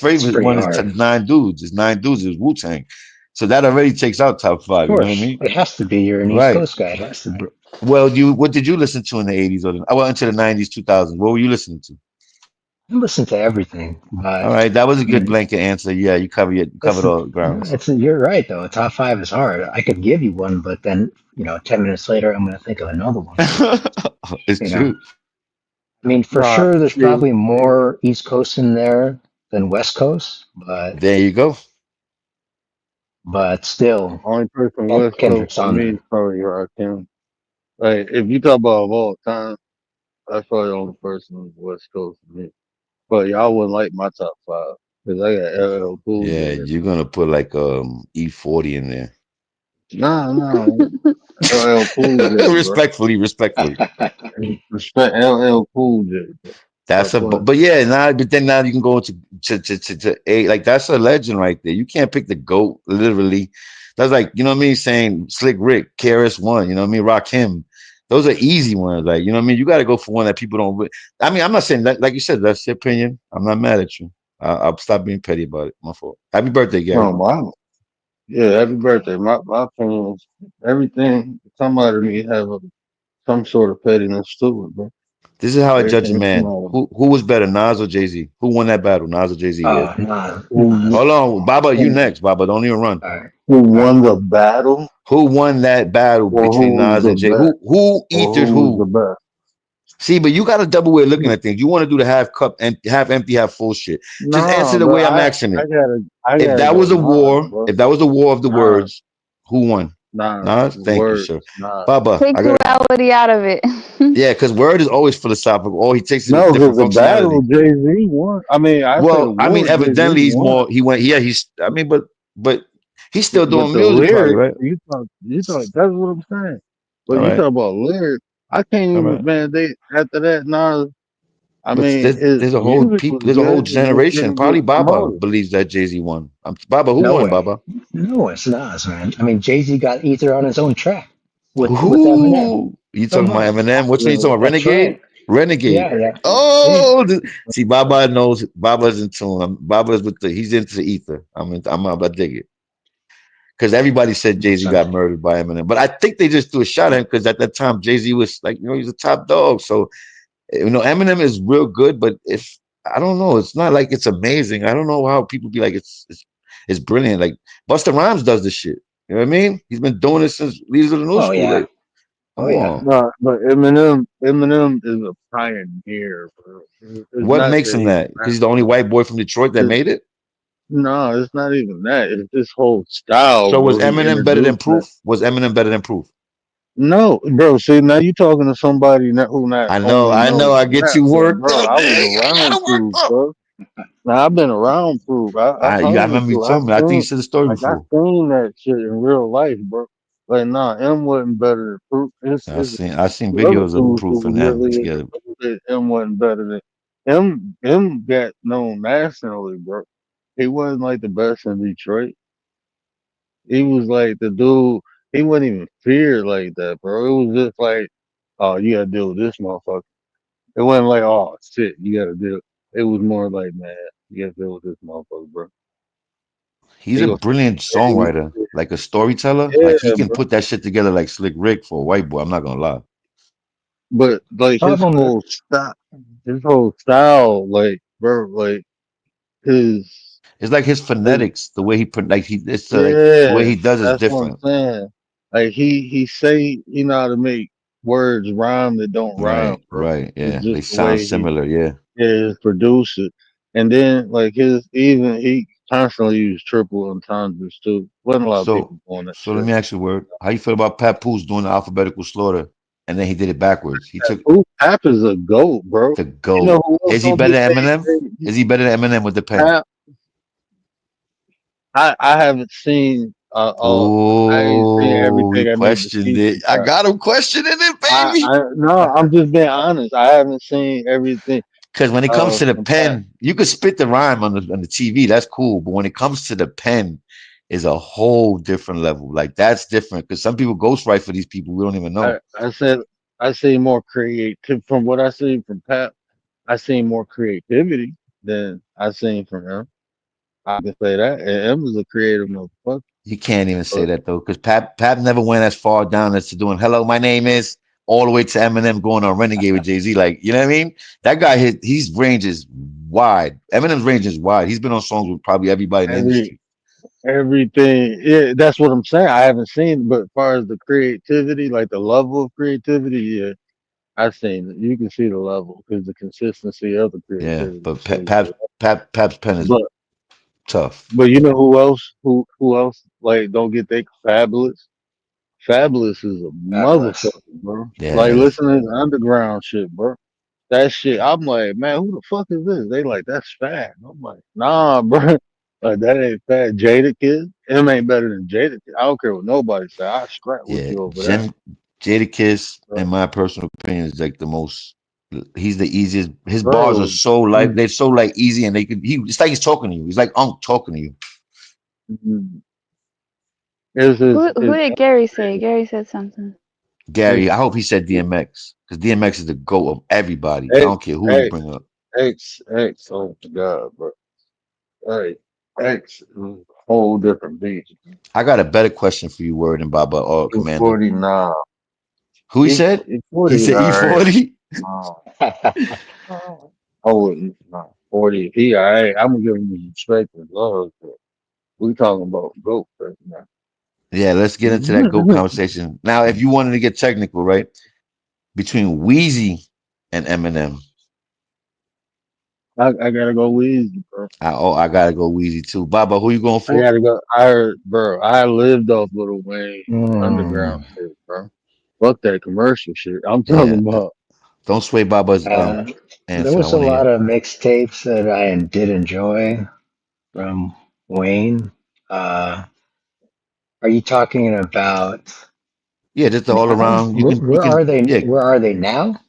It's favorite pretty one is hard. Nine Dudes. It's Nine Dudes. Is Wu Tang, so that already takes out top Of five. You know what I course, mean? it has to be. You're an East Right. Coast guy. It has to be. Well, you what did you listen to in the 80s or well into the 90s, 2000s? What were you listening to? I listen to everything, All but right, that was a I good mean, blanket answer. Yeah, you covered listen, all grounds. it's you're right though. A top five is hard. I could give you one, but then 10 minutes later, I'm going to think of another one. It's You know, true. I mean, for Nah, sure, there's see, probably more East Coast in there than West Coast, There you go. but still, only person West Coast Kendrick's for on me there. is probably Rakim. Like, if you talk about of all time, that's probably the only person West Coast for me. But y'all wouldn't like my top five because I got LL Cool J Yeah, in you're gonna put like E40 in there. there. Nah, LL Cool J, bro. Respectfully. Respect LL Cool J, bro. That's Stop a playing. but yeah, now but then now you can go to eight like that's a legend right there. You can't pick the goat literally. That's like you know what I mean. Saying Slick Rick, KRS One, you know what I mean. Rock him. Those are easy ones. Like you know what I mean. You got to go for one that people don't. I mean, I'm not saying that. Like you said, that's your opinion. I'm not mad at you. I'll stop being petty about it. My fault. Happy birthday, Gary. No, wow. Yeah, happy birthday. My opinion is everything. Somebody need to have some sort of pettiness to it, bro. This is how I judge a Everything come man. out. Who was better, Nas or Jay Z? Who won that battle, Nas or Jay Z? Word. Nah, Who, Hold on, Baba. You who next, Baba. Don't even run. all right, who all right. won the battle Who won that battle or between who was Nas the and Jay? best Who or ethered who was the who? best? See, but you got a double way of looking at things. You want to do the half cup and half empty, half full shit. Just answer Nah, the bro. way I'm asking I it. gotta I If gotta that go was a Nas, war, bro. if that was a war of the Nas, words, who won? Nas, Nas. Thank you, words, sir. Nas. Baba, Take I got it. duality out of it. Yeah, because word is always philosophical. All he takes is No, because different the battle functionality. Jay Z won. I mean, I say the Well, I mean, war Jay Z evidently he's won. more. He went. Yeah, he's. I mean, but he's still But doing the music, probably, lyrics, right? you talk. That's what I'm saying. All But you right, talk about lyrics. I can't all even, right. man. They after that, Nas. I But mean, his there's a whole music people, was there's a whole good. It just generation. didn't Probably get Baba promoted. believes that Jay Z won. Baba, who No won? way. Baba. No, it's Nas, man. I mean, Jay Z got Ether on his own track with Eminem. Who you Come talking about? on. Eminem? Which one you Yeah. talking about? That's Renegade? right. Renegade. Yeah, yeah, yeah. Oh, see, Baba knows. Baba's in tune. Baba's with the. He's into the ether. I dig it because everybody said Jay Z So, got murdered by Eminem, but I think they just threw a shot at him because at that time Jay Z was like, he's a top dog. So Eminem is real good, but if I don't know, it's not like it's amazing. I don't know how people be like it's brilliant. Like Busta Rhymes does this shit. You know what I mean? He's been doing it since Leaders of the New oh School. yeah, Like, oh come yeah. on. No, but Eminem is a pioneer, bro. It's What not makes that him he's that? Because he's the only white boy from Detroit that it's, made it. no, it's not even that. It's this whole style, So was bro. He Eminem better than introduced that. Proof? Was Eminem better than Proof? No, bro. See, now you talking to somebody not, who not I know, only I know. knows I get rap, you but worked bro, up. I was Dang, I around gotta work Proof, up. bro. Now I've been around Proof. I I hung with remember you Proof. I told me. I think you seen said the story like I before. seen that shit in real life, bro. Like nah, M wasn't better than Proof. It's I seen the other videos of two Proof who and M really together. M wasn't better than M got known nationally, bro. He wasn't like the best in Detroit. He was like the dude. He wasn't even feared like that, bro. It was just like, oh, you gotta deal with this motherfucker. It wasn't like, oh shit, you gotta deal. It was more like, man, you gotta deal with this motherfucker, bro. He's He a goes, brilliant songwriter, like a storyteller. Like he yeah, can bro. put that shit together like Slick Rick for a white boy. I'm not gonna lie. But like Problem. his whole style, like, bro, like his, It's like his his phonetics, the way he put, like it's like the way yeah, he does is that's what I'm different. saying. Like he say he know how to make words rhyme that don't rhyme, Right, bro. right, It's yeah. just They the sound way he similar, yeah. is produce it. And then like he constantly used triple entendres too. Wasn't a lot of So, people doing that so let shit. me ask you a word. How you feel about Pat Poose doing the alphabetical slaughter, and then he did it backwards? He took Who Pap is a goat, bro. the You know goat. who else Is he don't better get than paid? Eminem? Is he better than Eminem with the pen? Pap, I haven't seen I ain't seen Oh, he everything I need to questioned see it. from I Pap. got him questioning it, baby. I no, I'm just being honest. I haven't seen everything Because when it comes to the from Pap. pen, you could spit the rhyme on the TV. That's cool. But when it comes to the pen, is a whole different level. Like that's different because some people ghostwrite for these people we don't even know. I said I see more creative from what I see from Pat. I seen more creativity than I seen from him. I can say that. And him was a creative motherfucker. You can't even say But that though, because Pap never went as far down as to doing "Hello, my name is" all the way to Eminem going on Renegade with Jay Z. Like, you know what I mean? That guy his range is wide. Eminem's range is wide. He's been on songs with probably everybody in the every industry. everything, yeah, that's what I'm saying. I haven't seen, but as far as the creativity, like the level of creativity, yeah, I've seen it. You can see the level because the consistency of the Yeah, creativity. but So, yeah. Pap's pen is But tough. but you know who else? Who else? Like don't get they fabulous. Fabulous is a Fabulous. motherfucker, bro. Like Yeah, listen to his underground shit, bro. That shit, I'm like, man, who the fuck is this? They like, that's fat. I'm like, nah, bro. Like that ain't fat. Jada Kid, him ain't better than Jada Kid. I don't care what nobody say. I scrap with yeah. you over that. Jadakiss, Bro, in my personal opinion, is like the most. He's the easiest. His bars are bro so like mm, they're so like easy, and they could. It's like he's talking to you. He's like Unc talking to you. mm, it's his, Who did Gary say? Gary said something. Gary, I it's hope he said DMX because DMX is the goat of everybody. I don't X, care who you X, bring up. X. Oh my God, bro. Hey, X is a whole different beast. I got a better question for you, Word and Baba or He's Commander. 49. Who he said? He's He 40 is said all right. E40. Oh, he's not 40. He all right. I'm gonna give him his respect and love. But we talking about GOAT right now. Yeah, let's get into that GOAT conversation. Now, if you wanted to get technical, right? Between Wheezy and Eminem, I gotta go easy, bro. I gotta go Wheezy too. Baba, who you going I for? gotta go. I heard, bro. I lived off Little Wayne underground Mm. shit, bro. Fuck that commercial shit. I'm Yeah, talking about. don't sway Baba's Uh, there answer. I was a want to lot hear. of mixtapes that I did enjoy from Wayne. Uh, are you talking about Yeah, just all now? around. You can yeah. Where are they now?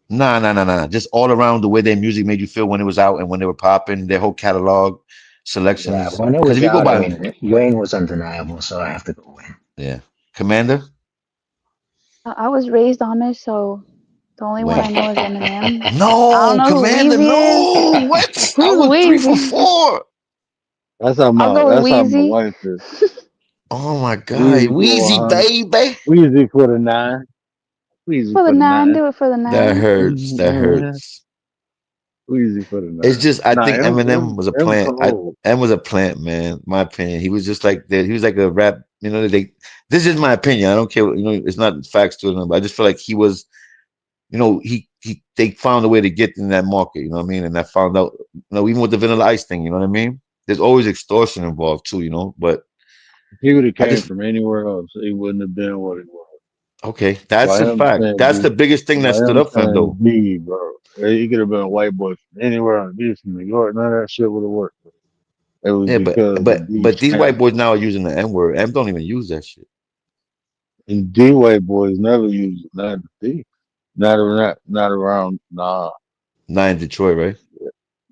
Nah. Just all around the way their music made you feel when it was out and when they were popping, their whole catalog, Yeah, selections. when it Because was if you go out, I by, mean, Wayne was undeniable, so I have to go Wayne. yeah, Commander, I was raised Amish, so the only one I Wayne. know is Eminem. I don't No, know who Commander, Wheezy is. no. What? I Who's was three for Wheezy? four. I'll go with That's how my Wheezy. wife is. Oh my God, Wheezy for Wheezy 100. baby. Wheezy for the 9. Wheezy For the for the nine, 9. do it for the That nine. hurts. That hurts. Wheezy for the It's 9. just I Nah, think Eminem was a M plant. cold. M was a plant, man. My opinion. He was just like that. He was like a rap. You know, this is my opinion. I don't care. You know, it's not facts to it, but I just feel like he was. You know, they found a way to get in that market. You know what I mean? And I found out. You know, even with the Vanilla Ice thing. You know what I mean? There's always extortion involved too. You know, but If he would have I came just from anywhere else, he wouldn't have been what he was. okay. That's By a him fact. saying That's B, the biggest thing that by stood him up for him, saying though. B, bro. He could have been a white boy from anywhere on the East from New York. None of that shit would have worked. It was Yeah, because of B but these white standing. boys now are using the N word. M don't even use that shit. And D white boys never use it. Not D. Not around. Nah. Not in Detroit, right?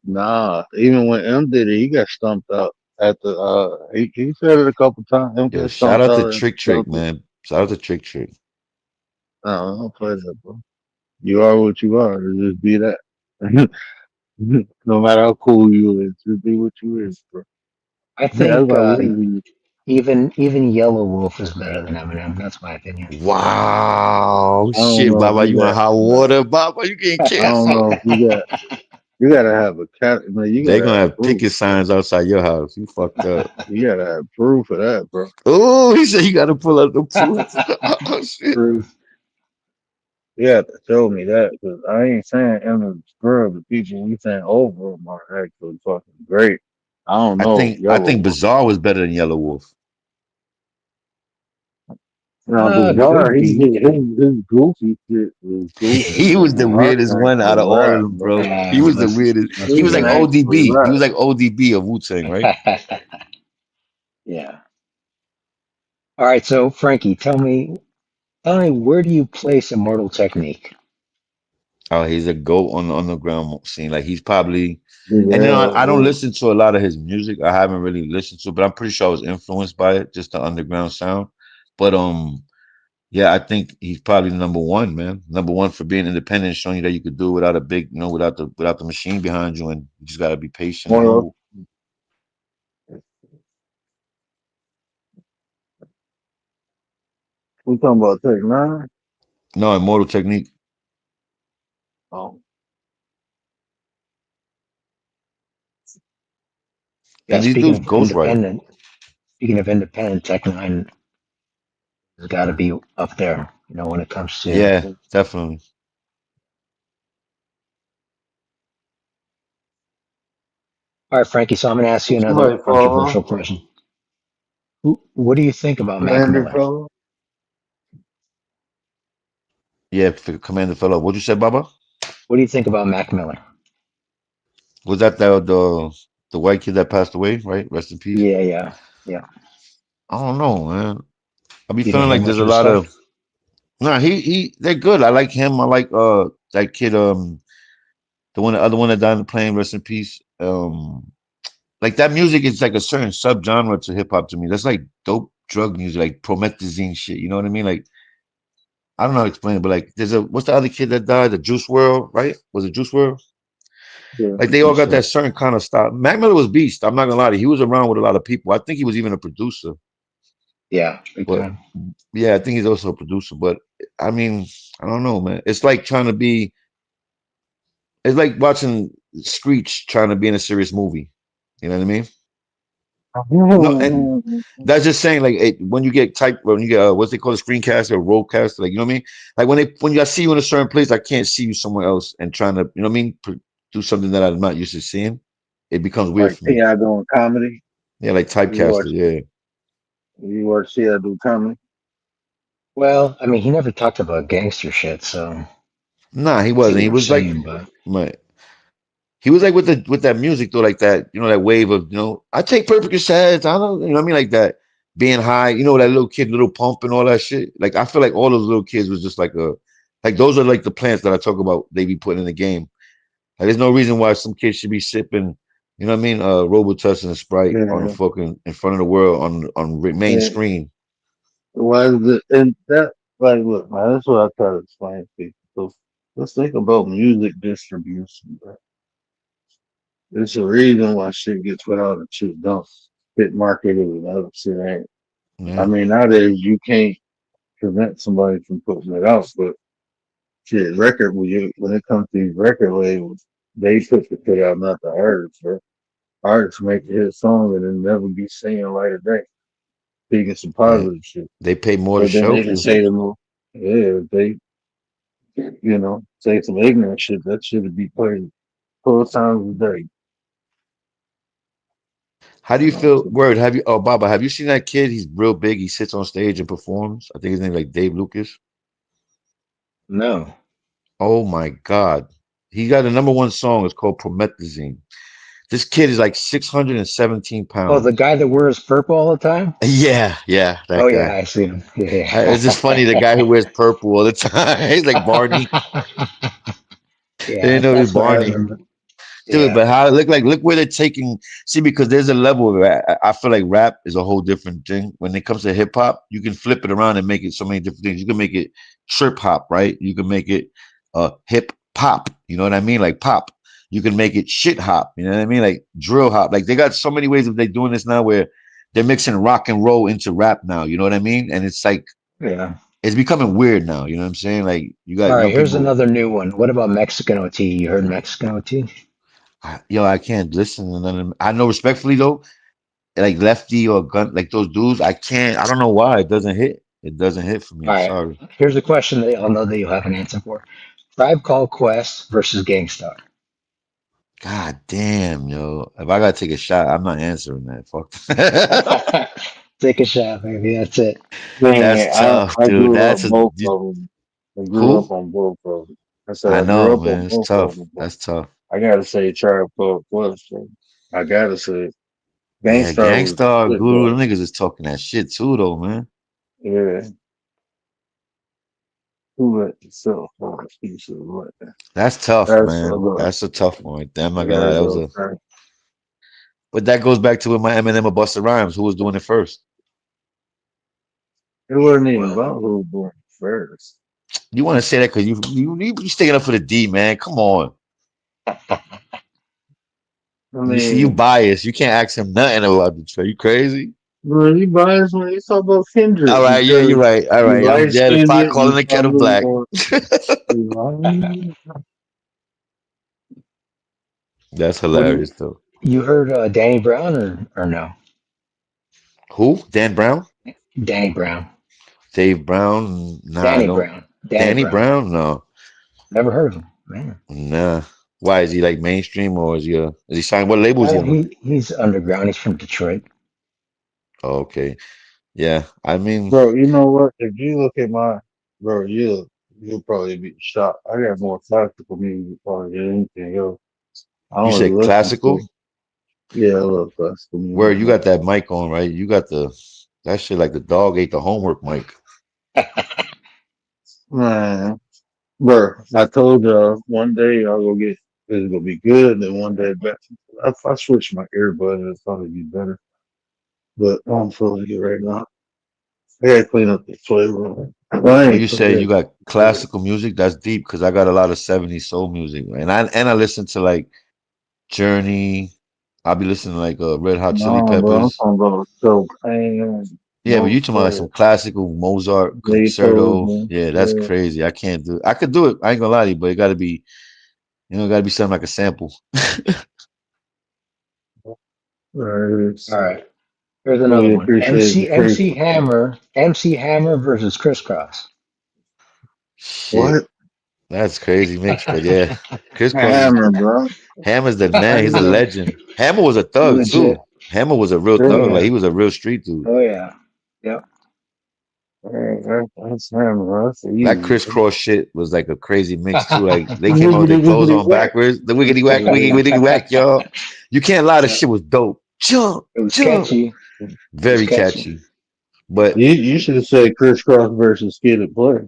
Nah. Even when M did it, he got stumped out at the he said it a couple times. M Yo, got shout stumped out to out at Trick the Trick, man. Shout out to Trick Trick. no, don't play that, bro. You are what you are. Just be that. No matter how cool you is, just be what you is, bro. I That's think why we even Yellow Wolf is better than Eminem. That's my opinion. Wow, I don't shit, know if Baba, you you on got hot water, Baba? You getting I don't canceled? know if you gotta have a cat man, you They gotta gonna have have proof, picket bro. signs outside your house. You fucked up. You gotta have proof of that, bro. Oh, he said you got to pull out the proof. Oh shit. Truth. You have to show me that because I ain't saying Emma Scrub, the people we saying over them are actually fucking great. I don't know, I Yellow think Wolf. Bizarre was better than Yellow Wolf. Now Bizarre, Could be. his goofy shit was goofy, He was the man. I weirdest can one out actually of all of rap, them, bro. bro. He was the weirdest. I He was can like Listen. actually ODB. He rap. was like ODB of Wu Tang, right? Yeah. All right. So Frankie, tell me, where do you place Immortal Technique? Oh, he's a goat on the underground scene. Like he's probably, and you know, Yeah, I don't listen to a lot of his music. I haven't really listened to, but I'm pretty sure I was influenced by it, just the underground sound. But yeah, I think he's probably number one, man. Number one for being independent, showing you that you could do it without a big, without the machine behind you, and you just gotta be patient and Moral. humble. We talking about Tech Nine? No, Immortal Technique. Oh, Yeah, And these dudes ghostwrite. speaking of independent, Tech Nine has got to be up there. You know, when it comes to. Yeah, definitely. All right, Frankie. So I'm going to ask you another somebody follow controversial question. What do you think about Mac Commander Miller? follow. Yeah, for Commander Fellow. What'd you say, Baba? What do you think about Mac Miller? Was that the white kid that passed away, right? Rest in peace. Yeah, yeah, yeah. I don't know, man. I be You didn't feeling hear like there's much a of his lot stuff. of nah. He they're good. I like him. I like that kid the other one that died in the plane. Rest in peace. Like that music is like a certain subgenre to hip hop to me. That's like dope drug music, like promethazine shit. You know what I mean? Like I don't know how to explain it, but like there's a what's the other kid that died? The Juice World, right? Was it Juice World? Yeah, Like they all you got sure? that certain kind of style. Mac Miller was beast. I'm not gonna lie to you. He was around with a lot of people. I think he was even a producer. Yeah, big But time. yeah, I think he's also a producer. But I mean, I don't know, man. It's like trying to be. It's like watching Screech trying to be in a serious movie. You know what I mean? No, and that's just saying like when you get when you get what's they call a screencaster or roadcaster, like you know what I mean? Like when I see you in a certain place, I can't see you somewhere else and trying to you know what I mean do something that I'm not used to seeing. It becomes weird Like for me. T.I. doing comedy. Yeah, like You watch typecasted. Yeah. you watch T.I. do comedy. Well, I mean, he never talked about gangster shit, so I Nah, he see wasn't. what He you're was like saying, but my he was like with that music though, like that, that wave of, I take Percocets, I don't, you know what I mean, like that being high, that little kid, little pump and all that shit. Like I feel like all those little kids was just like those are like the plants that I talk about. They be putting in the game. Like there's no reason why some kids should be sipping, you know what I mean, Robitussin and a Sprite on the Yeah. fucking in front of the world on main And screen. why is it and that like look, man, that's what I try to explain to people. So let's think about music distribution, bro. There's a reason why shit gets put out and shit don't get marketed and other shit ain't. I Yeah, mean, nowadays you can't prevent somebody from putting it out, but shit, when it comes to these record labels, they put the shit out, not the artists, bro. Artists make a hit song and then never be singing light of day, speaking some yeah. positive shit. They pay more to But then they shelf can you. say the more, yeah, if they, say some ignorant shit, that shit would be played 4 times a day. How do You you know, feel? so, Word, have you? Oh, Baba, have you seen that kid? He's real big. He sits on stage and performs. I think his name like Dave Lucas. no. Oh my God. He got a number one song. It's called Promethazine. This kid is like 617 Oh, the pounds. guy that wears purple all the time? Yeah, yeah, Oh that yeah, guy. I see him. It's just funny, the guy who wears purple all the time. He's like Barney. Yeah. They Yeah, didn't know he was that's what I Barney. remember. Dude, Yeah. but how look where they're taking. See, because there's a level of rap. I feel like rap is a whole different thing. When it comes to hip hop, you can flip it around and make it so many different things. You can make it trip hop, right? You can make it hip hop. You know what I mean? Like pop. You can make it shit hop. You know what I mean? Like drill hop. Like they got so many ways of they doing this now where they're mixing rock and roll into rap now. You know what I mean? And it's like Yeah. it's becoming weird now. You know what I'm saying? Like you got All right, young here's people. another new one. What about Mexican OT? You heard Mexican OT? Yo, I can't listen to none of them. I know respectfully though, like Lefty or Gun, like those dudes, I can't. I don't know why it doesn't hit. It doesn't hit for me. All I'm right. sorry. Here's a question that I'll know that you'll have an answer for. Tribe Called Quest versus Gangstar. God damn, yo. If I gotta take a shot, I'm not answering that. Fuck. that. Take a shot, baby. That's it. That's man, tough, I dude. grew up That's a both of them. I grew up who? on both of them. I said I I grew know, up on man. It's both of tough. them, but That's tough. I gotta say Tribe Called Quest. So I gotta say Yeah, Gangstar was Gangstar, good Guru, though. them niggas is talking that shit too, though, man. Yeah, who let yourself on a piece of what? That's tough, That's a man. look. That's a tough one right there. I'm I not gonna lie. gotta That was go a. first. But that goes back to with my Eminem or Busta Rhymes. Who was doing it first? It wasn't even Well, about who was born first. You want to say that because you sticking up for the D, man. Come on. I You see, you mean, biased. You can't ask him nothing about Detroit. You crazy? when you biased when you talk about All Kendrick right, yeah, you're because right. All you right, I'm light yeah. The skinned, pot calling you the kettle probably black. more. You That's what do you hilarious, though. you heard Danny Brown or no? Who? Dan Brown? Danny Brown. Dave Brown? Nah, I Danny don't. Brown. Danny Danny Brown. Brown? No, Never heard of him. Man. nah. Why is he like mainstream or is he signed? What label is he on? He's underground. He's from Detroit. Oh, okay, yeah. I mean, bro, you know what? If you look at my bro, you'll probably be shocked. I got more classical music probably than anything else. I you don't said really listen classical. to. Yeah, I love classical Where music, you got that mic on, right? You got that shit like the dog ate the homework mic. man. Bro, I told y'all one day I'll go get it's gonna be good, then one day back. If I switch my earbud, it'll probably be better. But I'm feeling it right now. I gotta clean up the flavor. Well, I But ain't you say you forget. got classical music. That's deep because I got a lot of '70s soul music, and I listen to like Journey. I'll be listening to like Red Hot Chili No, bro, I'm Peppers. talking about Chopin, Yeah, but you talking about like Mozart, some classical Mozart concerto. Beethoven. Yeah, that's Yeah, crazy. I can't do. I could do it. I ain't gonna lie to you, but it got to be, it got to be something like a sample. right. All right. Here's another Really one. appreciate the free. MC Hammer versus Crisscross. Shit, What? that's crazy mix. But yeah, Chris Cross is Hammer, bro. Hammer's the man. He's a Hammer, legend. Hammer was a thug Legit. too. Hammer was a real Oh thug. Like yeah. yeah. he was a real street dude. Oh yeah. Yep. That's Hammer. That's That easy. crisscross shit was like a crazy mix too. Like they came out with their Wiggity, clothes wiggity, on whack. backwards. The wiggity whack, wiggity wiggity whack, y'all. You can't lie. The Yeah. shit was dope. Jump, It was jump. catchy. It was Very catchy. catchy. But You should have said crisscross versus Kid and Play.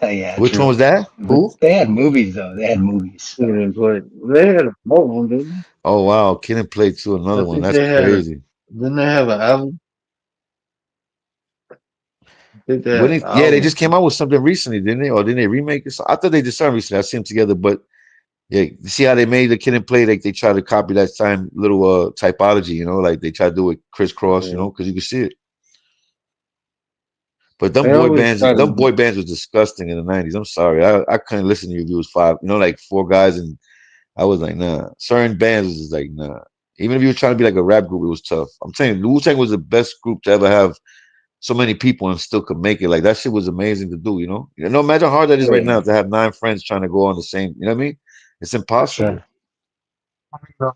Yeah, which one true. was that? But Who? they had movies though. They had movies. Kid So and Play. They had a one, didn't Oh wow, Kid and Play too. they? Another I one. think That's they had a. crazy. Didn't they have an album? I think they When had an it, yeah, they album. just came out with something recently, didn't they? Or didn't they remake it? I thought they did something recently. I see them together, but yeah, you see how they made the Kid and Play? Like they try to copy that same little typology, like they try to do it crisscross, Yeah. because you can see it. But They always try to them boy do. bands was disgusting in the '90s. I'm sorry, I couldn't listen to reviews five, like four guys, and I was like, nah. Certain bands was just like, nah. Even if you were trying to be like a rap group, it was tough. I'm saying Wu Tang was the best group to ever have so many people and still could make it. Like that shit was amazing to do. No, imagine how hard that is oh right now yeah. to have nine friends trying to go on the same. You know what I mean? It's impossible. Sure.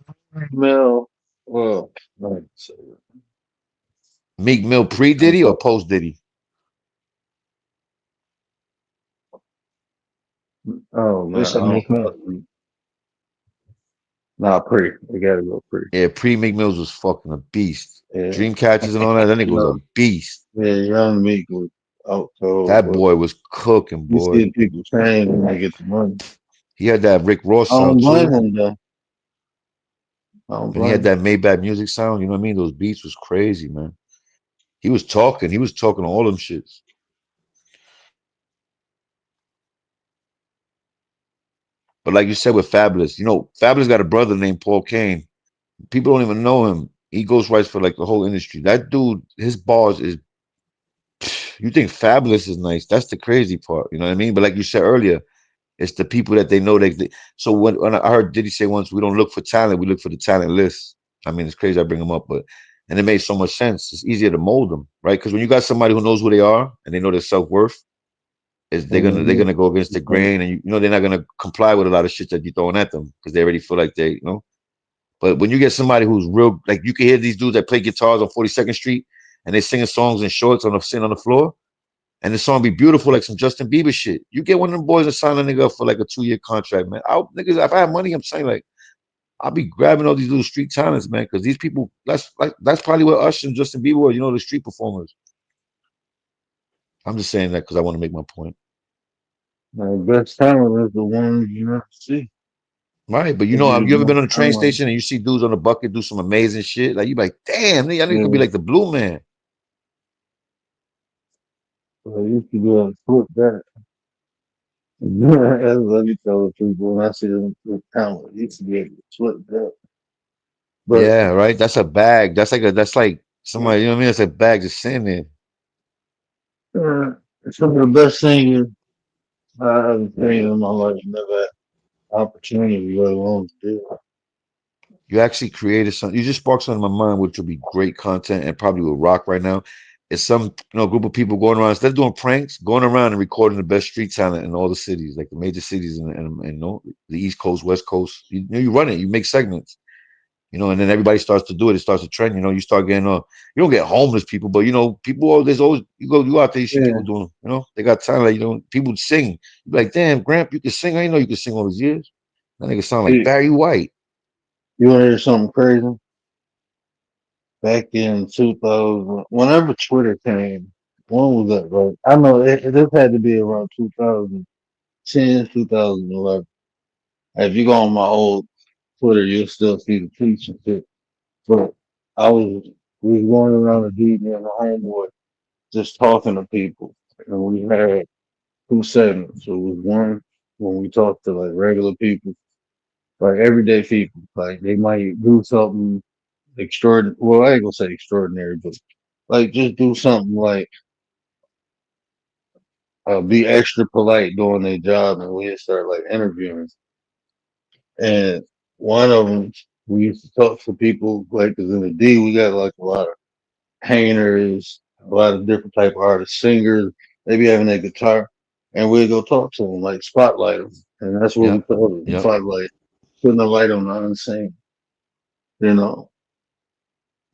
Mel. Well, like, Meek Mill pre Diddy or post Diddy? oh Who man, said Meek Mill? nah, pre. We gotta go pre. Yeah, pre Meek Mills was fucking a beast. Yeah, Dream catchers and all that. That nigga was a young, beast. yeah, young Meek was out cold, That but boy was cooking, you boy. see people change when they get the money. He had that Rick Ross I sound don't blame too. him though. I don't And he had blame that Maybach music sound. You know what I mean? Those beats was crazy, man. He was talking. He was talking all them shits. But like you said with Fabulous, Fabulous got a brother named Paul Kane. People don't even know him. He ghostwrites for like the whole industry. That dude, his bars is. You think Fabulous is nice? That's the crazy part. You know what I mean? But like you said earlier, it's the people that they know. So when I heard Diddy say once, we don't look for talent, we look for the talent list. I mean, it's crazy I bring them up, but and it made so much sense. It's easier to mold them, right? Because when you got somebody who knows who they are and they know their self worth, is they're gonna go against the him. grain, and they're not gonna comply with a lot of shit that you're throwing at them because they already feel like they. But when you get somebody who's real, like you can hear these dudes that play guitars on 42nd Street and they singing songs in shorts sitting on the floor, and the song be beautiful like some Justin Bieber shit. You get one of them boys and sign a nigga up for like a 2-year contract, man. Niggas, if I have money, I'm saying like I'll be grabbing all these little street talents, man, because these people, that's probably what Usher and Justin Bieber were, the street performers. I'm just saying that because I want to make my point. The best talent is the ones you never see. Right, but you They know, be have the you ever been most on a train talented. station and you see dudes on the bucket do some amazing shit? Like you be like, damn, I know you could be Yeah, like the blue man. so I used to be able to flip that. That's what I tell people when I see them with talent. I used to be able to flip that. But Yeah, right. That's a bag. That's like somebody, you know what I mean? That's a bag just sitting there. uh, some of the best things I ever seen in my life, never had opportunity, let alone to do. You actually created something. You just sparked something in my mind, which will be great content and probably will rock right now. It's some group of people going around instead of doing pranks, going around and recording the best street talent in all the cities, like the major cities and the East Coast, West Coast. You run it. You make segments. And then everybody starts to do it. It starts to trend. You start getting you don't get homeless people, but people. There's always you go out there, you see Yeah, people doing. They got talent. Like, people sing. You be like, damn, Gramp, you can sing. I didn't know you could sing all these years. That nigga sound like you, Barry White. you want to hear something crazy? Back in 2000, whenever Twitter came, when was that, right? I know this had to be around 2010, 2011. If you go on my old Twitter, you'll still see the tweets and shit. But we was going around the D and the homeboy just talking to people. And we had two segments. So it was one when we talked to like regular people, like everyday people. Like they might do something extraordinary. Well, I ain't gonna say extraordinary, but like just do something like be extra polite doing their job, and we start like interviewing. And one of them, we used to talk to people like 'cause in the D we got like a lot of painters, a lot of different type of artists, singers. They be having their guitar, and we'd go talk to them, like spotlight them, and that's what we Yep. call it, Yep. spotlight, putting a light on the unseen. You know,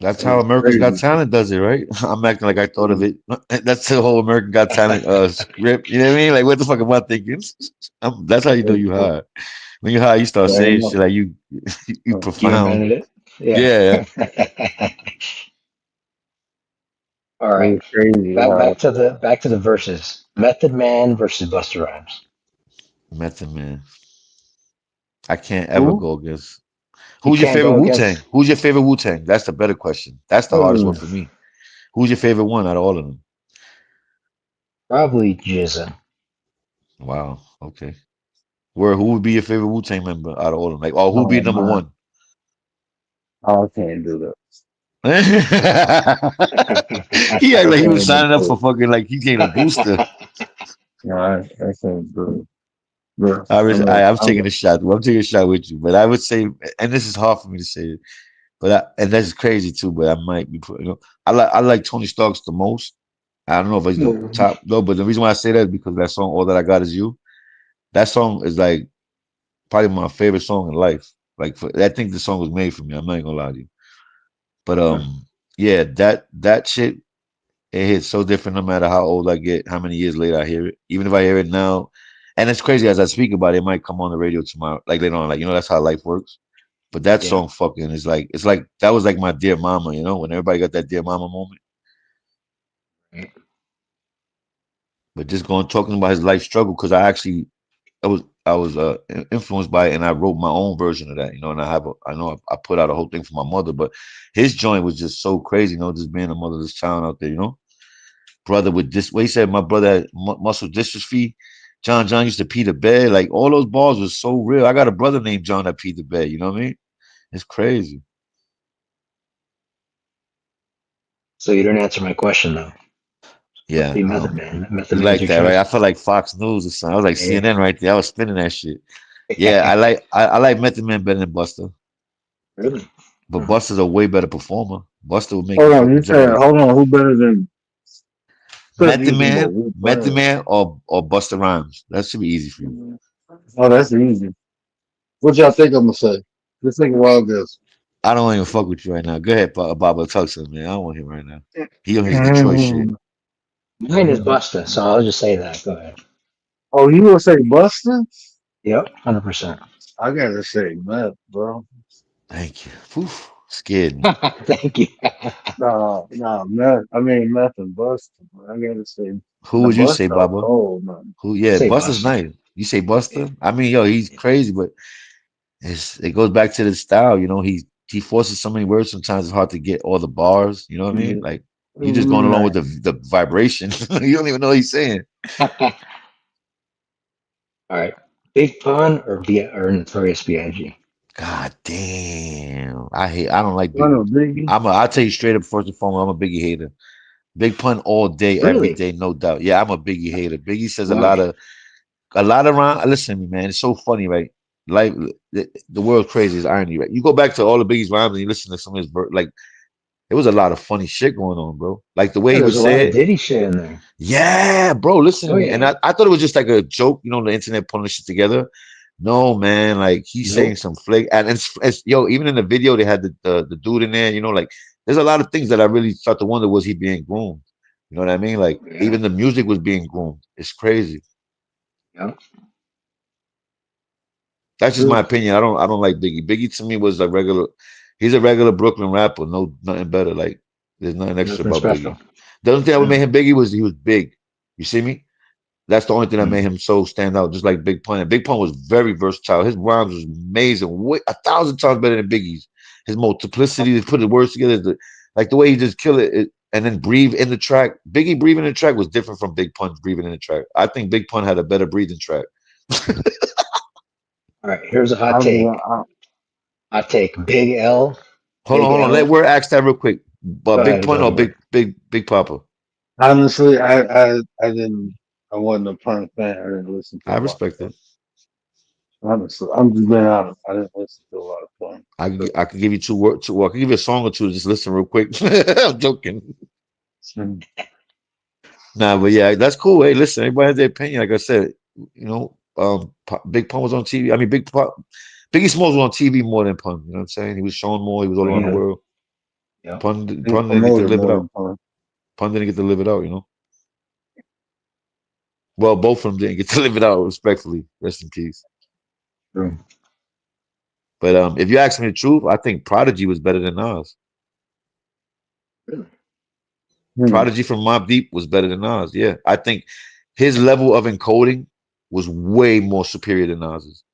That's and how it's America's Got crazy. Talent does it, right? I'm acting like I thought of Mhm. it. That's the whole American Got Talent script. You know what I mean? Like, what the fuck am I thinking? That's how you know you high. When you high, you start Fair saying shit enough. like you You profound. invented it. Yeah. Yeah. All right. It's crazy Back how back to the verses. Method Man versus Buster Rhymes. Method Man. I can't ever who? go against. You Who's your can't favorite go Wu Tang? against Who's your favorite Wu Tang? That's the better question. That's the hardest one Oh, for me. Who's your favorite one out of all of them? probably Jizza. Wow. Okay. Who would be your favorite Wu Tang member out of all of them? Like, oh, who would be oh number man, one? I can't do that. He act I like he can't was even signing up do for it. fucking like he getting a booster. No, I can't do it. But I'm I'm taking a shot. I'm taking a shot with you, but I would say, and this is hard for me to say, and that's crazy too. But I might be, I like Tony Stark's the most. I don't know if he's the top though, but the reason why I say that is because that song, "All That I Got Is You," that song is like probably my favorite song in life. Like, I think the song was made for me. I'm not even gonna lie to you. But yeah, that shit it hits so different no matter how old I get, how many years later I hear it. Even if I hear it now, and it's crazy as I speak about it, it might come on the radio tomorrow, like later on, like that's how life works. But that Yeah. song fucking is like it's like that was like my dear mama, when everybody got that dear mama moment. But just going talking about his life struggle because I was influenced by it and I wrote my own version of that, and I know I put out a whole thing for my mother, but his joint was just so crazy, just being a motherless child out there. Brother with this, what he said, my brother had muscle dystrophy. John used to pee the bed. Like all those balls was so real. I got a brother named John that peed the bed. You know what I mean? It's crazy. So you didn't answer my question though. Must Yeah, be Method Man. Method you Man's like your that, right? I choice. felt like Fox News or something. I was like Yeah. CNN right there. I was spinning that shit. Yeah, I like Method Man better than Buster, Really? but Hmm. Buster's a way better performer. Buster would make you hold on. You fucking said jealous. hold on. Who better than? Said you Method was talking about Man, Wu Method Tang. Man, or Buster Rhymes. That should be easy for you. Oh, that's easy. What y'all think I'm gonna say? Just think a wild guess. I don't even fuck with you right now. Go ahead, Baba. Talk to him, man. I don't want him right now. He on his Detroit shit. Mm. Mine is Busta, so I'll just say that. Go ahead. Oh, you gonna say Buster? Yep, 100%. I gotta say Meth, bro. Thank you. Whew. Scared me. Thank you. No, meth. I mean, meth and Buster. I gotta say, Who the would you say, Buster Baba? cold, man. Who? I Yeah, say Buster's Buster. nice. You say Buster? Yeah. I mean, yo, he's crazy, but it goes back to the style. You know, he forces so many words. Sometimes it's hard to get all the bars. You know what I mean? Yeah. Like you just going along with Right. the vibration. You don't even know what he's saying. All right. Big Pun or Notorious B.I.G. God damn. I don't like I Big know Biggie. I'll tell you straight up first and foremost, I'm a Biggie hater. Big Pun all day, every Really? day, no doubt. Yeah, I'm a Biggie hater. Biggie says Why? a lot of rhyme. Listen to me, man. It's so funny, right? Like the world's crazy is irony, right? You go back to all the Biggie's rhymes and you listen to some of his like there was a lot of funny shit going on, bro. Like the way Yeah, he would there's a lot say of it. Diddy shit in there. Yeah, bro, listen to Oh me. And yeah. I thought it was just like a joke, you know, the internet putting this shit together. No, man, like he's saying Nope. some flake, and yo, even in the video they had the dude in there, you know, like there's a lot of things that I really start to wonder was he being groomed? You know what I mean? Like Yeah. even the music was being groomed. It's crazy. Yeah. That's just my True. opinion. I don't like Biggie. Biggie to me was a regular. He's a regular Brooklyn rapper. No, nothing better. Like there's nothing extra Nothing about special. Biggie. The only thing that would make Really. him Biggie was he was big. You see me? That's the only thing that made Mm. him so stand out, just like Big Pun. And Big Pun was very versatile. His rhymes was amazing, way, 1,000 times better than Biggie's. His multiplicity, to put the words together, like the way he just kill it, and then breathe in the track. Biggie breathing in the track was different from Big Pun's breathing in the track. I think Big Pun had a better breathing track. All right. Here's a hot I mean, take. Hot take. Big L. Big Hold on. Let L. Word ask that real quick. But Go Big ahead. Go Pun or ahead. Word. Big Papa? honestly, I didn't. I wasn't a punk fan. I didn't listen to I a lot respect of punk. it. Honestly, I'm just being honest. I didn't listen to a lot of punk. I could give you two words. Well, I could give you a song or two. Just listen real quick. I'm joking. So, Nah, but yeah, that's cool. Hey, listen, everybody has their opinion. Like I said, you know, Big Pun was on TV. I mean, Biggie Smalls was on TV more than Pun. You know what I'm saying? He was showing more. He was all Oh around the yeah. world. Yep. he Pun didn't get to promoted live it more than out. punk. Pun didn't get to live it out. You know. Well, both of them didn't get to live it out. Respectfully, rest in peace. True. But if you ask me the truth, I think Prodigy was better than Nas. Really. Hmm. Prodigy from Mobb Deep was better than Nas. Yeah, I think his level of encoding was way more superior than Nas's,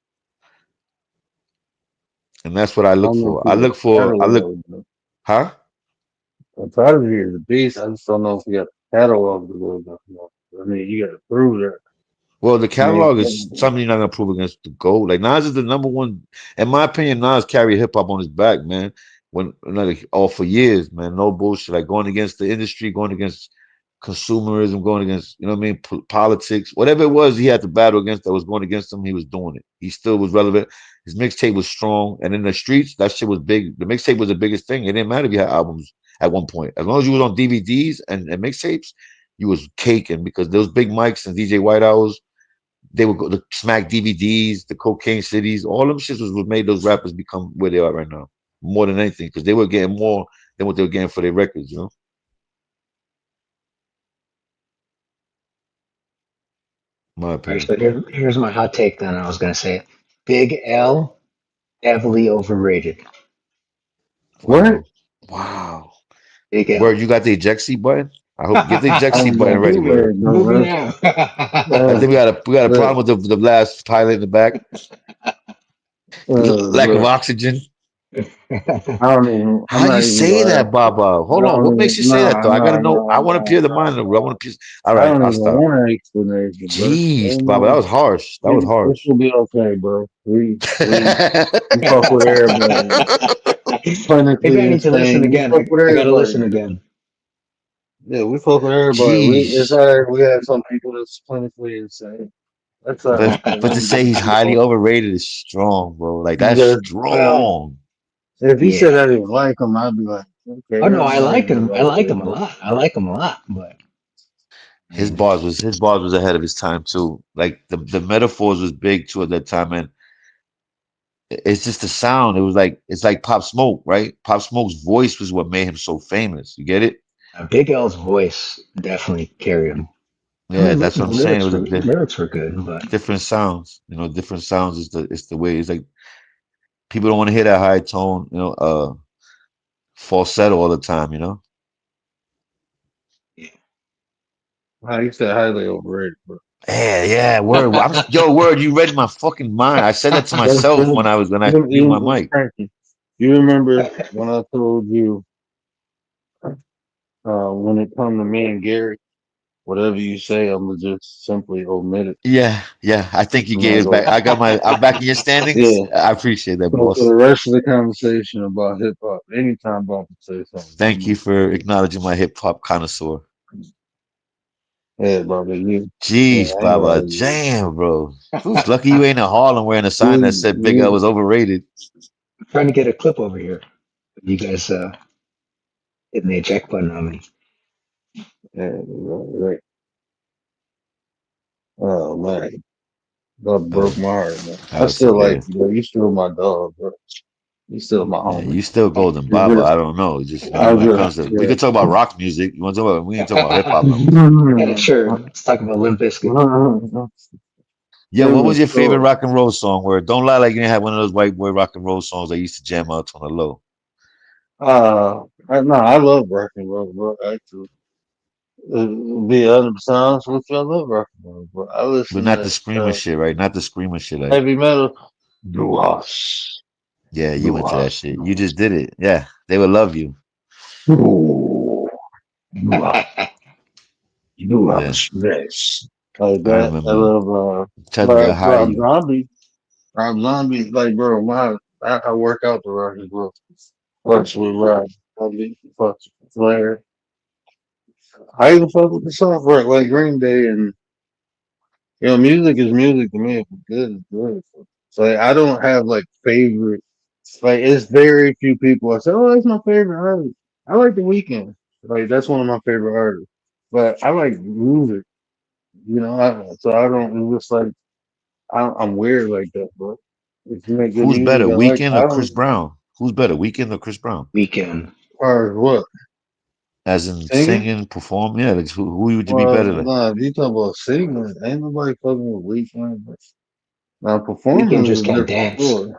and that's what I I look don't know if for. he got the I look, catalog. But huh? I'm proud of you as a beast. I just don't know if he got the catalog to go enough. I mean, you got to prove that. Well, the I mean, catalog is something you're not gonna prove against the GOAT. Like Nas is the number one, in my opinion. Nas carried hip hop on his back, man. When like all for years, man. No bullshit. Like going against the industry, going against consumerism, going against you know what I mean, politics, whatever it was, he had to battle against that was going against him. He was doing it. He still was relevant. His mixtape was strong, and in the streets, that shit was big. The mixtape was the biggest thing. It didn't matter if you had albums at one point, as long as you was on DVDs and mixtapes, you was caking because those big mics and DJ White Hours they would go the smack DVDs, the cocaine cities, all them shits was what made those rappers become where they are right now. More than anything, because they were getting more than what they were getting for their records, you know? My All right. opinion. So here's my hot take. Then I was gonna say it. Big L. Heavily overrated. what? Wow. Wow. Big Where L. you got the eject seat button? I hope get the eject I seat don't button know ready, who bro. that Moving though. out. I think Uh, we got a but, problem with the last pilot in the back. Lack of but oxygen. I don't even. I'm How you not even say gonna that, ask you. Baba? I Hold on. don't What makes even. you say that Nah, though? I gotta nah, know. nah, I want to nah, peer the nah, mind. I nah. want to piece. All I right, don't I'll even stop. want an explanation, bro. Jeez, Baba, that And, was harsh. That was this harsh. will be okay, bro. We fuck with everybody. Maybe Clinically I need to listen insane. We again. fuck with I gotta everybody. listen again. Yeah, we fuck with everybody. It's Jeez. all right. We have some people that's clinically insane. That's all right. But to say he's We highly fuck with overrated is strong, bro. Like that's because, well, strong. if he said Yeah. I didn't like him, I'd be like, Oh okay, no, I'm I not like even him. I gonna like say him a nothing. lot. I like him a lot. But I mean, His bars was ahead of his time too. Like the metaphors was big too at that time, and it's just the sound. It was like it's like Pop Smoke, right? Pop Smoke's voice was what made him so famous. You get it? Big L's voice definitely carried him. I Yeah, mean, that's what I'm saying. It was a lyrics were good, but different sounds. You know, different sounds is the way. It's like people don't want to hear that high tone. You know, falsetto all the time, you know? How you said highly overrated, bro. Yeah, yeah, word. Yo, word, you read my fucking mind. I said that to myself when I muted my mic. Frankie, you remember when I told you when it come to me and Gary, whatever you say, I'm gonna just simply omit it. Yeah, yeah. I think you I'm not gave it back. gonna. I'm back in your standings. Yeah. I appreciate that, So for boss. the rest of the conversation about hip hop, anytime Bump would say something, I'm Thank you gonna for say, acknowledging my hip hop connoisseur. yeah, brother, you, yeah, Jeez, I ain't gonna Baba. argue with Damn, bro. Who's lucky you ain't in Harlem wearing a sign that you. said Big L was overrated? I'm trying to get a clip over here. You guys hitting the eject button on me. Yeah, right. Oh man, that Oh, broke my heart, man. that I was still like hilarious. you, bro. You still my dog, bro. You still my Yeah, homie. you still golden You Baba. just, I don't know. Just I when it just, comes to we yeah. could talk about rock music. You want to talk about we ain't talking about hip hop no more. Yeah, sure. Let's talk about Limp Bizkit. Yeah, what was your favorite rock and roll song? Where don't lie like you didn't have one of those white boy rock and roll songs I used to jam out on the low, no, I love rock and roll, bro. Actually, be 100% honest with you, I love rock and roll, bro. I but listen not the to screaming shit, right? Not the screaming shit. Like, heavy metal. Duas, yeah, you went to that duas, shit. You just did it. Yeah, they would love you. duas, Yeah, duas, yes. Like I that. I remember. love Tell them to hire Rob you. Zombie. Rob Zombie, like bro, I work out the rock and roll. Fucks with Rob Zombie, fucks with Flair. I even fuck with the soft rock like Green Day and music is music to me. If it's good, it's good. So like, I don't have like favorite. Like it's very few people I say, oh, that's my favorite artist. I like The Weeknd. Like that's one of my favorite artists. But I like music, so I don't. It's just like I'm weird like that, bro. If you make good Who's music, better, I like. Weekend I or Chris don't. Brown? Who's better, Weekend or Chris Brown? Weekend. Or what? As in Singing? singing, perform. Yeah, like, who would you be Well, better than? nah. If you talk about singing, ain't nobody fucking with Weeknd. But now Weekend performing is just a can't different dance. story.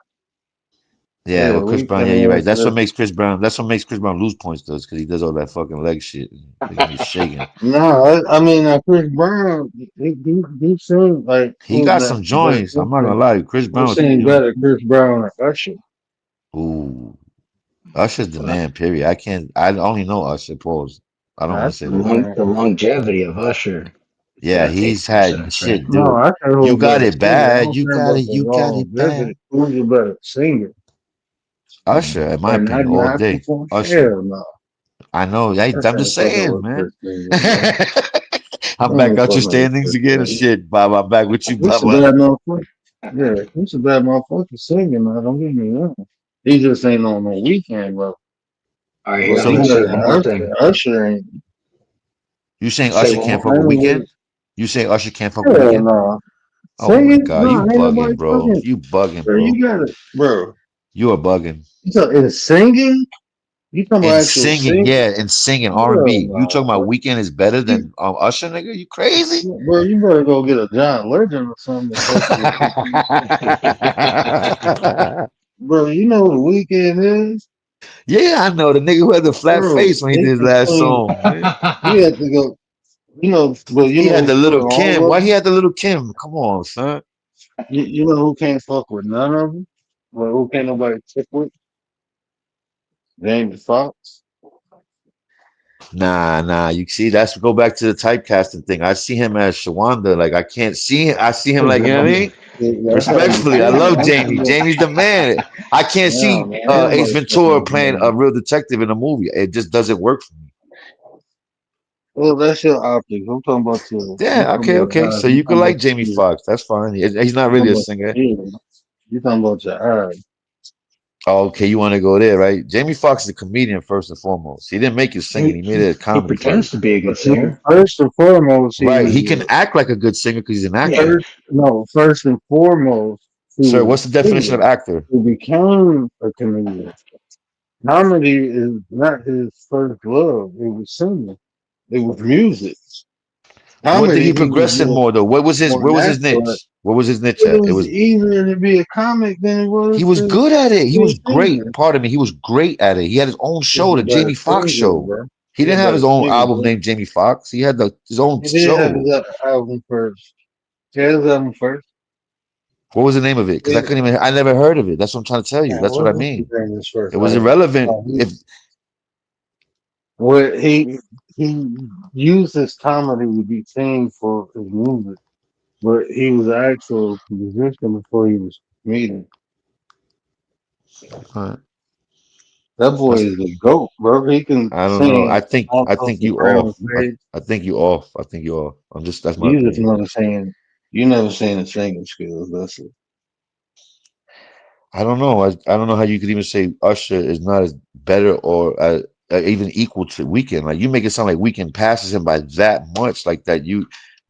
Yeah, Yeah, but Chris Brown. Yeah, you're Weeknd right. is That's what makes different. Chris Brown. That's what makes Chris Brown lose points, though, because he does all that fucking leg shit. Like he's shaking. No, I mean Chris Brown, he sing like He got some joints. I'm not gonna lie. To you. Chris who Brown, sing better, Chris Brown or Usher? ooh, Usher's the Well, man. Period. I can't. I only know Usher. Pause. I don't want That's to say the, that. the longevity of Usher, it's Yeah, got to take he's had precedence, right? shit, no, dude. I can You who got better it singer. I bad. don't You care got about it. the You got it longevity. bad. Who's a better singer? Usher, in my Like opinion, all not day. perform? Usher. Hell no. I know. I I'm just can't fucking saying, with man. Chris singer, bro. I I'm back ain't out your fucking with standings Chris again. singer. Shit, Bob. I'm back with you, He's a Baba. bad motherfucker. Yeah, he's a bad motherfucker singing, man. Don't get me wrong. He just ain't on no weekend, bro. All right, here, But I'm So going he to say who? better one than more Usher. thing. Usher ain't. You saying Say Usher one can't more. fuck with Same with Weekend? You saying Usher can't fuck with hell Weekend? no. Oh my Singing? God, you No, ain't nobody bugging, bro. fucking. You bugging, Bro, you bro. got it, bro. You are bugging. So in singing, you talking And about actual singing, singing? yeah, and singing Hell R&B. You talking no, about bro. Weekend is better You, than Usher, nigga? You crazy? bro, you better go get a John Legend or something to fuck with Weekend. Bro, you know what the weekend is? Yeah, I know the nigga who had the flat Bro, face when he they did his can last sing. song, man. He had to go, but you He know had who the put little all Kim. of Why he them? had the little Kim? Come on, son. You know who can't fuck with none of them? Well, who can't nobody fuck with? James Fox. Nah, nah. You see, that's go back to the typecasting thing. I see him as Shawanda. Like I can't see him. I see him like, you know what I mean? That's how you Respectfully, I see it. love Jamie. Jamie's the man. I can't No, see man, ain't Ace nobody fucking Ventura with playing a him. real detective in a movie. It just doesn't work for me. Well, that's your optics. I'm Yeah, talking okay, about okay. eyes. So I'm you could talking like about Jamie your ears. Foxx. That's fine. He's not I'm really talking a about singer. your ears. You talking about your eyes. Oh, okay, you want to go there, right? Jamie Foxx is a comedian first and foremost. He didn't make it singing. He made it a He comedy pretends to first. be a good singer. First and foremost, Right. He can act like a good singer because he's an actor. Yeah. first and foremost, he Sir, was what's the a definition of singer actor? who became a comedian. Comedy is not his first love. It was singing. It was music. What did Comedy, he he was progress in more though? more Where was his natural. niche? What was his niche It at? It was was easier to be a comic than it he was was good at it. He be a was great. singer. Pardon me. He was great at it. He had his own He's show, a the better Jamie Foxx singer, show. bro. He He's a didn't have better his own singer, album bro. named Jamie Foxx. He had his own He did have his show. album first. He had his album first. What was the name of it? Because Yeah, I never heard of it. That's what I'm trying to tell you. yeah, That's what I what was mean. the name of his It first was album? irrelevant. Oh, If what he used his comedy to be seen for his music, but he was an actual musician before he was a comedian. uh, That boy that's, is the goat, bro. He can I don't know. sing I almost think the you ground off. stage. I think you off. I think you off. I'm just that's my You just opinion. never seen you never seen his singing skills. That's it. I don't know. I don't know how you could even say Usher is not as better or even equal to Weekend. Like you make it sound like Weekend passes him by that much, like that. You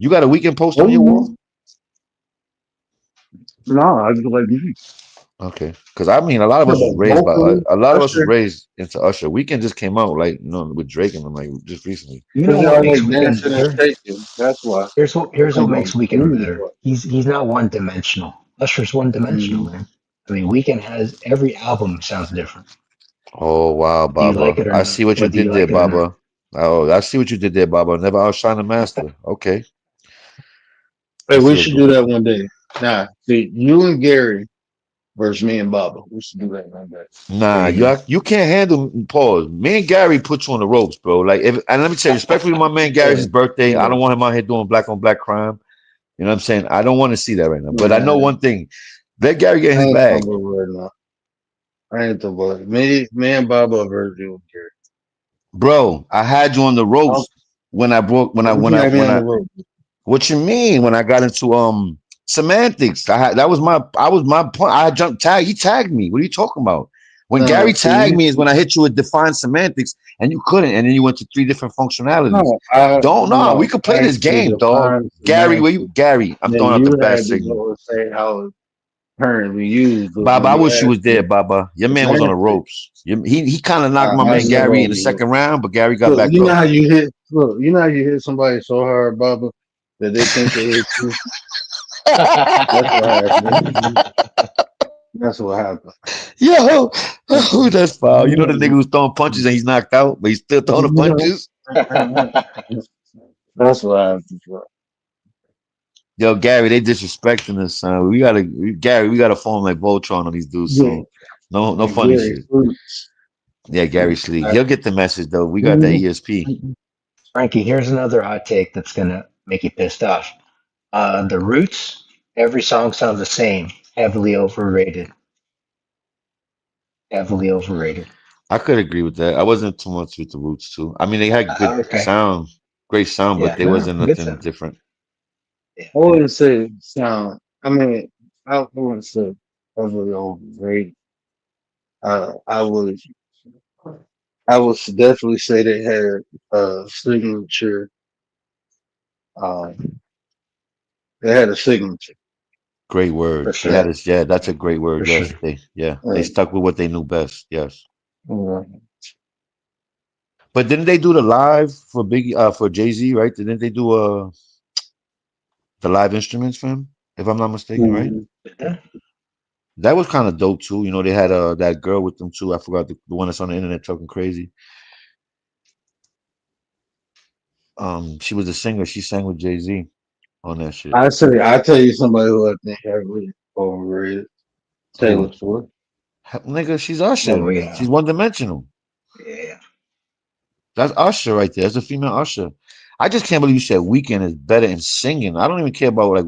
got a Weekend poster on your wall? Oh no, I just like you. Okay, because I mean, a lot of us was But raised by vocally, a lot of us was Usher, raised into Usher. Weekend just came out like with Drake and them like just recently. You know because what y'all makes like Weekend dancing and better? shaking. That's why. Here's what And makes Weekend music. better. He's not one dimensional. Usher's one dimensional, Mhm. man. I mean, Weekend has every album sounds different, Oh wow, whether you like Baba! it or I not. see what you Whether you did there, like it or not. Baba. Oh, I see what you did there, Baba. Never outshine the master. Okay, Hey, I we feel should do good. that one day. Nah, see, you and Gary versus me and Baba. We should do that one day. Nah, There you go. you can't handle pause. Me and Gary put you on the ropes, bro. Like, and let me tell you, respectfully, my man Gary, Yeah, his birthday. I yeah. don't want him out here doing black on black crime. You know what I'm saying? I don't want to see that right now. But I know Man, one thing: let Gary get I his ain't bag, talking about right now. I ain't talking about it. Me and Baba versus you and Gary. bro. I had you on the I'll, ropes when I broke you had me on the road. What you mean? When I got into semantics, I was my point. I jumped tag. He tagged me. What are you talking about? When No, Gary see, tagged me is when I hit you with defined semantics and you couldn't, and then you went to three different functionalities. no, I Don't know. We no. could I play this actually game, dog. defined Gary, where you semantics. Gary? I'm Then throwing out the you bad had to signal. go and say how it's currently used. But Baba, when I you wish you was asked there, me Baba. Your man was on the semantics, ropes. He kind of knocked my I man was never Gary in on the the road. second round, but Gary got Look, back up. you know how you hit somebody so hard, Baba, that they think they hit you. That's what happened. That's what happened. Yo, oh, that's foul. You know the nigga who's throwing punches and he's knocked out, but he's still throwing the punches. That's what happened, bro. Yo, Gary, they disrespecting us, son. Gary, we gotta form like Voltron on these dudes Yeah, soon. No and funny Gary shit. Fruits. Yeah, Gary Sleek. He'll get the message though. We got that ESP. Frankie, here's another hot take that's gonna make you pissed off. The Roots, every song sounds the same. Heavily overrated. Heavily overrated. I could agree with that. I wasn't too much with the Roots too. I mean, they had Okay. great sound, but Yeah, they no, wasn't good nothing sound. different. Yeah, I wouldn't say sound. I mean, I wouldn't say overly overrated. I would definitely say they had a signature. Um, they had a signature. Great for word. They had sure. us. Yeah, that's a great word. For sure. Yes, they Uh, stuck with what they knew best. Yes. uh, But didn't they do the live for for Jay-Z, right? Didn't they do the live instruments for him, if I'm not mistaken, right? mhm. Yeah. That was kind of dope too. You know, they had that girl with them too. I forgot the one that's on the internet talking crazy. She was a singer. She sang with Jay-Z on that shit. I tell you somebody who I think heavily overrated. Taylor Who? Swift. Nigga, she's Usher. Oh yeah. She's one dimensional. Yeah. That's Usher right there. That's a female Usher. I just can't believe you said Weekend is better in singing. I don't even care about like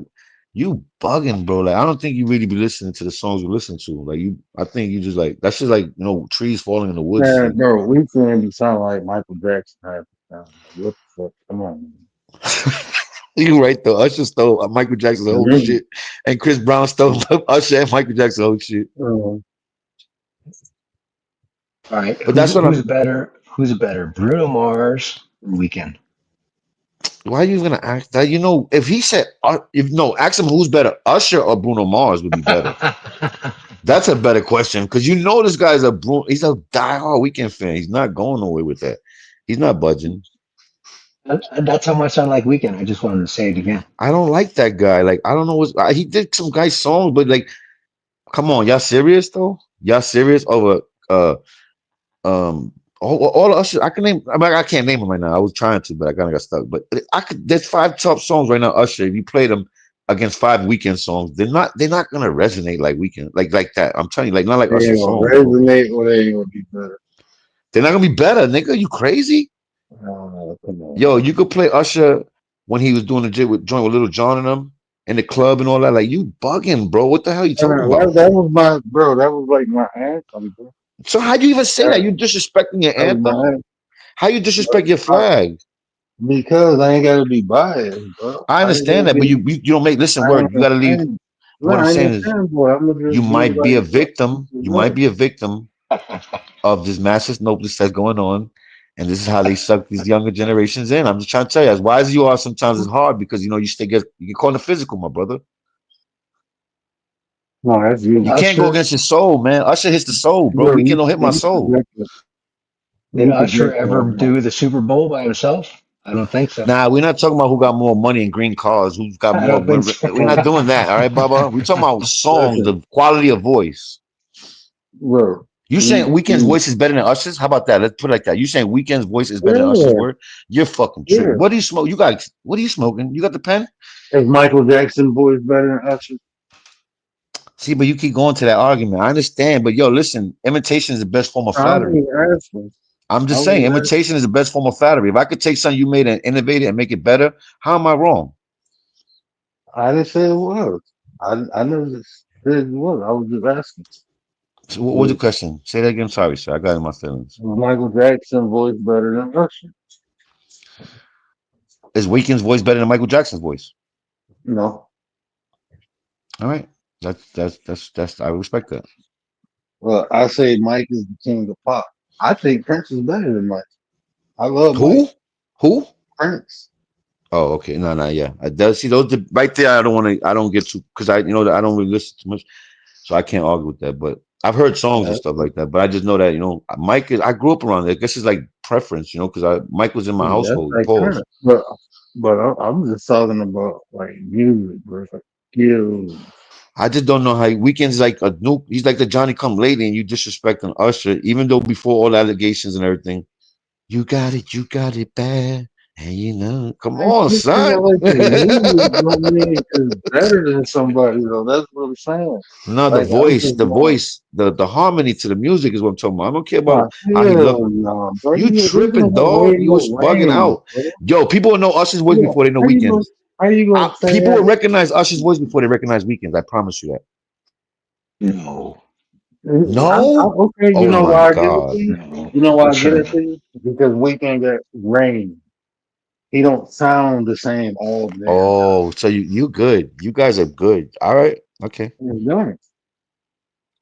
you bugging, bro. Like I don't think you really be listening to the songs you listen to. Like I think you just like that's just like trees falling in the woods Man, shit. bro, Weeknd be sound like Michael Jackson half the time. Like, what the fuck? Come on, You right though. Usher stole Michael Jackson's whole man. shit, and Chris Brown stole Usher and Michael Jackson's whole shit. Mhm. All right. But that's what Who's I'm. better? Who's better? Bruno Mars or Weekend? Why are you gonna ask that? You know, if he said, if no, ask him who's better, Usher or Bruno Mars would be better. That's a better question because you know this guy's he's a diehard Weekend fan. He's not going nowhere with that. He's not budging. That's how much I like Weekend. I just wanted to say it again. I don't like that guy. Like I don't know what he did some guy's songs, but like, come on, y'all serious though? Y'all serious over um all the Usher? I can name. I mean, I can't name them right now. I was trying to, but I kind of got stuck. But I could. There's five top songs right now. Usher. If you play them against five Weekend songs, they're not gonna resonate like Weekend like that. I'm telling you, like not like They Usher ain't gonna songs, bro. resonate or they ain't gonna be better. They're not gonna be better, nigga. You crazy? Come on, Yo, man. you could play Usher when he was doing the joint with Little John and them in the club and all that. Like you bugging, bro. What the hell you talking about? That was my bro. That was like my anthem, bro. So how do you even say that? That, You disrespecting your that was my anthem? anthem. How you That's disrespect your my- flag? because I ain't gotta be biased, bro. I I ain't understand gotta that, but be. you don't make listen I word. ain't You a gotta leave. fan. No, What I'm I ain't saying a is fanboy. I'm gonna you just be might be like, a what victim. is You might right? be a victim of this massive snopeless that's going on. And this is how they suck these younger generations in. I'm just trying to tell you, as wise as you are, sometimes it's hard because you still get caught in the physical, my brother. No, that's You you. can't go Usher against your soul, man. Usher hits the soul, bro. Bro, Weekend don't hit my you soul. project it. did You Usher project it ever right now. do the Super Bowl by himself? I don't think so. Nah, we're not talking about who got more money and green cars, who's got I more. don't think so. We're not doing that, all right, Baba. We're talking about songs, Listen, the quality of voice. bro. You saying Weekend's You, voice is better than Usher's? How about that? Let's put it like that. You saying Weekend's voice is better than Usher's yeah, word? You're fucking tripping. yeah. What do you smoke? What are you smoking? You got the pen? Is Michael Jackson voice better than Usher? See, but you keep going to that argument. I understand, but yo, listen, imitation is the best form of I flattery. was asking. I'm I just saying, was asking. imitation is the best form of flattery. If I could take something you made and innovate it and make it better, how am I wrong? I didn't say it was. I never said it was. I was just asking. So what was the Was question? Say that again. Sorry, sir. I got in my feelings. Michael Jackson voice better than Usher? Is Weekend's voice better than Michael Jackson's voice? No. All right. That's I respect that. Well, I say Mike is the king of pop. I think Prince is better than Mike. I love Mike. Who? Who? Prince. Oh, okay. No, no, yeah. I does see those right there. I don't want to. I don't get to because I don't really listen too much, so I can't argue with that. But I've heard songs and Yeah, stuff like that. But I just know that Mike is. I grew up around it. I guess it's like preference, because Mike was in my that's household. like Pause. Prince. But I'm just talking about like music, bro. Like skills. I just don't know how Weekend's like a new. He's like the Johnny Come Lately, and you disrespecting Usher, even though before all the allegations and everything, you got it bad, and come I on, just saying son. like the music don't mean is better than somebody though. That's what I'm saying. No, the Like I'm voice, just the not. voice, the harmony to the music is what I'm talking about. I don't care Oh, about how he looked. hell no, bro. You This tripping, nigga got way dog? You more was bugging range, out. bro. Yo, people will know Usher's voice Yeah. before they know How you gonna Weekends. how you gonna say People will that? recognize Usher's voice before they recognize Weekends. I promise you that. No, No? Okay, you Oh know my why I give it to God. you? no, You know why for I give sure it not. to you? Because Weekend got range. He don't sound the same all damn time. Oh, so you good. You guys are good. All right. Okay. He's done.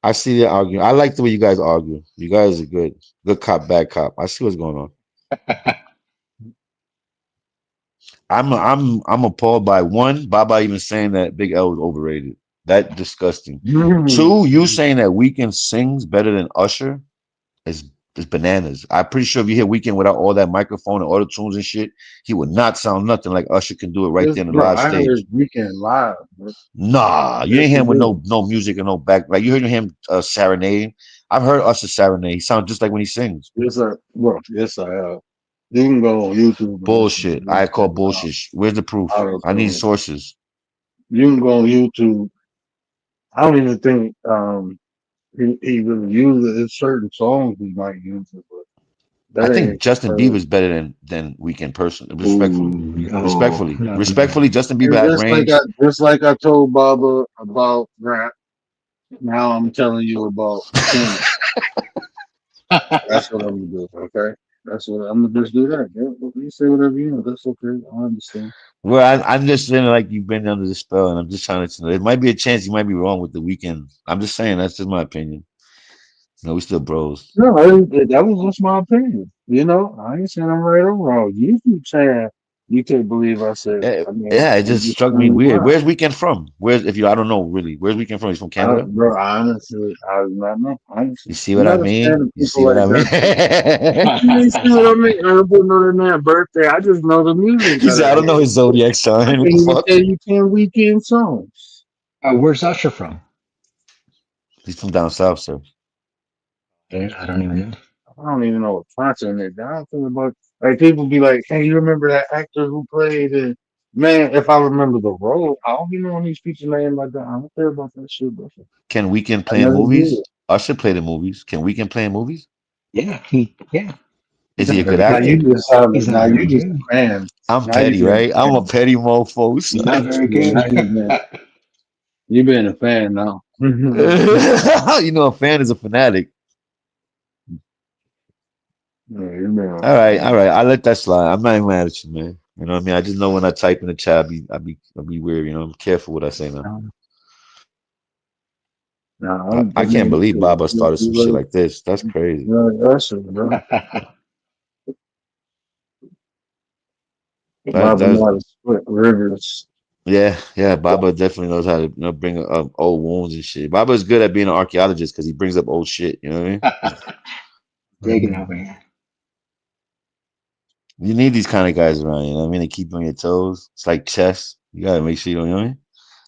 I see the argument. I like the way you guys argue. You guys are good. Good cop, bad cop. I see what's going on. I'm appalled by one, Baba even saying that Big L was overrated. That disgusting. Two, you saying that Weekend sings better than Usher is is bananas. I'm pretty sure if you hear Weekend without all that microphone and auto tunes and shit, he would not sound nothing like Usher can do it right This there in the bro, live I heard stage. Weekend live, bro. Nah, you Yes, didn't hear he him with did. no music and no back. Like you heard him serenade. I've heard Usher serenade. He sounds just like when he sings. Yes, sir. Bro, yes, I have. You can go on YouTube and listen Bullshit. to I Weekend call without bullshit. Where's the proof? auto I need tune. sources. You can go on YouTube. I don't even think he really uses it. It's certain songs he might use it, but I that think ain't Justin her. Bieber's better than Weekend person. Respectfully, Ooh, no, respectfully, not for me. respectfully. Justin Bieber And has range. just like I told Baba about rap, now I'm telling you about singing. That's what I'm gonna do, okay? That's what I'm gonna just do that. Yeah, you say whatever you know. That's okay. I understand. Well, I'm just feeling like you've been under the spell, and I'm just trying to know. There might be a chance you might be wrong with the Weekend. I'm just saying that's just my opinion. We still bros. No, that was just my opinion. You know, I ain't saying I'm right or wrong. You keep saying You can't believe I said. I mean, Yeah, it I'm just just struck me saying weird. why. Where's Weekend from? Where's if you I don't know really. Where's Weekend from? He's from Canada. Bro, honestly, I do not know. You Honestly, see I'm what I not a fan mean? of You people see what like I that. mean? You see what I mean? I don't know their man birthday. I just know the music He that said, I I don't know hear. his zodiac I sign. What can't the even fuck? tell you 10 weekend songs. Where's Usher from? He's from down south, sir. I don't even know. I don't even know what concert it is. I don't think about like people be like, "Hey, you remember that actor who played it?" Man, if I remember the role, I don't be knowing these people's names like that. I don't care about that shit, bro. Can Weekend I play in never movies? did. Usher played in movies. Can Weekend play in movies? Yeah. Is He's he not a good very Now actor? you good. just sound He's now not you very just good. a fan. I'm Now you petty, being right? a I'm a fan. petty mofo. He's not very Yeah, good. now you being a fan now. You know, a fan is a fanatic. Yeah, you being a All right, all fan. right. I let that slide. I'm not even mad at you, man. You know what I mean? I just know when I type in the chat, I be weird. You know, I'm careful what I say now. No, I I'm can't being believe cool. Baba started some shit like this. That's crazy. That's it, bro. Baba That's know how to split rivers. yeah, yeah. Baba definitely knows how to bring up old wounds and shit. Baba is good at being an archaeologist because he brings up old shit. You know what I mean? Digging over here. You need these kind of guys around. You know what I mean? They keep you on your toes. It's like chess. You gotta make sure you don't. You know what I mean?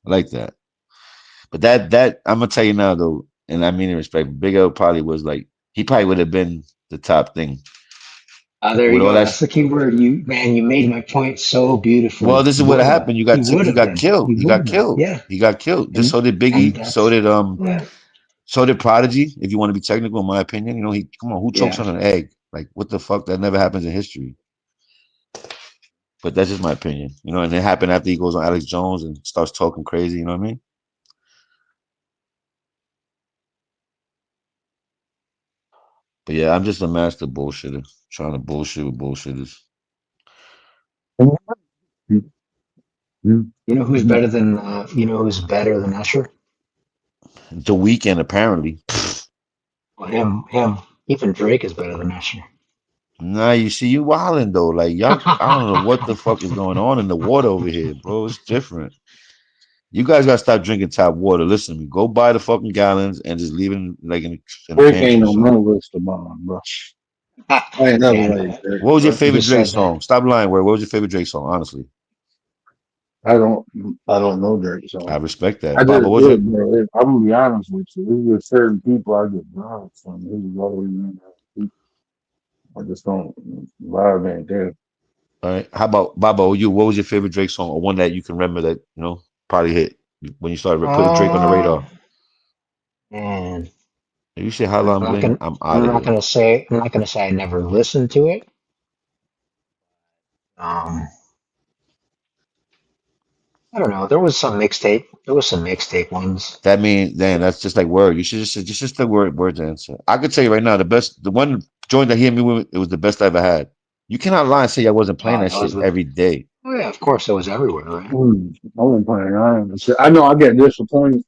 I like that. But that I'm gonna tell you now though, and I mean in respect, Big L probably was like he probably would have been the top thing There with you all go. that. That's the key word. You made my point so Well, beautifully. this is what Would have. happened. He would You have got been. killed. He He would got have been. killed. Yeah. He got killed. Just And so did and Biggie. that's yeah. So did Prodigy. If you want to be technical, in my opinion, you know he come on. Who chokes Yeah. on an egg? Like what the fuck? That never happens in history. But that's just my opinion. You know, and it happened after he goes on Alex Jones and starts talking crazy. You know what I mean? But yeah, I'm just a master bullshitter, trying to bullshit with bullshitters. You know who's better than Usher? The weekend apparently. Well, him. Even Drake is better than Usher. Nah, you see, you wilding though. Like y'all, I don't know what the fuck is going on in the water over here, bro. It's different. You guys gotta stop drinking tap water. Listen to me. Go buy the fucking gallons and just leave it in the Drake pantry ain't or on something. no list of mine, bro. I ain't never Yeah, liked Drake, What was your bro. he favorite just Drake said that. song? Stop lying. Where? What was your favorite Drake song? Honestly, I don't I don't know Drake I song. respect I that. Baba, just was it? did, bro. I'm gonna be honest with you. There's just certain people I get vibes from. This is always been that people. I just don't vibe ain't there. All right. How about Baba? You? What was your favorite Drake song, or one that you can remember that probably hit when you started putting Drake on the Uh, radar? and If you say I'm Hotline not Bling, gonna. I'm out of here. I'm not gonna say I never listened to it. Um, I don't know. There was some mixtape. There was some mixtape ones. That means then that's just like word. You should just the word answer. I could tell you right now, the one joint that hit me with it was the best I ever had. You cannot lie and say I wasn't playing that That was shit with. every day. Oh yeah, of course it was everywhere, right? I wasn't playing. I know I get disappointed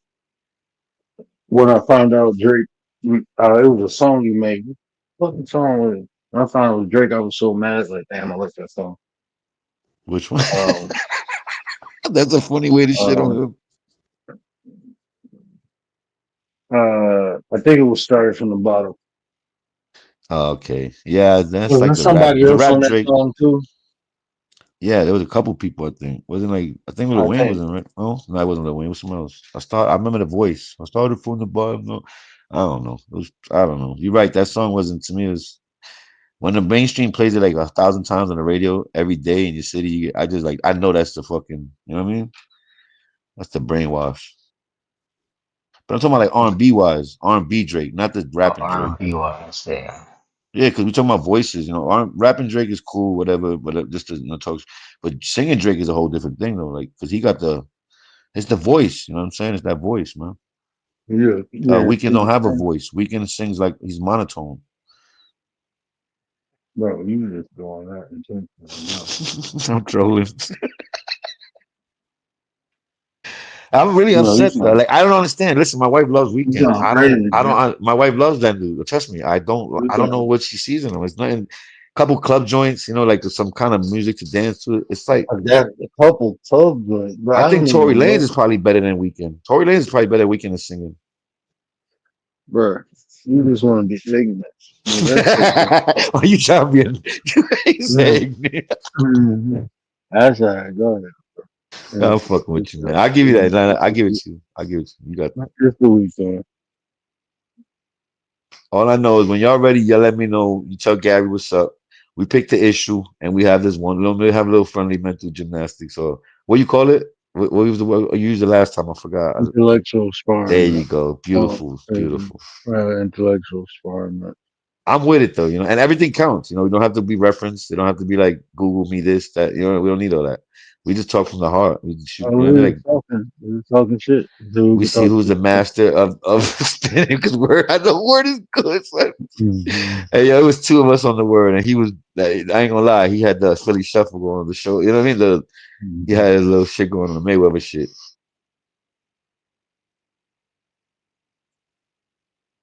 when I found out Drake. It was a song you made. What fucking song was it? When I found out it was Drake, I was so mad. Like, damn, I like that song. Which one? Um, That's a funny way to shit on um, him. I think it was started from the bottom. Okay, yeah, that's Was like there somebody the else rap on that Drake. song too? Yeah, there was a couple people. I think wasn't like I think Lil I Wayne was think. in it. Oh no, it wasn't Lil Wayne. It was someone else. I remember the voice. I started from the bottom. No, I don't know. I don't know. You're right. That song wasn't to me. It was when the mainstream plays it like 1,000 times on the radio every day in your city. I just like I know that's the fucking. You know what I mean? That's the brainwash. But I'm talking about like R&B wise, R&B Drake, not the rapping Drake. R&B was, yeah. Yeah, because we're talking about voices. Rapping Drake is cool, whatever, but just to talk. But singing Drake is a whole different thing though. Like, because he got it's the voice. You know what I'm saying? It's that voice, man. Yeah, yeah, Weekend don't have a voice. Weekend sings like he's monotone. bro, you just doing that intentionally now. I'm trolling. I'm really No, upset though. Like I don't understand. Listen, my wife loves you Weekend. sound crazy, I man. don't. My wife loves that dude. Trust me. I You don't know sound, what she sees in him. It's nothing. couple club joints, like there's some kind of music to dance to. It's like I got a couple club joints, but I I think don't Tory even Lanez know, is probably better than Weekend. Tory Lanez is probably better than Weekend at singing. bro. You just want to be ignorant, but that shit. Why you trying to be? You Yeah. saying? Mhm. That's all right. Go ahead. I'm It's, fucking with it's, you, man. I give you that. Nah, I give it it's, to you. I give it to you. You got that. it's the weekend. All I know is when y'all ready, y'all let me know. You tell Gary what's up. We pick the issue, and we have this one. We have a little friendly mental gymnastics. Or what you call it? What was the word you used the last time? I forgot. Intellectual There sparring. you go. Oh, Beautiful, beautiful. intellectual sparring. I'm with it though, and everything counts. You don't have to be referenced. They don't have to be like Google me this, that. We don't need all that. We just talk from the heart. We shoot, Oh, you know what I mean? Like we was talking shit. Dude, we could see talk who's shit. the master of spinning because word. I know word is good. Son. Mhm. Hey, yo, it was two of us on the word, and he was. I ain't gonna lie, he had the Philly Shuffle going on the show. You know what I mean? He Mhm. had his little shit going on the Mayweather shit.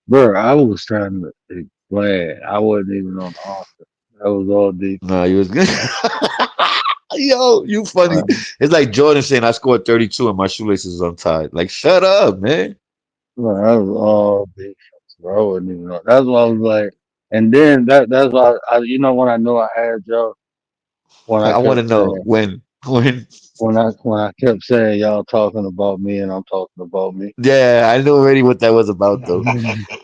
Bro, I was trying to explain. I wasn't even on the offer. That was all deep. Nah, you was good. Yo, you funny. Right. It's like Jordan saying I scored 32 and my shoelaces is untied. Like, shut up, man. Right, that was all deep. Bro, I wasn't even on. That's why I was like, and then that's why when I know I had y'all, when I I want to kept know saying, when. when I kept saying y'all talking about me and I'm talking about me. Yeah, I knew already what that was about, though.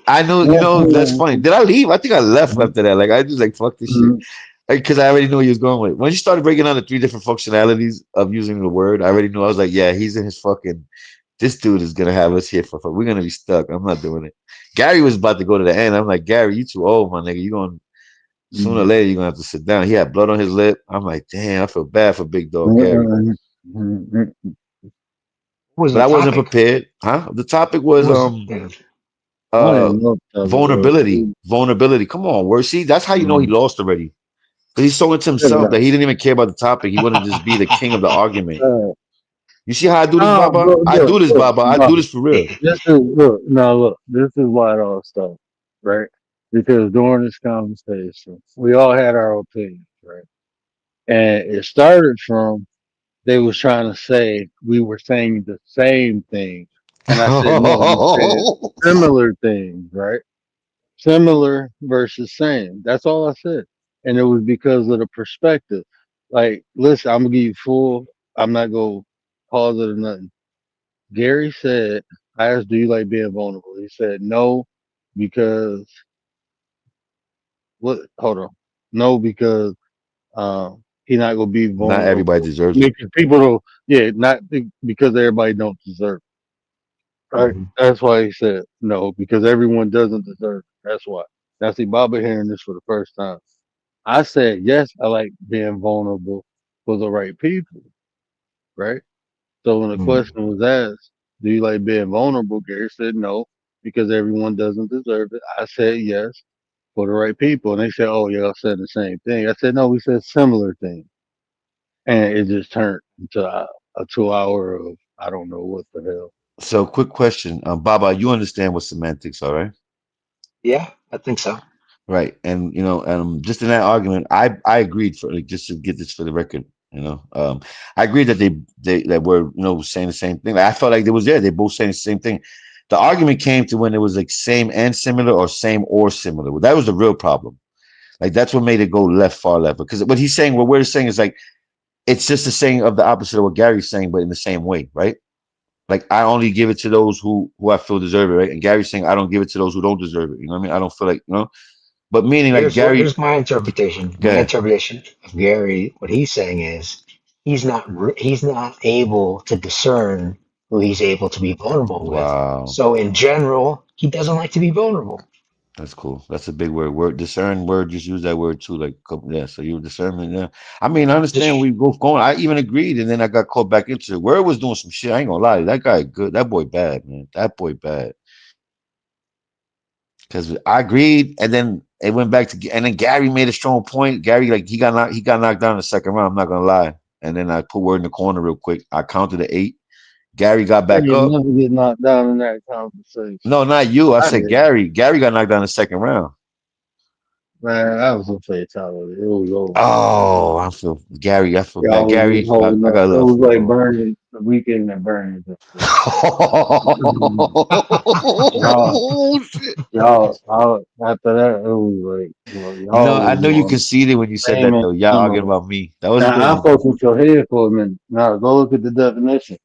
I know, that's funny. Did I leave? I think I left after that. Like, I just like fuck this shit. Because I already knew what he was going with. When you started breaking down the three different functionalities of using the word, I already knew. I was like, yeah, he's in his fucking. This dude is gonna have us here for. We're gonna be stuck. I'm not doing it. Gary was about to go to the end. I'm like, Gary, you too old, my nigga. You going sooner or later. You're gonna have to sit down. He had blood on his lip. I'm like, damn. I feel bad for big dog Gary. What was But the I wasn't topic? prepared. Huh? The topic What was was yeah. I don't uh even know what vulnerability. Vulnerability. Come on, word. See, that's how you know he lost already. Because he's so into himself that he didn't even care about the topic. He wanted to just be the king of the argument. You see how I do this, No, Baba? bro, I do this, Baba. I do look, this for real. this is look, now look, this is why it all started, right? Because during this conversation, we all had our opinions, right? And it started from they was trying to say we were saying the same thing. And I said, no, we said similar things, right? Similar versus same. That's all I said. And it was because of the perspective. Like, listen, I'm gonna give you full, I'm not gonna pause it or nothing. Gary said, I asked, do you like being vulnerable? He said, no, because what? Hold on. No, because he not gonna be Not everybody vulnerable. deserves it. Making people don't, yeah, not because everybody don't deserve it. Right? Mhm. That's why he said no, because everyone doesn't deserve it. That's why. Now see Baba hearing this for the first time. I said, yes, I like being vulnerable for the right people, right? So when the Mhm. question was asked, do you like being vulnerable? Gary said no, because everyone doesn't deserve it. I said yes for the right people. And they said, oh, y'all said the same thing. I said, no, we said similar things. And it just turned into a 2 hour of, I don't know what the hell. So, quick question, Baba. You understand what semantics are, right? Yeah, I think so. Right. And just in that argument, I agreed for like just to get this for the record. I agreed that they that were saying the same thing. Like, I felt like they was there. They both saying the same thing. The argument came to when it was like same and similar or same or similar. Well, that was the real problem. Like that's what made it go left, far left. Because what he's saying, what we're saying is like it's just the saying of the opposite of what Gary's saying, but in the same way, right? Like I only give it to those who I feel deserve it, right? And Gary's saying I don't give it to those who don't deserve it. You know what I mean? I don't feel like but meaning like Gary, Here's my interpretation. My okay, interpretation of Gary. What he's saying is he's not able to discern who he's able to be vulnerable with. wow, So in general, he doesn't like to be vulnerable. that's cool. That's a big word. Word discern. Word just use that word too. Like yeah. So you discernment. Yeah. I mean, I understand Just we both going. I even agreed, and then I got caught back into it. Word was doing some shit. I ain't gonna lie. That guy good. That boy bad, man. That boy bad. Because I agreed, and then it went back to, and then Gary made a strong point. Gary, like he got knocked down in the second round. I'm not gonna lie. And then I put word in the corner real quick. I counted to 8. Gary got I back didn't up. never get knocked down in that conversation. No, not you. I I said did. Gary. Gary got knocked down in the second round. Man, I was a fatality. It was over. Oh, I feel Gary. I feel bad. Y'all was Gary, just holding I up. got It love was for you, like bro. burning the weekend at burning. Y'all, Oh shit! y'all, after that, it was like, You know, y'all I was know you on conceded when you said that screaming. though. Y'all arguing about me. That was Now, I good. fucked with your head for a minute. Now, go look at the definition.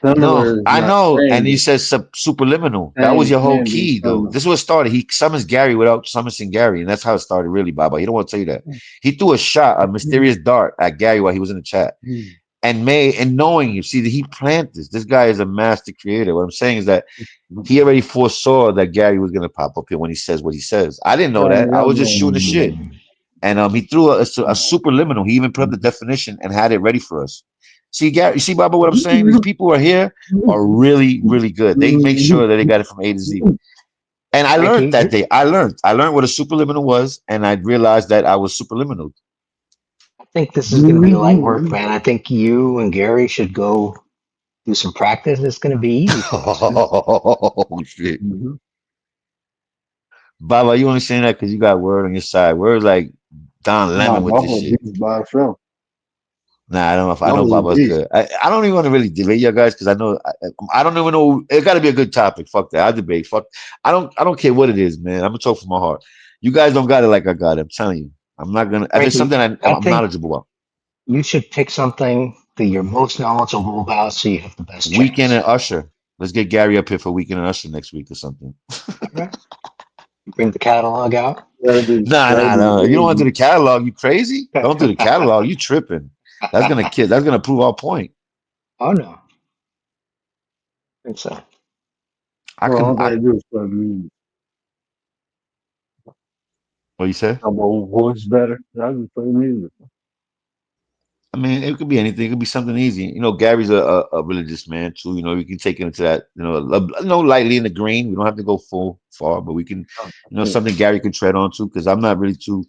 No, Similar is I not know. And you same. said superliminal. That was Same your whole can be key, though. similar. This is what started. He summons Gary without summoning Gary, and that's how it started, really, Baba. He don't want to tell you that. He threw a shot, a mysterious dart at Gary while he was in the chat, and knowing you, see that he planned this. This guy is a master creator. What I'm saying is that he already foresaw that Gary was gonna pop up here when he says what he says. I didn't know that. I was just shooting the shit. And he threw a superliminal. He even put up the definition and had it ready for us. See, Gary, you see, Baba, what I'm saying? These people who are here are really, really good. They make sure that they got it from A to Z. And I Thank learned you. that day. I learned what a superliminal was, and I realized that I was superliminal. I think this is going to be light work, man. I think you and Gary should go do some practice. It's going to be easy for us. Oh shit, Baba, you only saying that because you got word on your side. Word's like Don Nah, Lemon with this Buffalo shit. beats by itself. Nah, I don't know if I know Buffalo Baba's beat. good. I don't even want to really debate you guys because I don't even know. It got to be a good topic. Fuck that. I debate. Fuck. I don't care what it is, man. I'm gonna talk from my heart. You guys don't got it like I got it. I'm telling you. I'm not gonna. If it's Frankie, something I I'm think knowledgeable about, you should pick something that you're most knowledgeable about so you have the best Weekend chance. and Usher. Let's get Gary up here for Weekend and Usher next week or something. All right. You bring the catalog out. Nah, nah. You don't want to do the catalog. You crazy? Don't do the catalog. You tripping? That's gonna kill. That's gonna prove our point. Oh, no. I think so. I Well, can. all they do is play music. What you say? I'm old voice better. I just play music. I mean, it could be anything. It could be something easy. You know, Gary's a religious man too. You know, we can take him to that. Lightly in the green. We don't have to go full far, but we can. Something Gary can tread on too. Because I'm not really too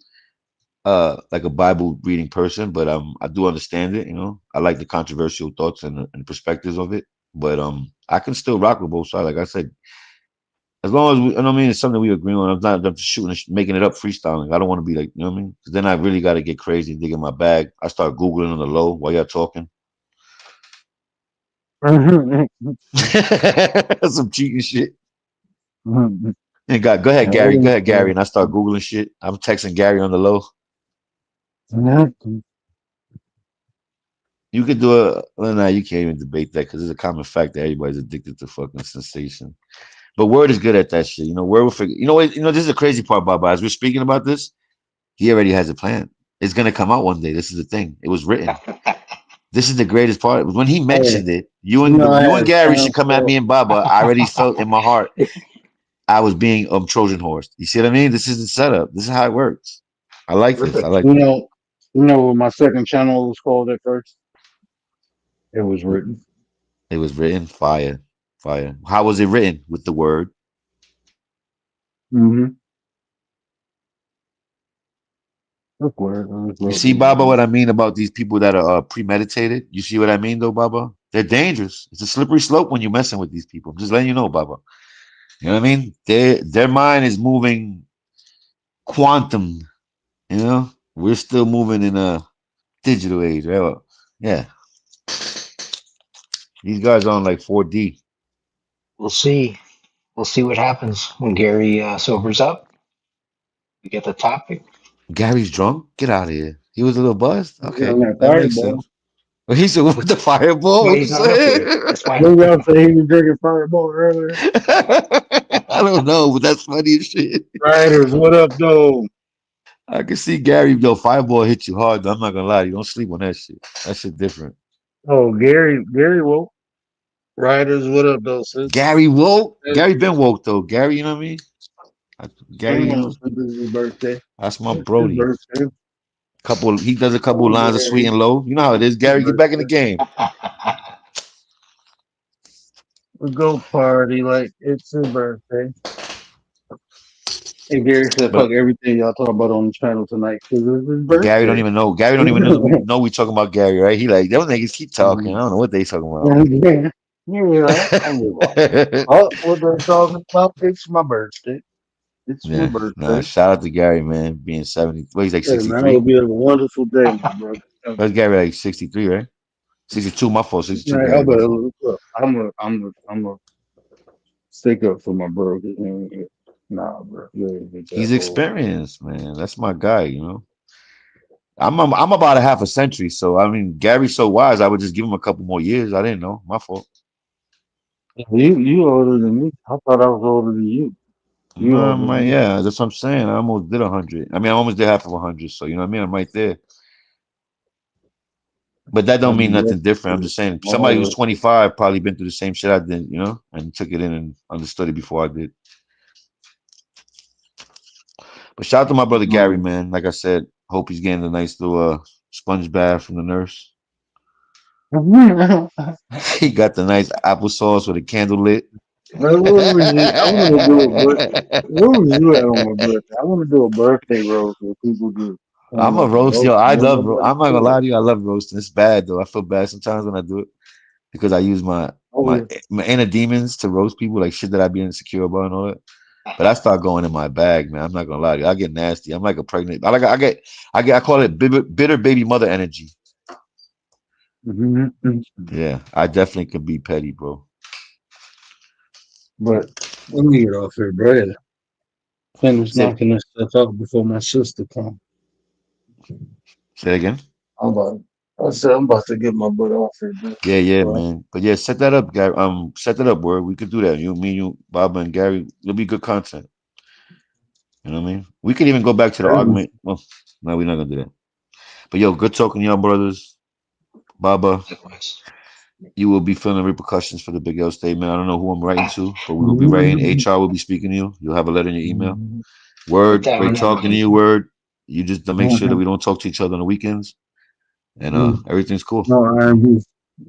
like a Bible reading person, but I do understand it. You know, I like the controversial thoughts and perspectives of it. But I can still rock with both sides. Like I said, as long as we, I mean, it's something we agree on. I'm just shooting, making it up, freestyling. I don't want to be like, you know what I mean? Because then I really got to get crazy, dig in my bag. I start googling on the low while y'all talking. Some cheating shit. And go ahead, Gary. Go ahead, Gary. And I start googling shit. I'm texting Gary on the low. You could do a. Well, nah, you can't even debate that because it's a common fact that everybody's addicted to fucking sensation. But Word is good at that shit. You know, Word will figure. You know what? You know, this is the crazy part, Baba. As we're speaking about this, he already has a plan. It's gonna come out one day. This is the thing. It was written. This is the greatest part. When he Hey, mentioned it, I you and had Gary should sound come at me and Baba. I already felt in my heart I was being Trojan horse. You see what I mean? This is the setup. This is how it works. I like this. I like You this. know, what my second channel was called at first? It was written. It was written fire, fire. How was it written? With the word. Mm-hmm. Look where it was You wrote see, with the Baba, what word. I mean about these people that are premeditated? You see what I mean, though, Baba? They're dangerous. It's a slippery slope when you're messing with these people. I'm just letting you know, Baba. You know what I mean? Their mind is moving quantum. You know, we're still moving in a digital age. Right? Well, yeah, these guys are on like 4D. We'll see. We'll see what happens when Gary sobers up. We get the topic. Gary's drunk. Get out of here. He was a little buzzed. Yeah, Okay, on that that makes fireball. sense. Well, he said with the fireball. Why What you he's not up say? here. That's why Maybe I'll say he was drinking fireball earlier. I don't know, but that's funny as shit. Riders, what up, though? I can see Gary. Yo, fireball hit you hard. Though. I'm not gonna lie. You don't sleep on that shit. That shit different. Oh, Gary woke. Riders, what up, though, sis? Gary woke. Hey, Gary been woke though. Gary, you know what I mean? Gary, you know, this is his birthday. that's my It's his Brody. birthday. He does a couple Oh, lines of sweet Gary. and low. You know how it is. His Gary, get back in the birthday. game. We go party like it's his birthday. And Gary said, fuck But everything y'all talk about on the channel tonight because it's his Gary don't birthday. even know. Gary don't even know we talking about Gary, right? He like those niggas keep talking. I don't know what they talking about. Yeah, you're right. I'm just like, oh, what they talking about? It's my birthday. It's my Yeah. Nah, birthday. shout out to Gary, man, being 70. Well, he's like Hey man, I 63. hope you have a wonderful day, my brother. That's Gary like 63, right? 62, my fault. 62, Man, I Gary, my better fault. look up. I'm a stick up for my bro. Nah, bro, you ain't get that He's old. experienced, man. That's my guy, you know. I'm about a half a century, so I mean, Gary's so wise. I would just give him a couple more years. I didn't know. My fault. You older than me. I thought I was older than you. You older than me. Yeah, that's what I'm saying. I almost did 100. I mean, I almost did half of 100. So you know what I mean. I'm right there. But that don't I'll be mean nothing different. I'm definitely just saying somebody who's smaller. 25 probably been through the same shit I did, you know, and took it in and understood it before I did. But shout out to my brother Gary, Um, man. Like I said, hope he's getting a nice little sponge bath from the nurse. man, He got the nice applesauce with a candle lit. what was you? I want to do a birthday. Where was you at on my birthday? I want to do a birthday roast where people just I'm come a up and roast, yo. roast. I Ain't love. nobody I'm not gonna do lie it. to you. I love roasting. It's bad though. I feel bad sometimes when I do it because I use my Oh, my inner demons to roast people like shit that I be insecure about and all that. But I start going in my bag, man. I'm not gonna lie to you. I get nasty. I'm like a pregnant. I call it bitter baby mother energy. mhm. Yeah, I definitely can be petty, bro. But let me get off here, bro. Finish Say knocking this stuff out before my sister comes. say it again. I'm about, I said I'm about to get my butt off here, bro. Yeah, yeah, Bro. man. But yeah, set that up, Gary. Set that up, word. We could do that. You, me, you, Baba, and Gary. It'll be good content. You know what I mean? We could even go back to the argument. Well, no, we're not gonna do that. But yo, good talking to y'all, brothers. Baba, Likewise. you will be feeling repercussions for the Big L statement. I don't know who I'm writing to, but we will be writing. HR will be speaking to you. You'll have a letter in your email. Put Word, that great on talking to everything. you. Word. You just to make sure that we don't talk to each other on the weekends, and everything's cool. No R&B.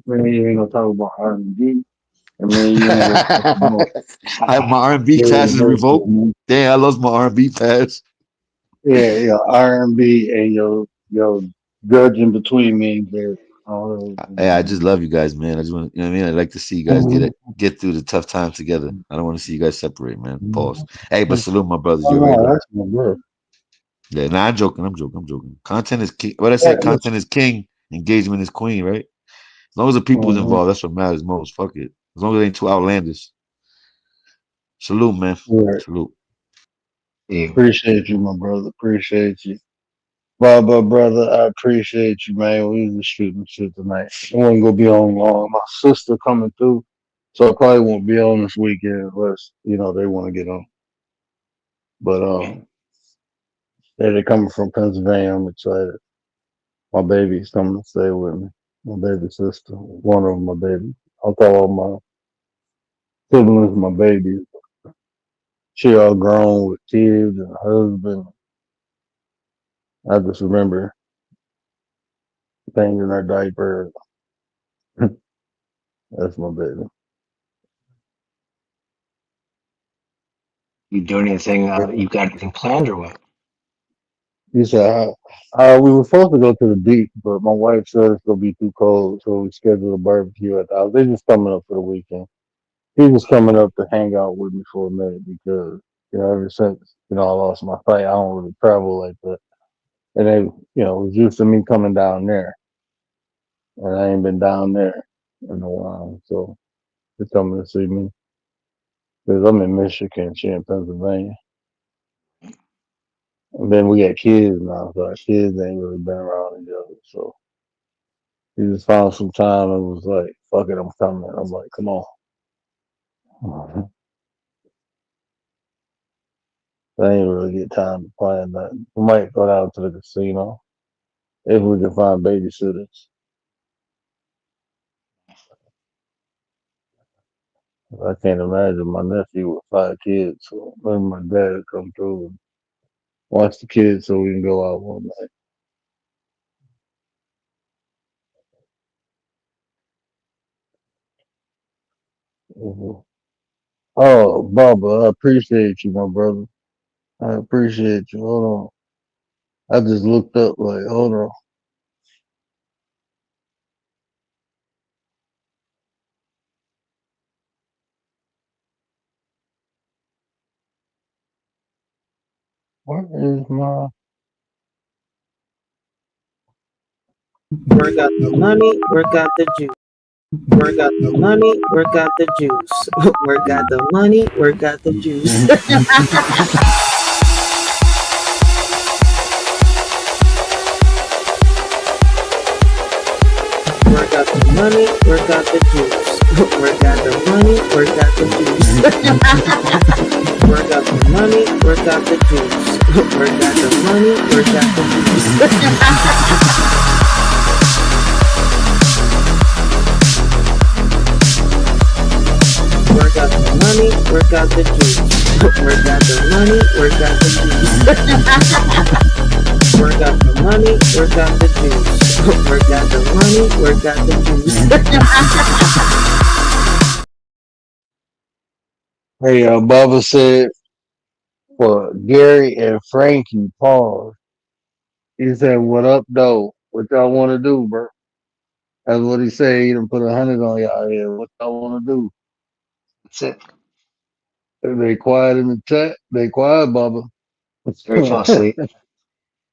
Man, you ain't gonna talk about R&B. And man, you ain't gonna talk about My R&B Billy pass is Hustle, revoked. man. Damn, I lost my R&B pass. Yeah, yeah, R&B and your judging between me and Billy. Hey, I just love you guys, man. I just want, you know what I mean. I like to see you guys get through the tough times together. I don't want to see you guys separate, man. Pause. Hey, but salute my brothers. Oh You already no, know. that's my bro. Yeah, nah, I'm joking. I'm joking. I'm joking. Content is king. What I say, Yeah, listen. content is king. Engagement is queen, right? As long as the people's Uh-huh. involved, that's what matters most. Fuck it. As long as it ain't too outlandish. Salute, man. Yeah, Salute. Yeah. appreciate you, my brother. Appreciate you. Baba, brother, I appreciate you, man. We was shooting shit tonight. I wasn't gonna be on long. My sister coming through, so I probably won't be on this weekend unless they want to get on. But they're coming from Pennsylvania. I'm excited. My baby's coming to stay with me. My baby sister, one of them, my baby. I'll call all my siblings my babies. She all grown with kids and a husband. I just remember changing her diaper. That's my baby. You doing anything? You got anything planned or what? He said, we were supposed to go to the beach, but my wife said it's gonna be too cold, so we scheduled a barbecue at the house. They're just coming up for the weekend. He's just coming up to hang out with me for a minute because ever since I lost my sight, I don't really travel like that. And they, it was used to me coming down there, and I ain't been down there in a while. So they're coming to see me because I'm in Michigan, she in Pennsylvania. And then we got kids now, so our kids ain't really been around each other. So he just found some time and was like, fuck it, I'm coming. I'm like, come on. I ain't really get time to plan that. We might go down to the casino if we can find babysitters. I can't imagine my nephew with 5 kids. So maybe my dad would come through and watch the kids so we can go out one night. Mhm. Oh, Bubba, I appreciate you, my brother. I appreciate you. Hold on. I just looked up like, hold on. What is my? Work out the money, work out the juice. Work out the money, work out the juice. Work out the money, work out the juice. Work out the money, work out the juice. Work out the money, work out the juice. Work out the money, work out the juice. Work out the money, work out the juice. Work out the money, work out the juice. Work out the money, work out the juice. Work out the money, work out the juice. Work out the money, work out the juice. Hey, Bubba said for Gary and Frankie, pause. He said, "What up, though? What y'all want to do, bro?" That's what he said. He done put 100 on y'all here. What y'all want to do? That's it. They quiet in the chat. They quiet, Bubba. Gary fell asleep.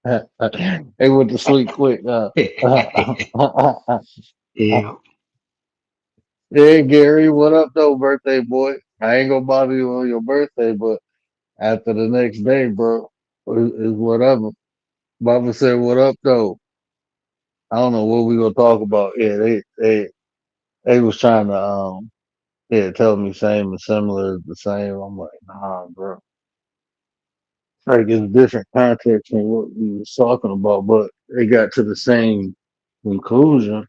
They went to sleep quick. Yeah. Yeah, Gary, what up, though, birthday boy? I ain't gonna bother you on your birthday, but after the next day, bro, is whatever. Bubba said, "What up, though?" I don't know what we gonna talk about. Yeah, they was trying to yeah tell me same and similar is the same. I'm like, nah, bro. Like it's different context than what we was talking about, but they got to the same conclusion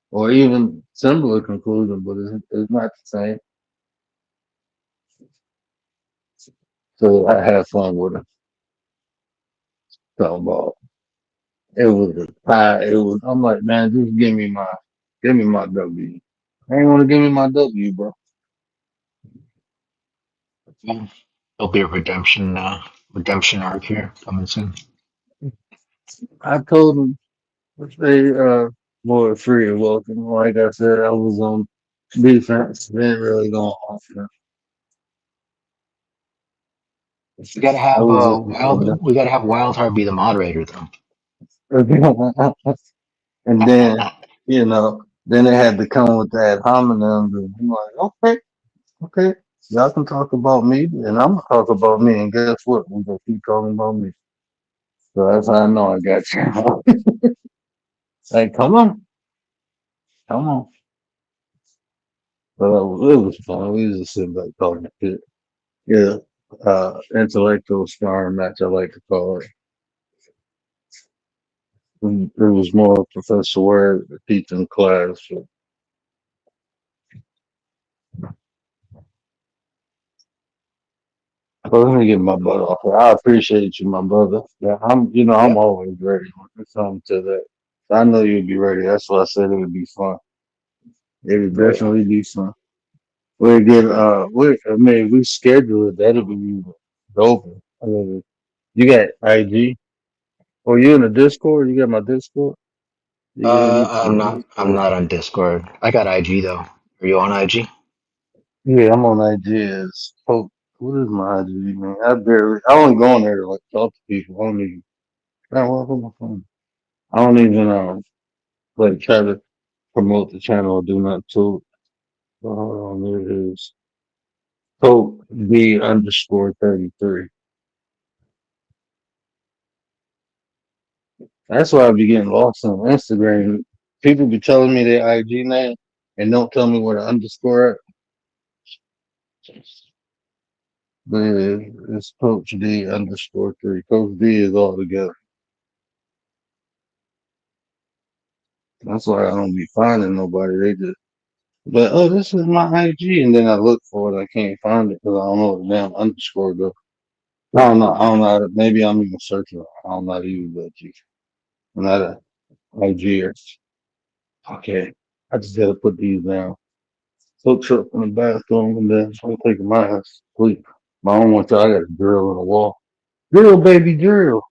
or even similar conclusion, but it's not the same. So I had fun with it. Talking about it was a pie. It was. I'm like, man, just give me my W. I ain't want to give me my W, bro. Well, there'll be a redemption arc here coming soon. I told them they more free and welcome. Like I said, I was on defense. Didn't really go on offense. We gotta I have was just we gotta have Wildheart be the moderator though. and then then they had to come with that homonyms, and I'm like, okay, okay, y'all can talk about me, and I'm gonna talk about me, and guess what? We gonna keep talking about me. So that's how I know I got you. Like, come on. But it was fun. We was just sitting back talking shit. Yeah, intellectual sparring match. I like to call it. It was more Professor Word teaching class. So. But let me get my butt off. I appreciate you, my brother. Yeah, I'm Yep. always ready when it comes to that. I know you'd be ready. That's why I said it would be fun. It would Great. definitely be fun. We schedule it. That'll be dope. I mean, you got IG. Or you in the Discord? You got my Discord? You get any I'm not. I'm Discord? not on Discord. I got IG though. Are you on IG? Yeah, I'm on IG as Pope. What is my IG, man? I only go on there to like talk to people. I don't even, man, what's my phone? I don't even, like try to promote the channel or do nothing to it. But hold on, there it is. Pope B underscore 33. That's why I be getting lost on Instagram. People be telling me their IG name and don't tell me where the underscore at. But it's Coach D underscore 3. Coach D is all together. That's why I don't be finding nobody. They just, but oh, this is my IG, and then I look for it. I can't find it because I don't know where the damn underscore go. I don't know. I don't know. Maybe I'm even searching. I don't know how to use that. I'm not a IG or okay. I just gotta put these down. Hooks up in the bathroom, and then I'm taking my ass to sleep. But I don't want y'all. I got a drill in the wall. Drill, baby, drill.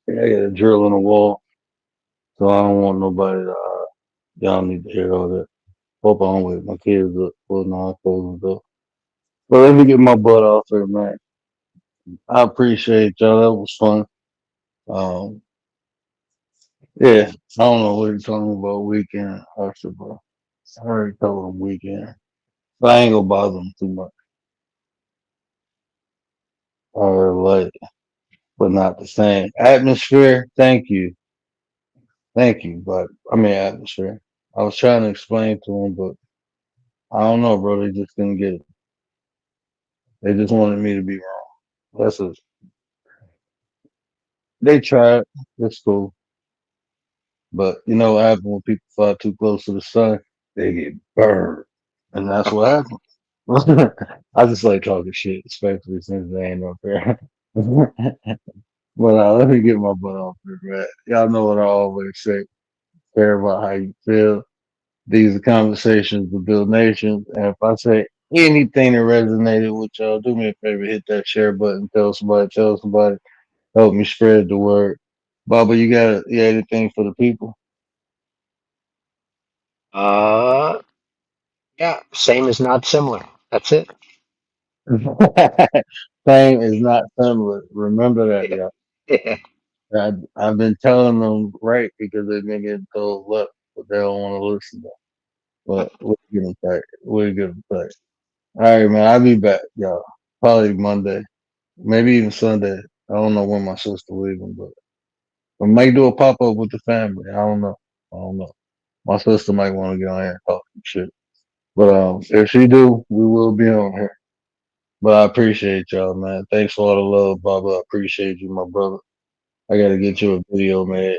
Yeah, I got a drill in the wall, so I don't want nobody to. Y'all need to hear all that. Hope I don't wake my kids up. Well, no, I close the door. But let me get my butt off there, man. I appreciate y'all. That was fun. Um, yeah, I don't know what you're talking about weekend, Usher, bro. I already told him weekend. But I ain't gonna bother him too much. Or like, but not the same. Atmosphere, thank you. Thank you. But I mean atmosphere. I was trying to explain to him, but I don't know, bro. They just didn't get it. They just wanted me to be wrong. That's a they tried. It's cool. But you know what happens when people fly too close to the sun? They get burned. And that's what happened. I just like talking shit, especially since they ain't up there. But let me get my butt off here, man. Y'all know what I always say. Care about how you feel. These are conversations to build nations. And if I say anything that resonated with y'all, do me a favor, hit that share button, tell somebody, help me spread the word. Baba, you got anything for the people? Yeah, same is not similar. That's it. Same is not similar. Remember that, y'all. Yeah. I've been telling them right because they've been getting told left, but they don't want to listen. But we're gonna play. We're gonna play. All right, man. I'll be back, y'all. Probably Monday, maybe even Sunday. I don't know when my sister leaving, but we might do a pop up with the family. I don't know. I don't know. My sister might want to get on here and talk some shit. But if she do, we will be on here. But I appreciate y'all, man. Thanks for all the love, Baba. I appreciate you, my brother. I gotta get you a video, man.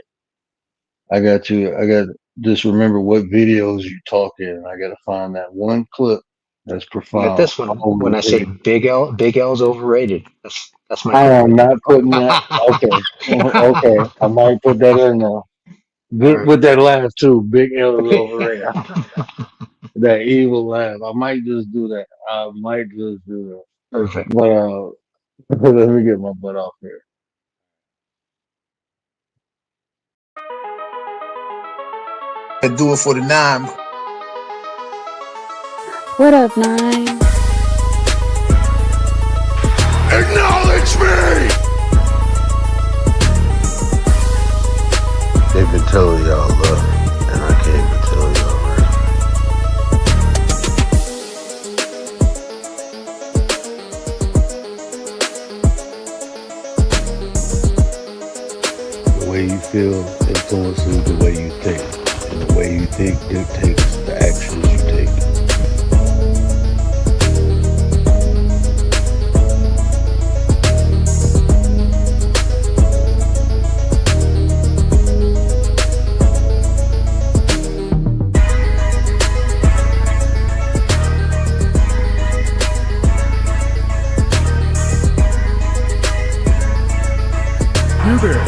I got you. I got just remember what videos you talk in. I gotta find that one clip that's You got profound. this one. When Always I hit say it. Big L's overrated. That's my I clip am right not there. putting that. Okay, okay. I might put that in there. All With that laugh too. Big L is right. overrated. That evil laugh. I might just do that. I might just do that. Perfect. But let me get my butt off here. And do it for the nine. What up, Nine? Acknowledge me! They've been telling y'all love, and I came to tell y'all right. The way you feel influences the way you think, and the way you think dictates the actions you take. You there,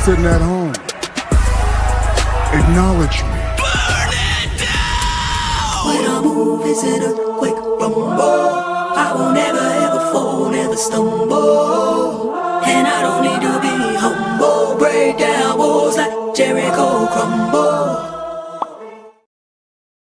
sitting at home, acknowledge me. When I move, is it a quick rumble? I will never ever fall, never stumble. And I don't need to be humble. Break down walls like Jericho crumble.